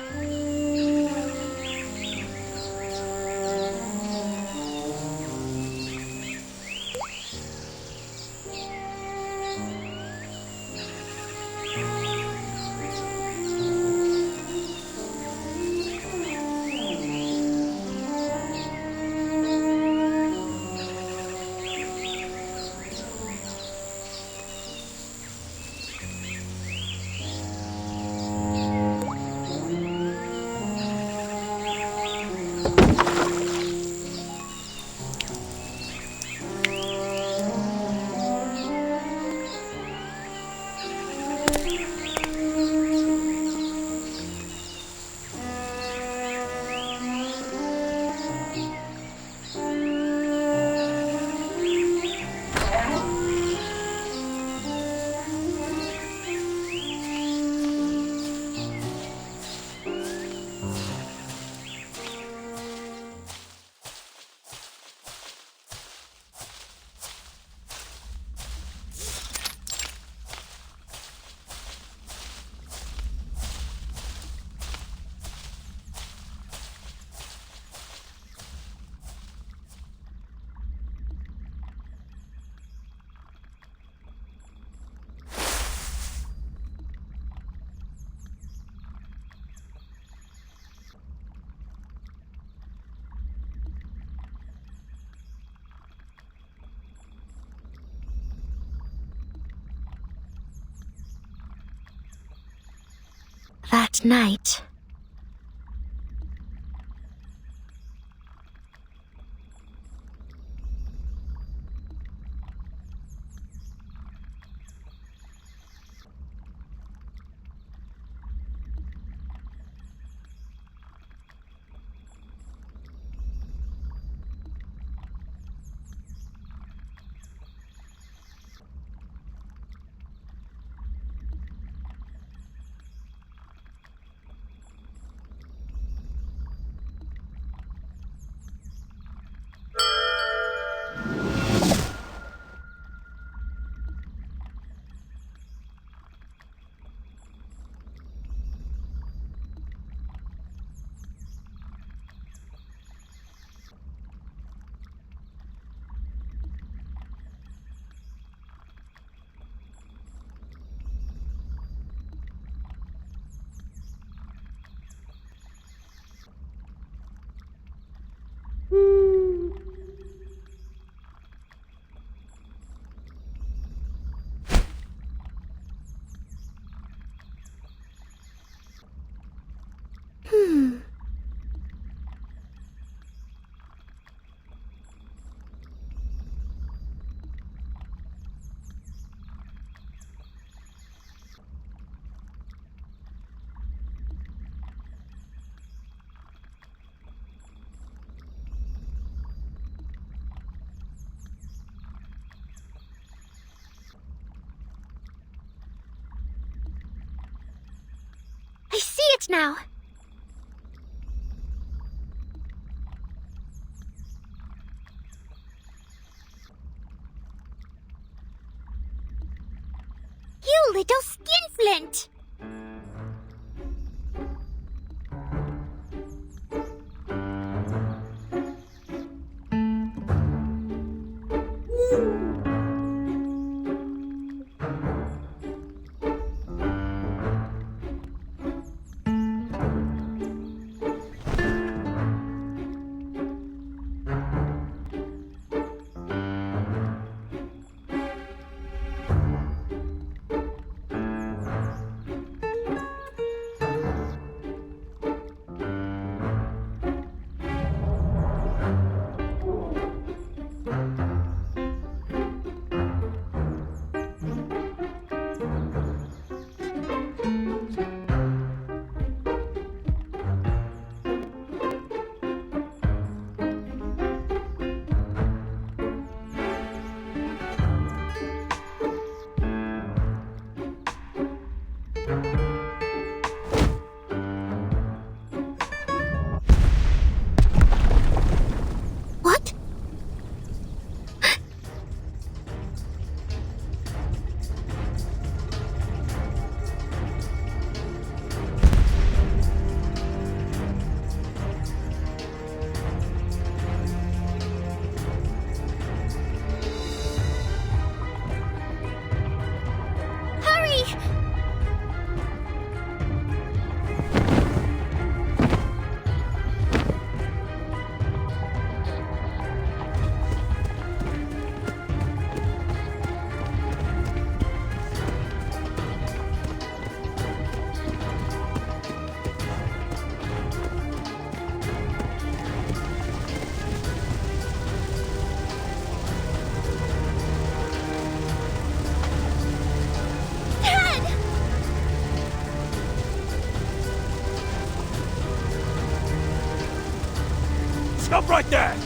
That night, now. You little skinflint! What? Hurry! Stop right there!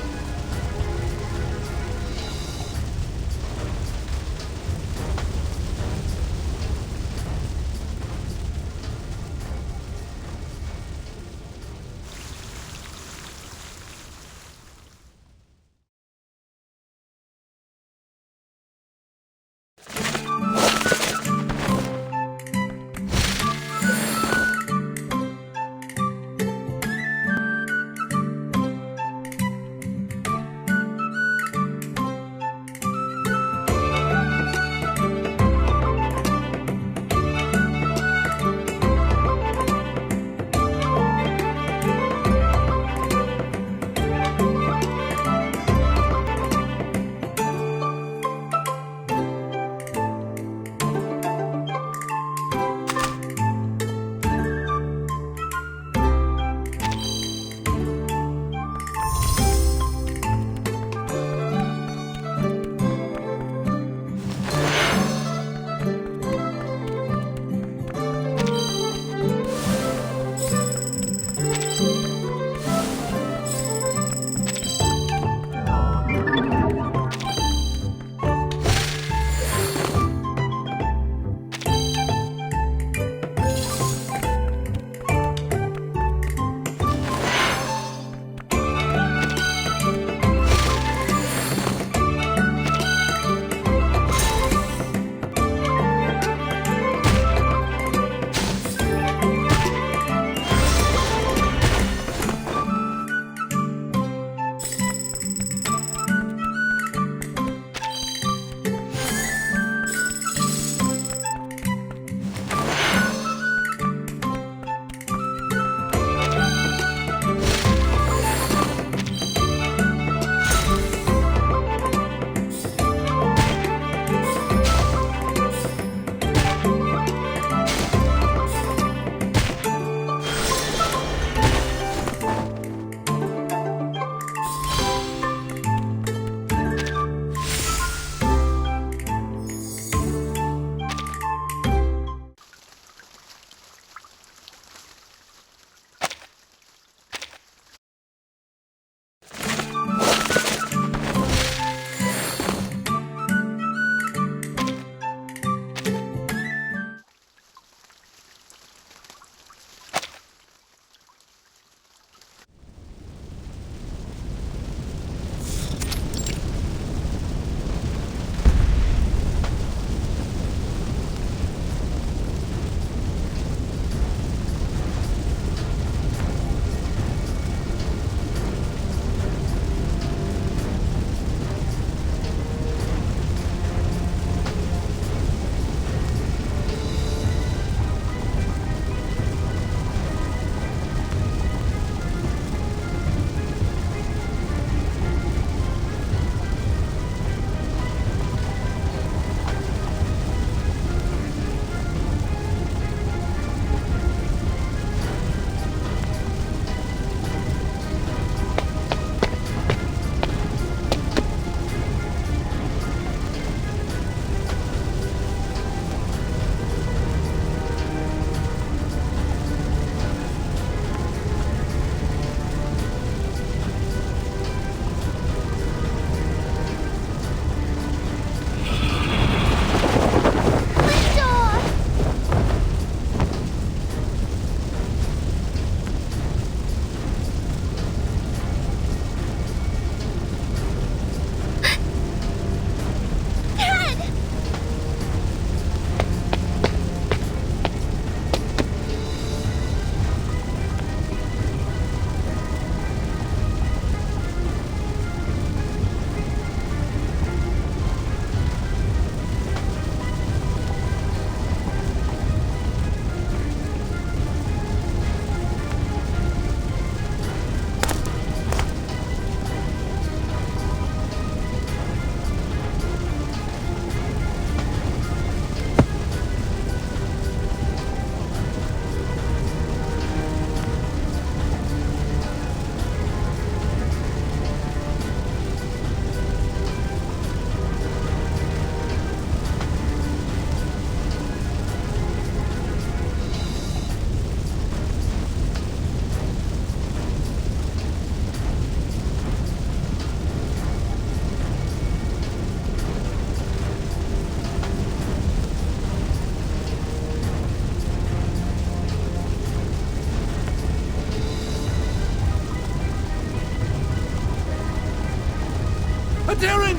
Darren!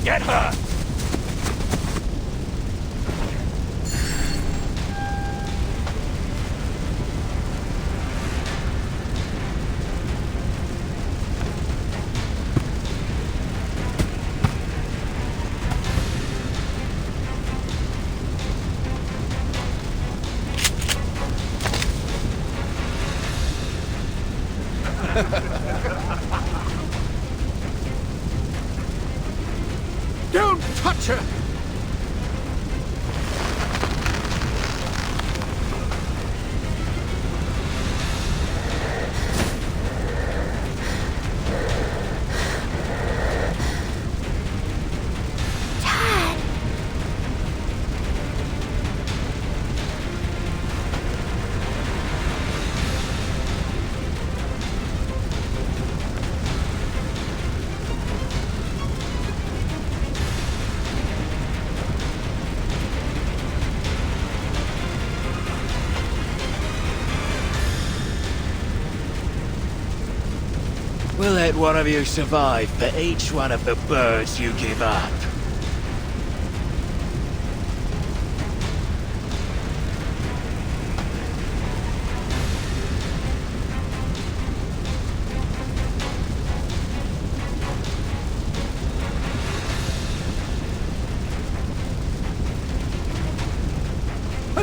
Get her! Don't touch her! We'll let one of you survive for each one of the birds you give up.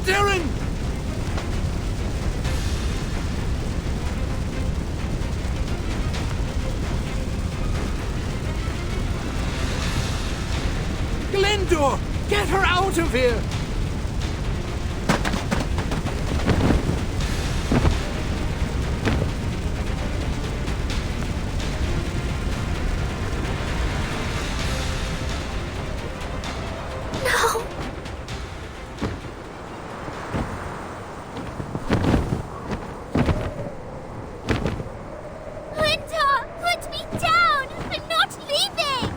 Darren! Glendor! Get her out of here! No! Linda! Put me down! I'm not leaving!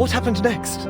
What happened next?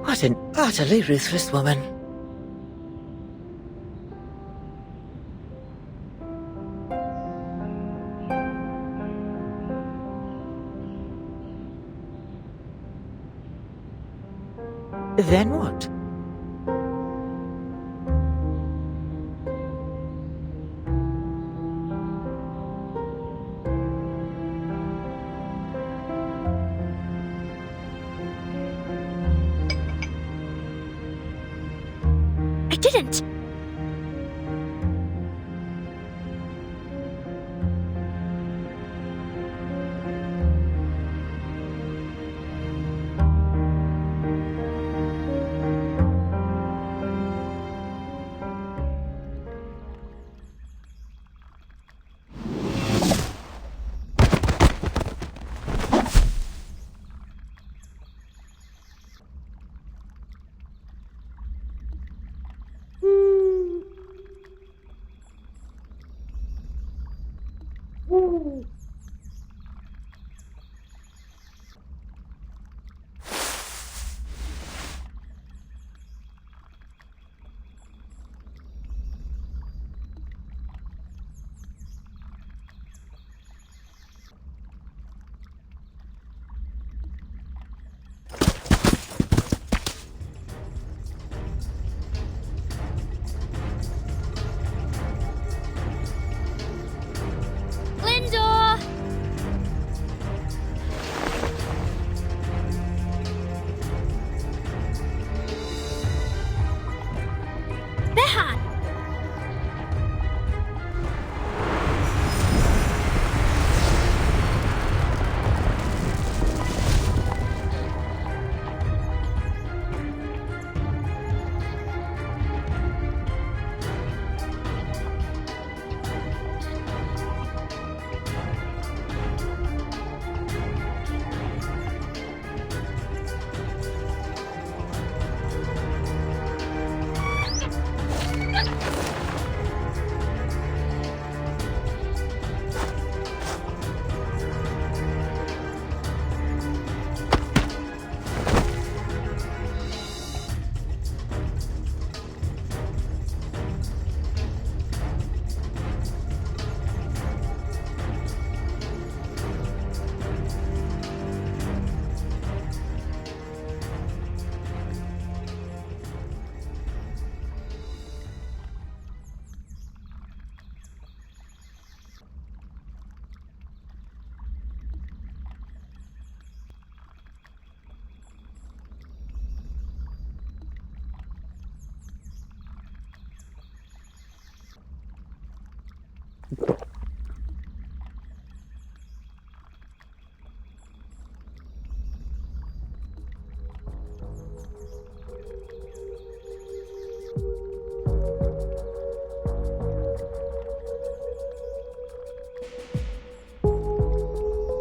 What an utterly ruthless woman. Then what? I didn't! Lindor! Behan!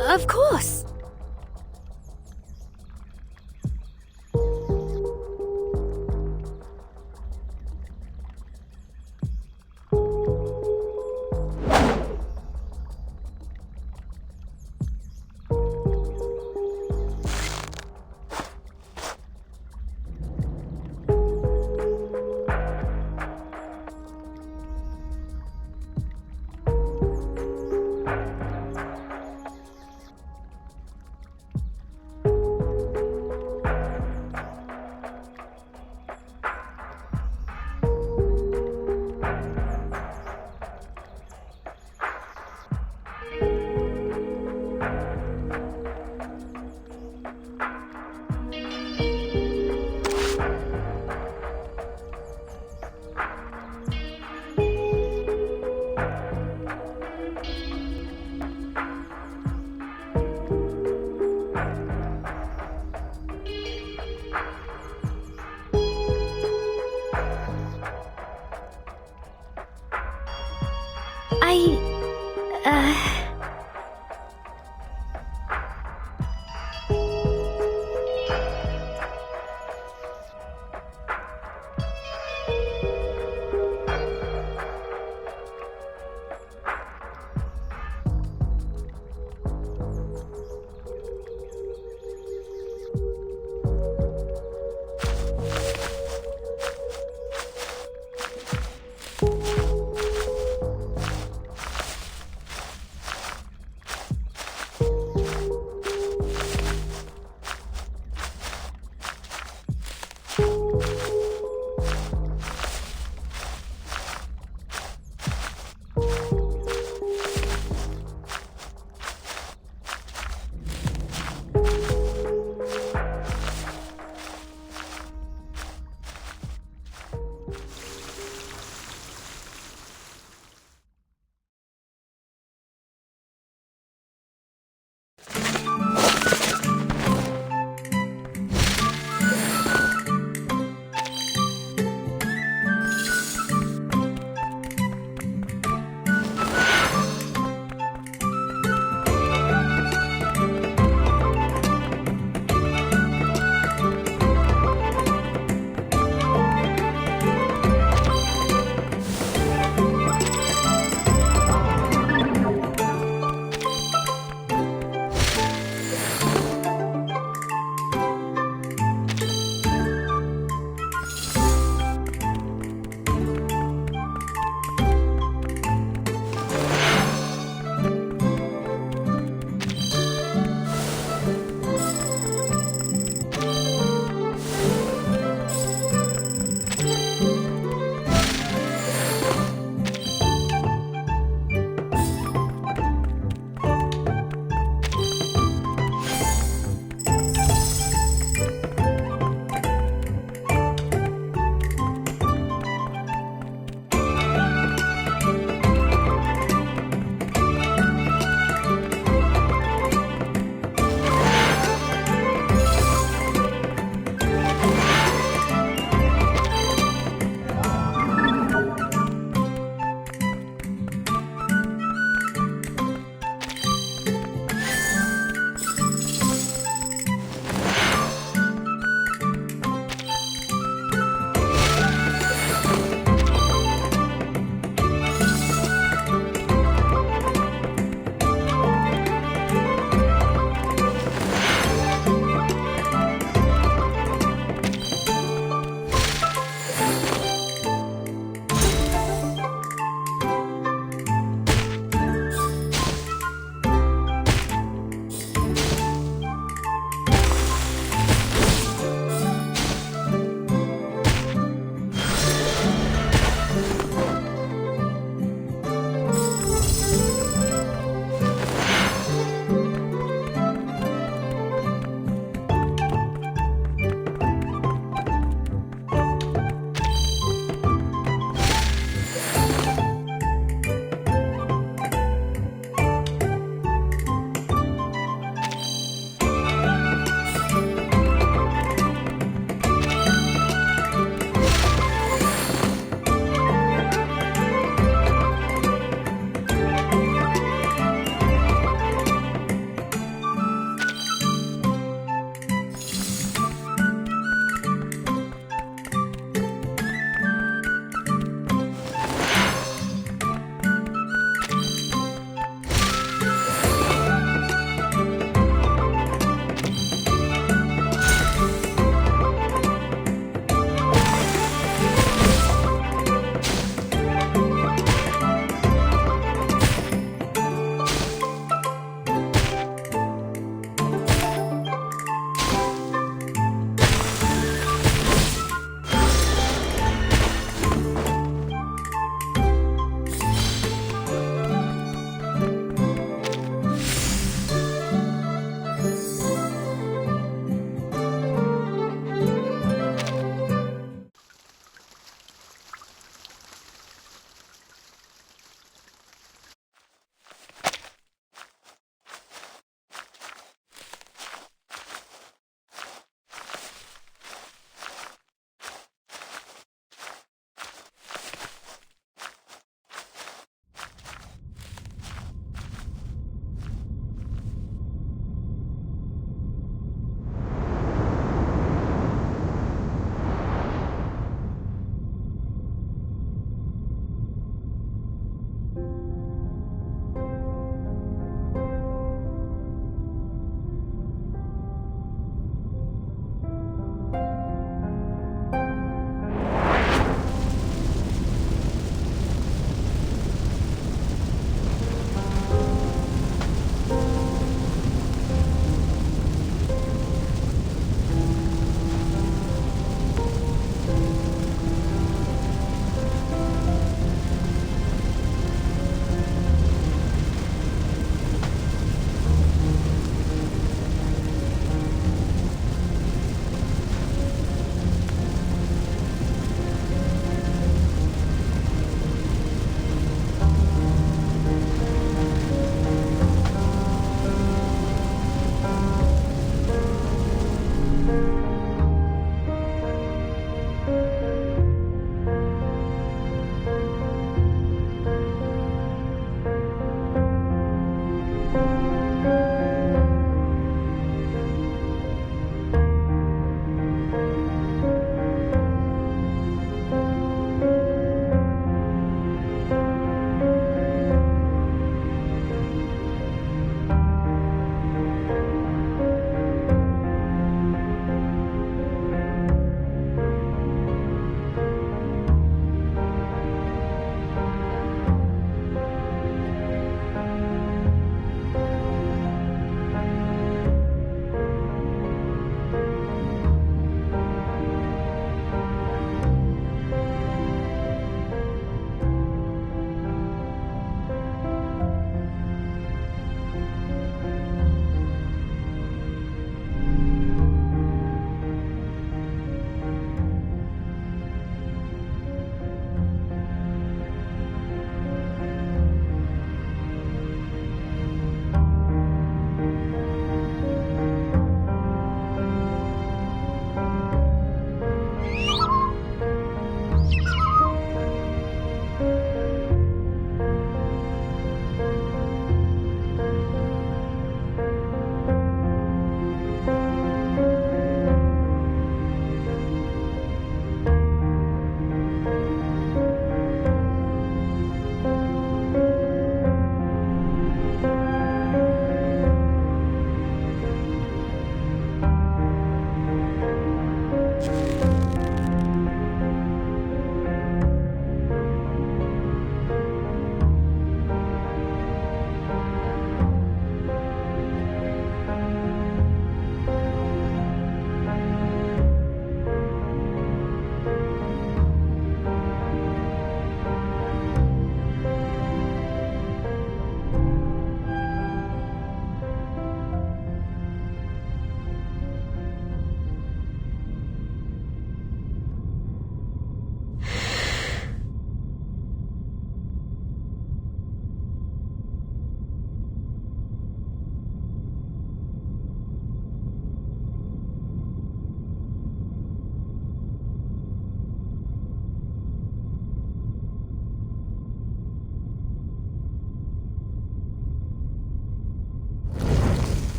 Of course!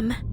am.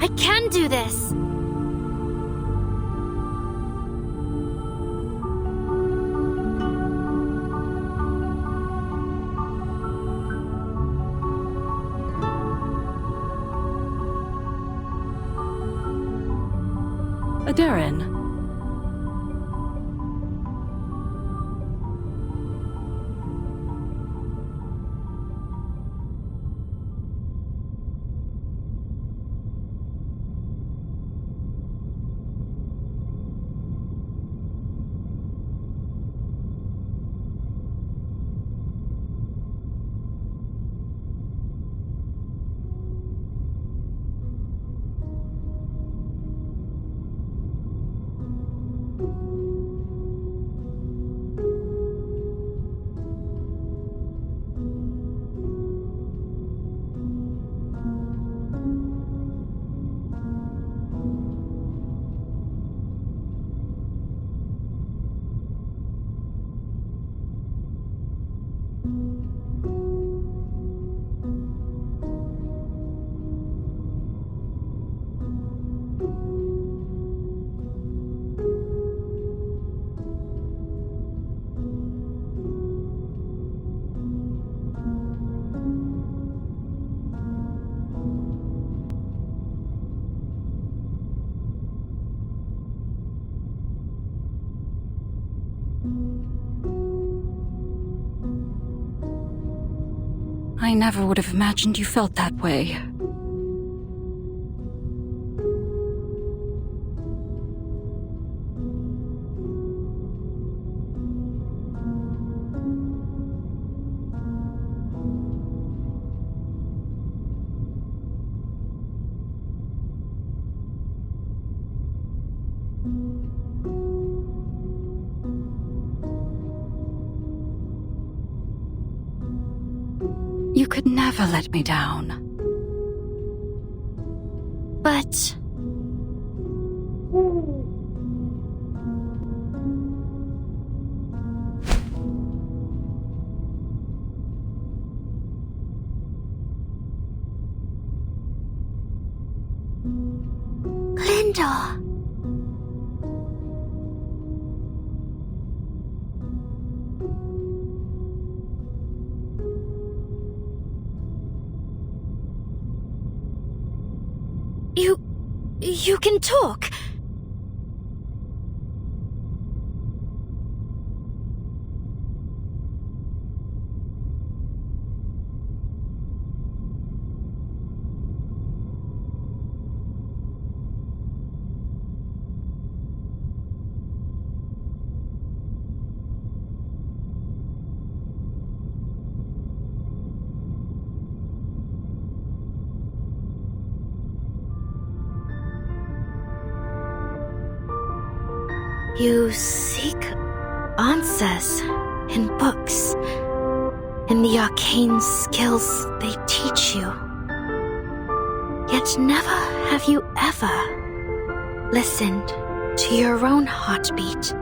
I can do this! Darren. I never would have imagined you felt that way. You could never let me down. But... Glinda! You can talk. You seek answers in books, in the arcane skills they teach you. Yet never have you ever listened to your own heartbeat.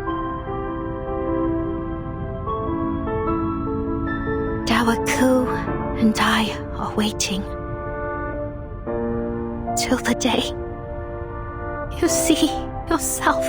Dawaku and I are waiting till the day you see yourself.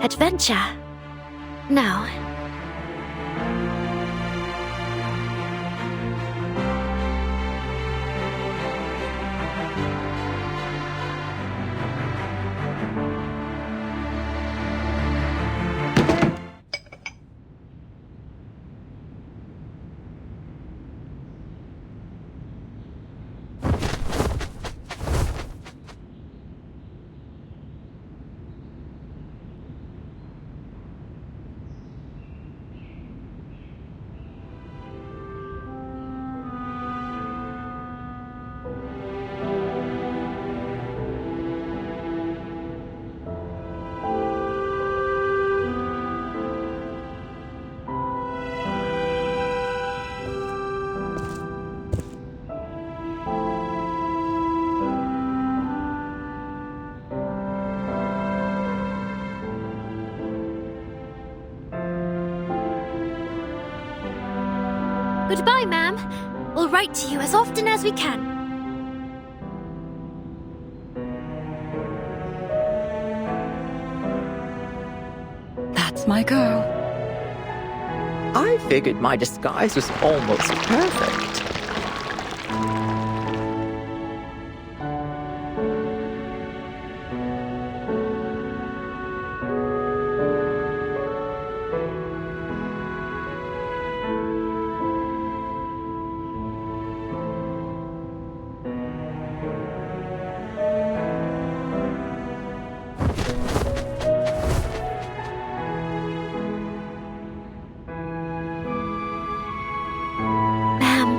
Adventure. No. Goodbye, ma'am. We'll write to you as often as we can. That's my girl. I figured my disguise was almost perfect. Ma'am,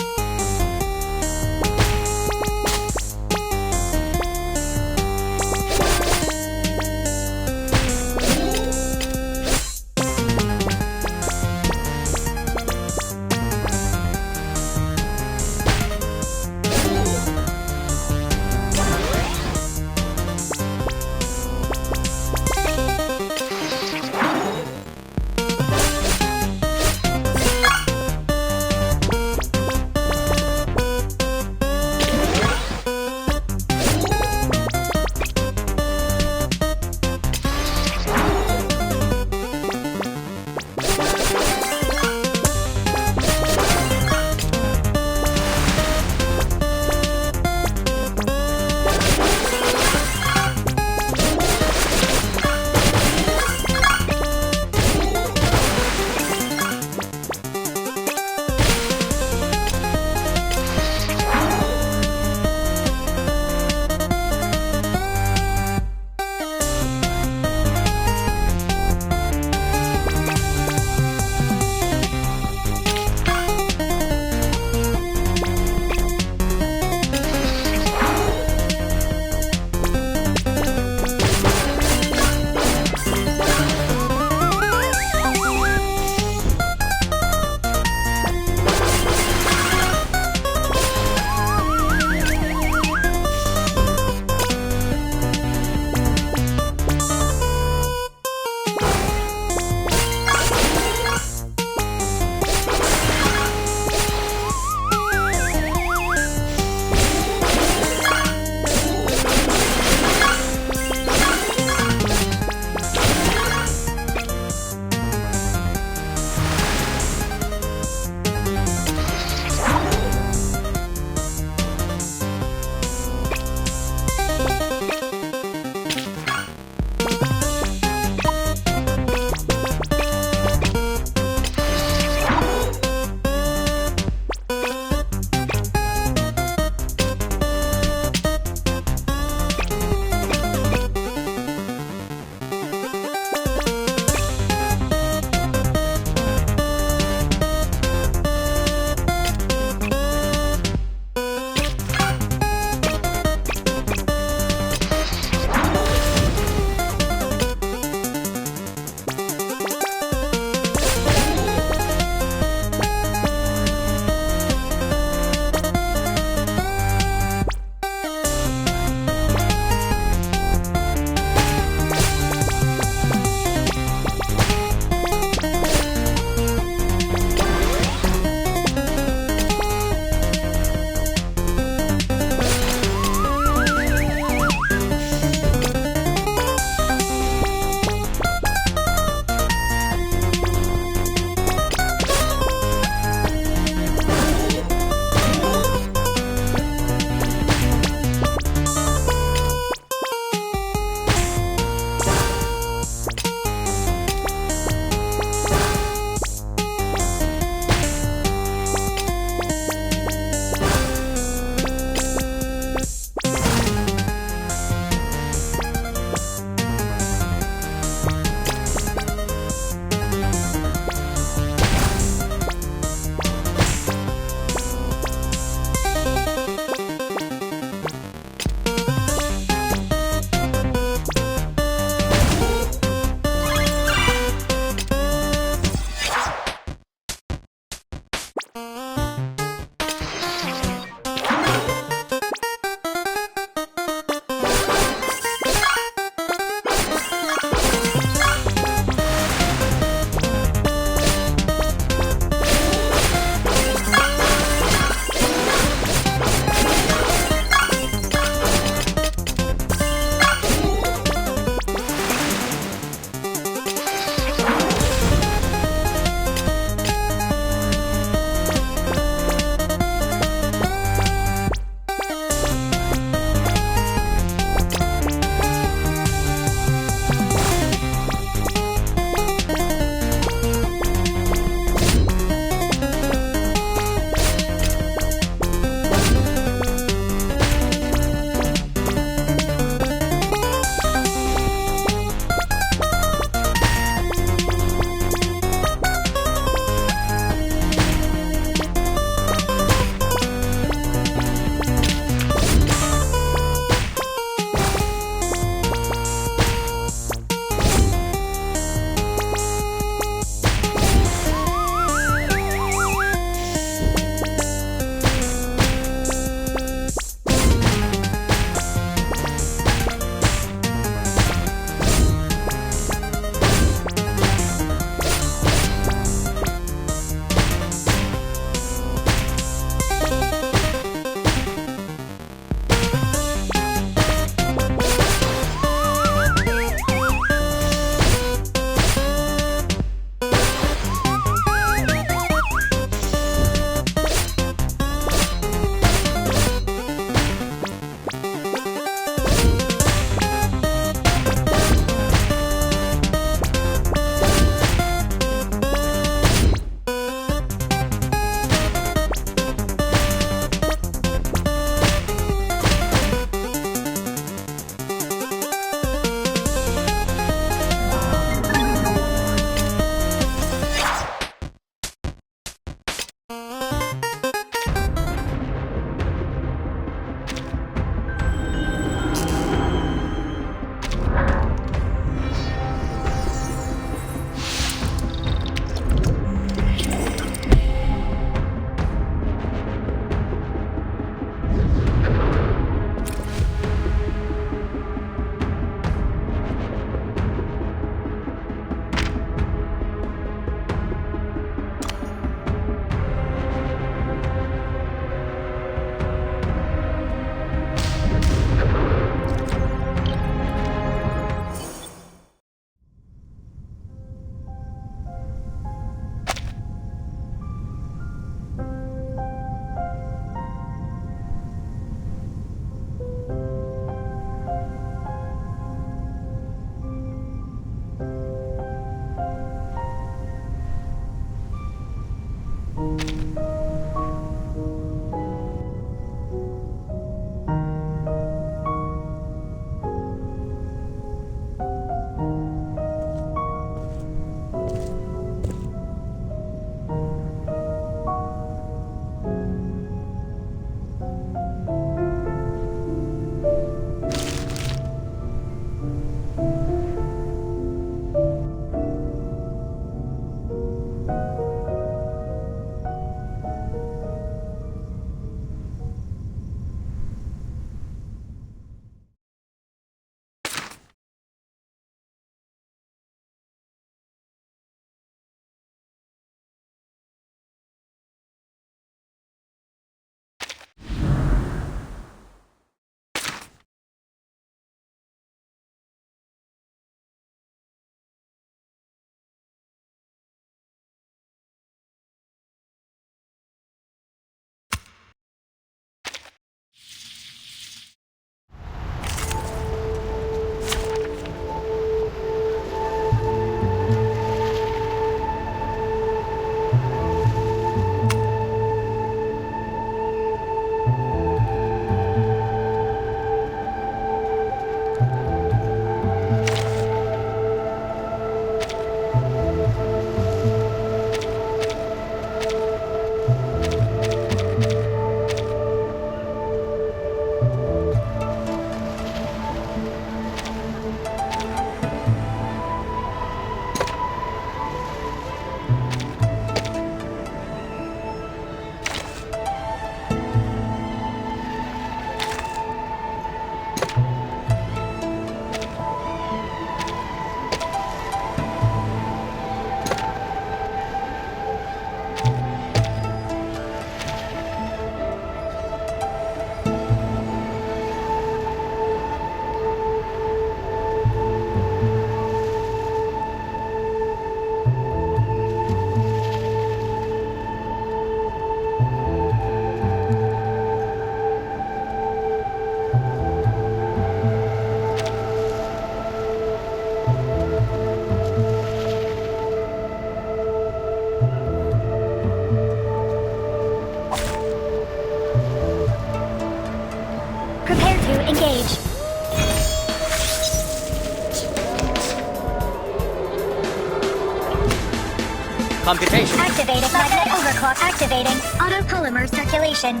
Computation. Activating magnetic overclock. Activating autopolymer circulation.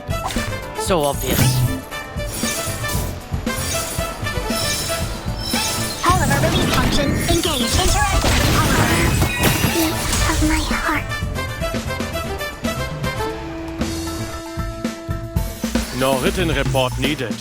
So obvious. Polymer release function engaged. Interactive with polymer. Beat of my heart. No written report needed.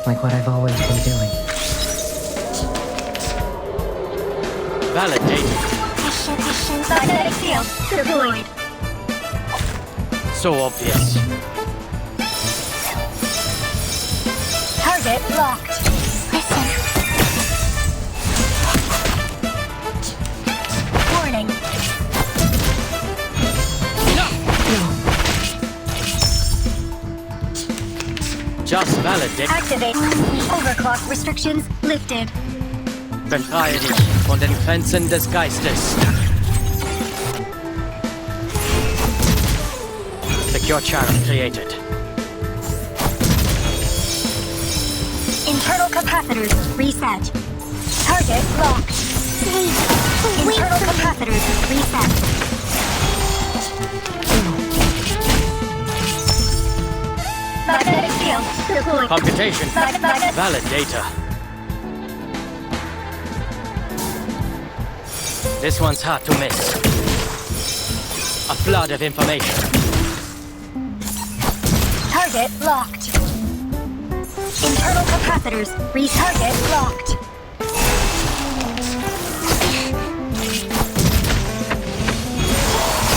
Like what I've always been doing. Validated. Magnetic field deployed. So obvious. Target locked. Listen. Warning. Just validate. Activate. Overclock restrictions lifted. Befreie dich von den Grenzen des Geistes. Secure channel created. Internal capacitors reset. Target locked. Internal capacitors reset. Magnetic field deployed. Computation. Validator. This one's hard to miss. A flood of information. Target locked. Internal capacitors. Target locked.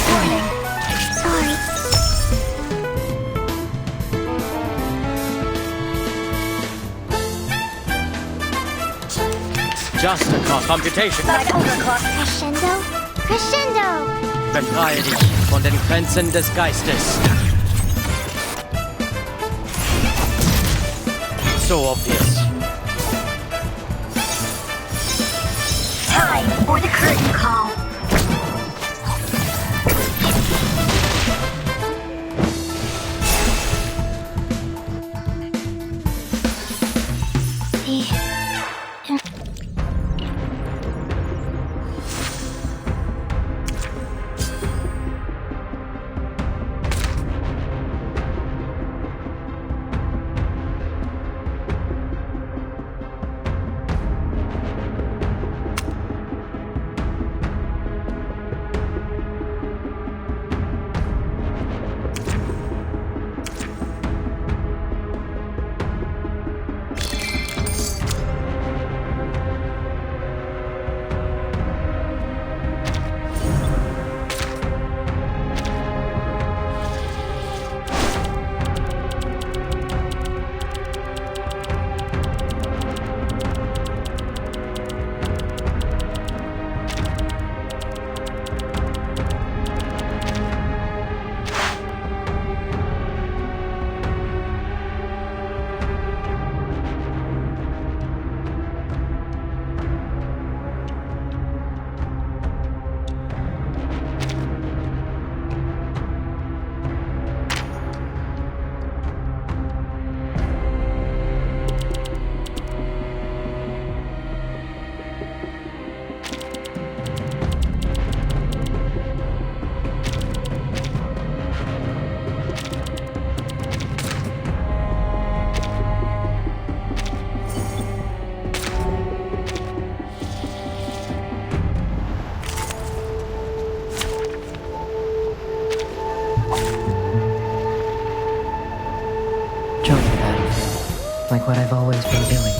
Warning. Sorry. Just across computation. Overclock. Crescendo. Befreie dich von den Grenzen des Geistes. So obvious. Time for the curtain call. Join the battlefield, like what I've always been doing.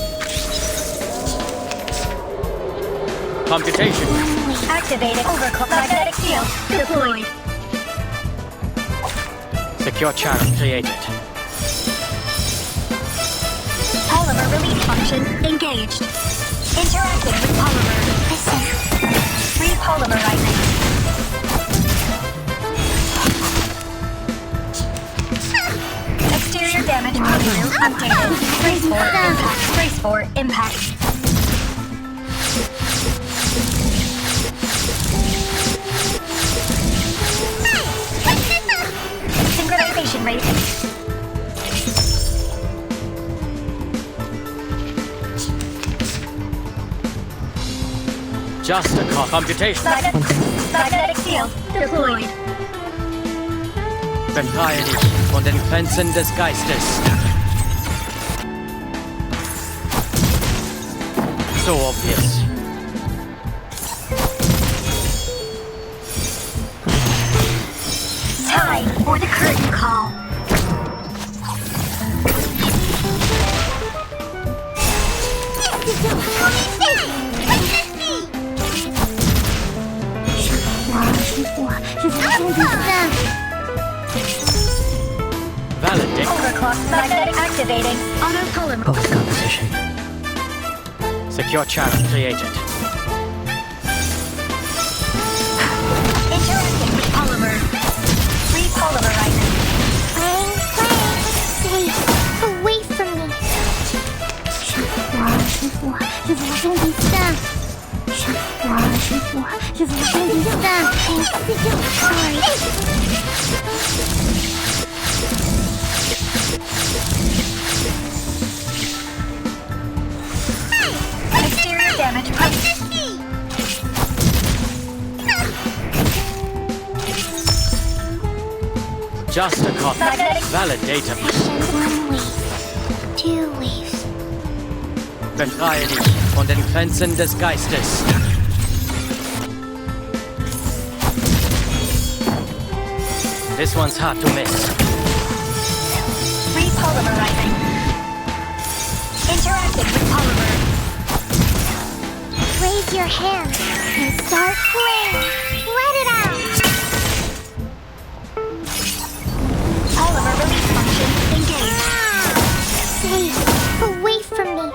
Computation. Activated overclock magnetic field deployed. Secure channel created. Polymer release function engaged. Interacting with polymer. Listen. Repolymerizing. Exterior damage preview updated. Brace for impact. Brace for impact. Synchronization rate. Just a computation. Magnetic field deployed. Befreie dich von den Grenzen des Geistes. So obvious. Time for the curtain call. Validate. Overclock magnetic activating. Auto polymer. Focus composition. Secure channel created. Interacting with polymer. Repolymerizing. Stay away from me. Exterior damage proof. Just a copy. Validator. One wave. Two waves. Befreie dich von den Grenzen des Geistes. This one's hard to miss. Repolymerizing. Interacting with polymer. Raise your hands and start playing. Let it out. Polymer release function engaged. Stay away from me.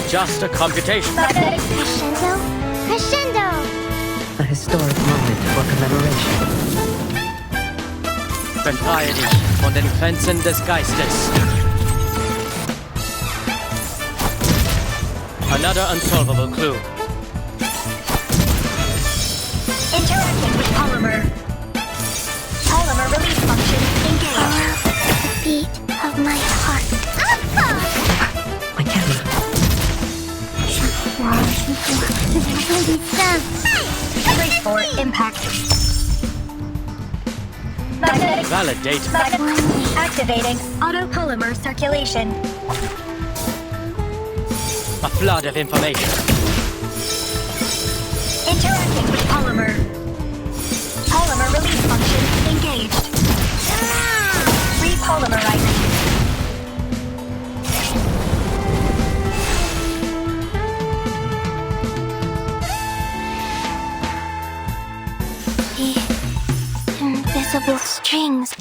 Just a computation. Magnetic Crescendo. Crescendo. A historic moment for commemoration. befreie dich von den Grenzen des Geistes. Another unsolvable clue. Interacting with polymer. Polymer release function engaged. The beat of my heart. My camera. Brace for impact. Magnetic. Validate. Activating autopolymer circulation. A flood of information. Interacting with polymer. Polymer release function engaged. Repolymerizing. The invisible strings.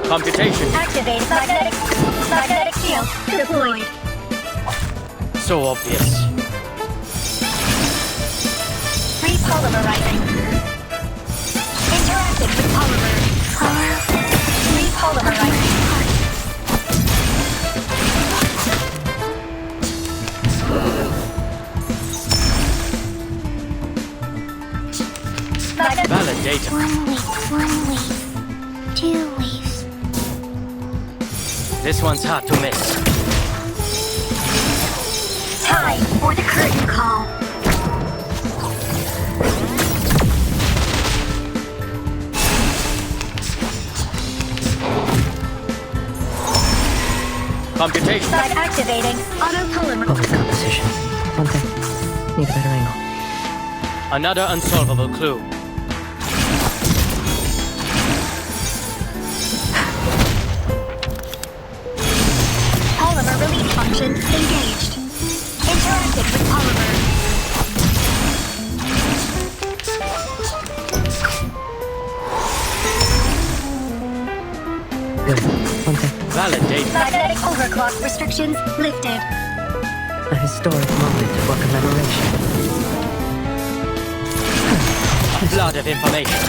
Computation. Activate magnetic field deployed. So obvious. Repolymerizing. Interacting with polymer. Repolymerizing. Validator. 1 week, 2 weeks. This one's hard to miss. Time for the curtain call. Computation. Activating autopolymer. What was that position? One thing. Need a better angle. Another unsolvable clue. Polymer release function engaged. Interacting with polymer. Good. One thing. Validate. Magnetic overclock restrictions lifted. A historic moment for commemoration. A flood of information.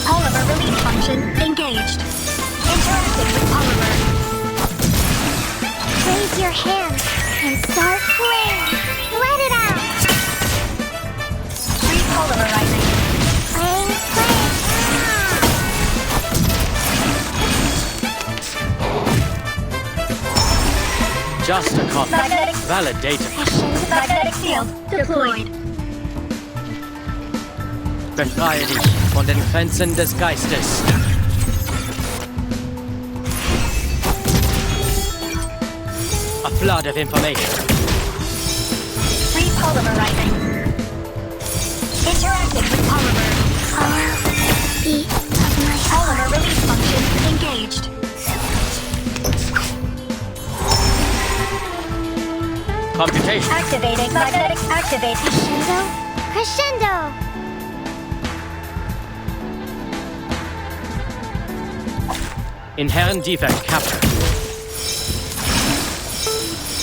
Polymer release function engaged. Interacting with polymer. Raise your hands and start playing. Let it out. Repolymerizing. Playing. Just a copy. Validator. Magnetic field deployed. Befreie dich von den Grenzen des Geistes. A flood of information. Repolymerizing. Interacting with polymer. Polymer release function engaged. Computation. Activating magnetic activate. Crescendo. Inherent defect captured.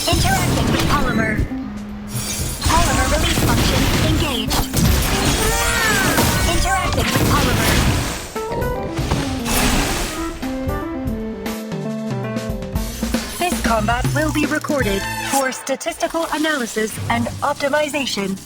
Interacting with polymer. Polymer release function engaged. Interacting with polymer. This combat will be recorded for statistical analysis and optimization.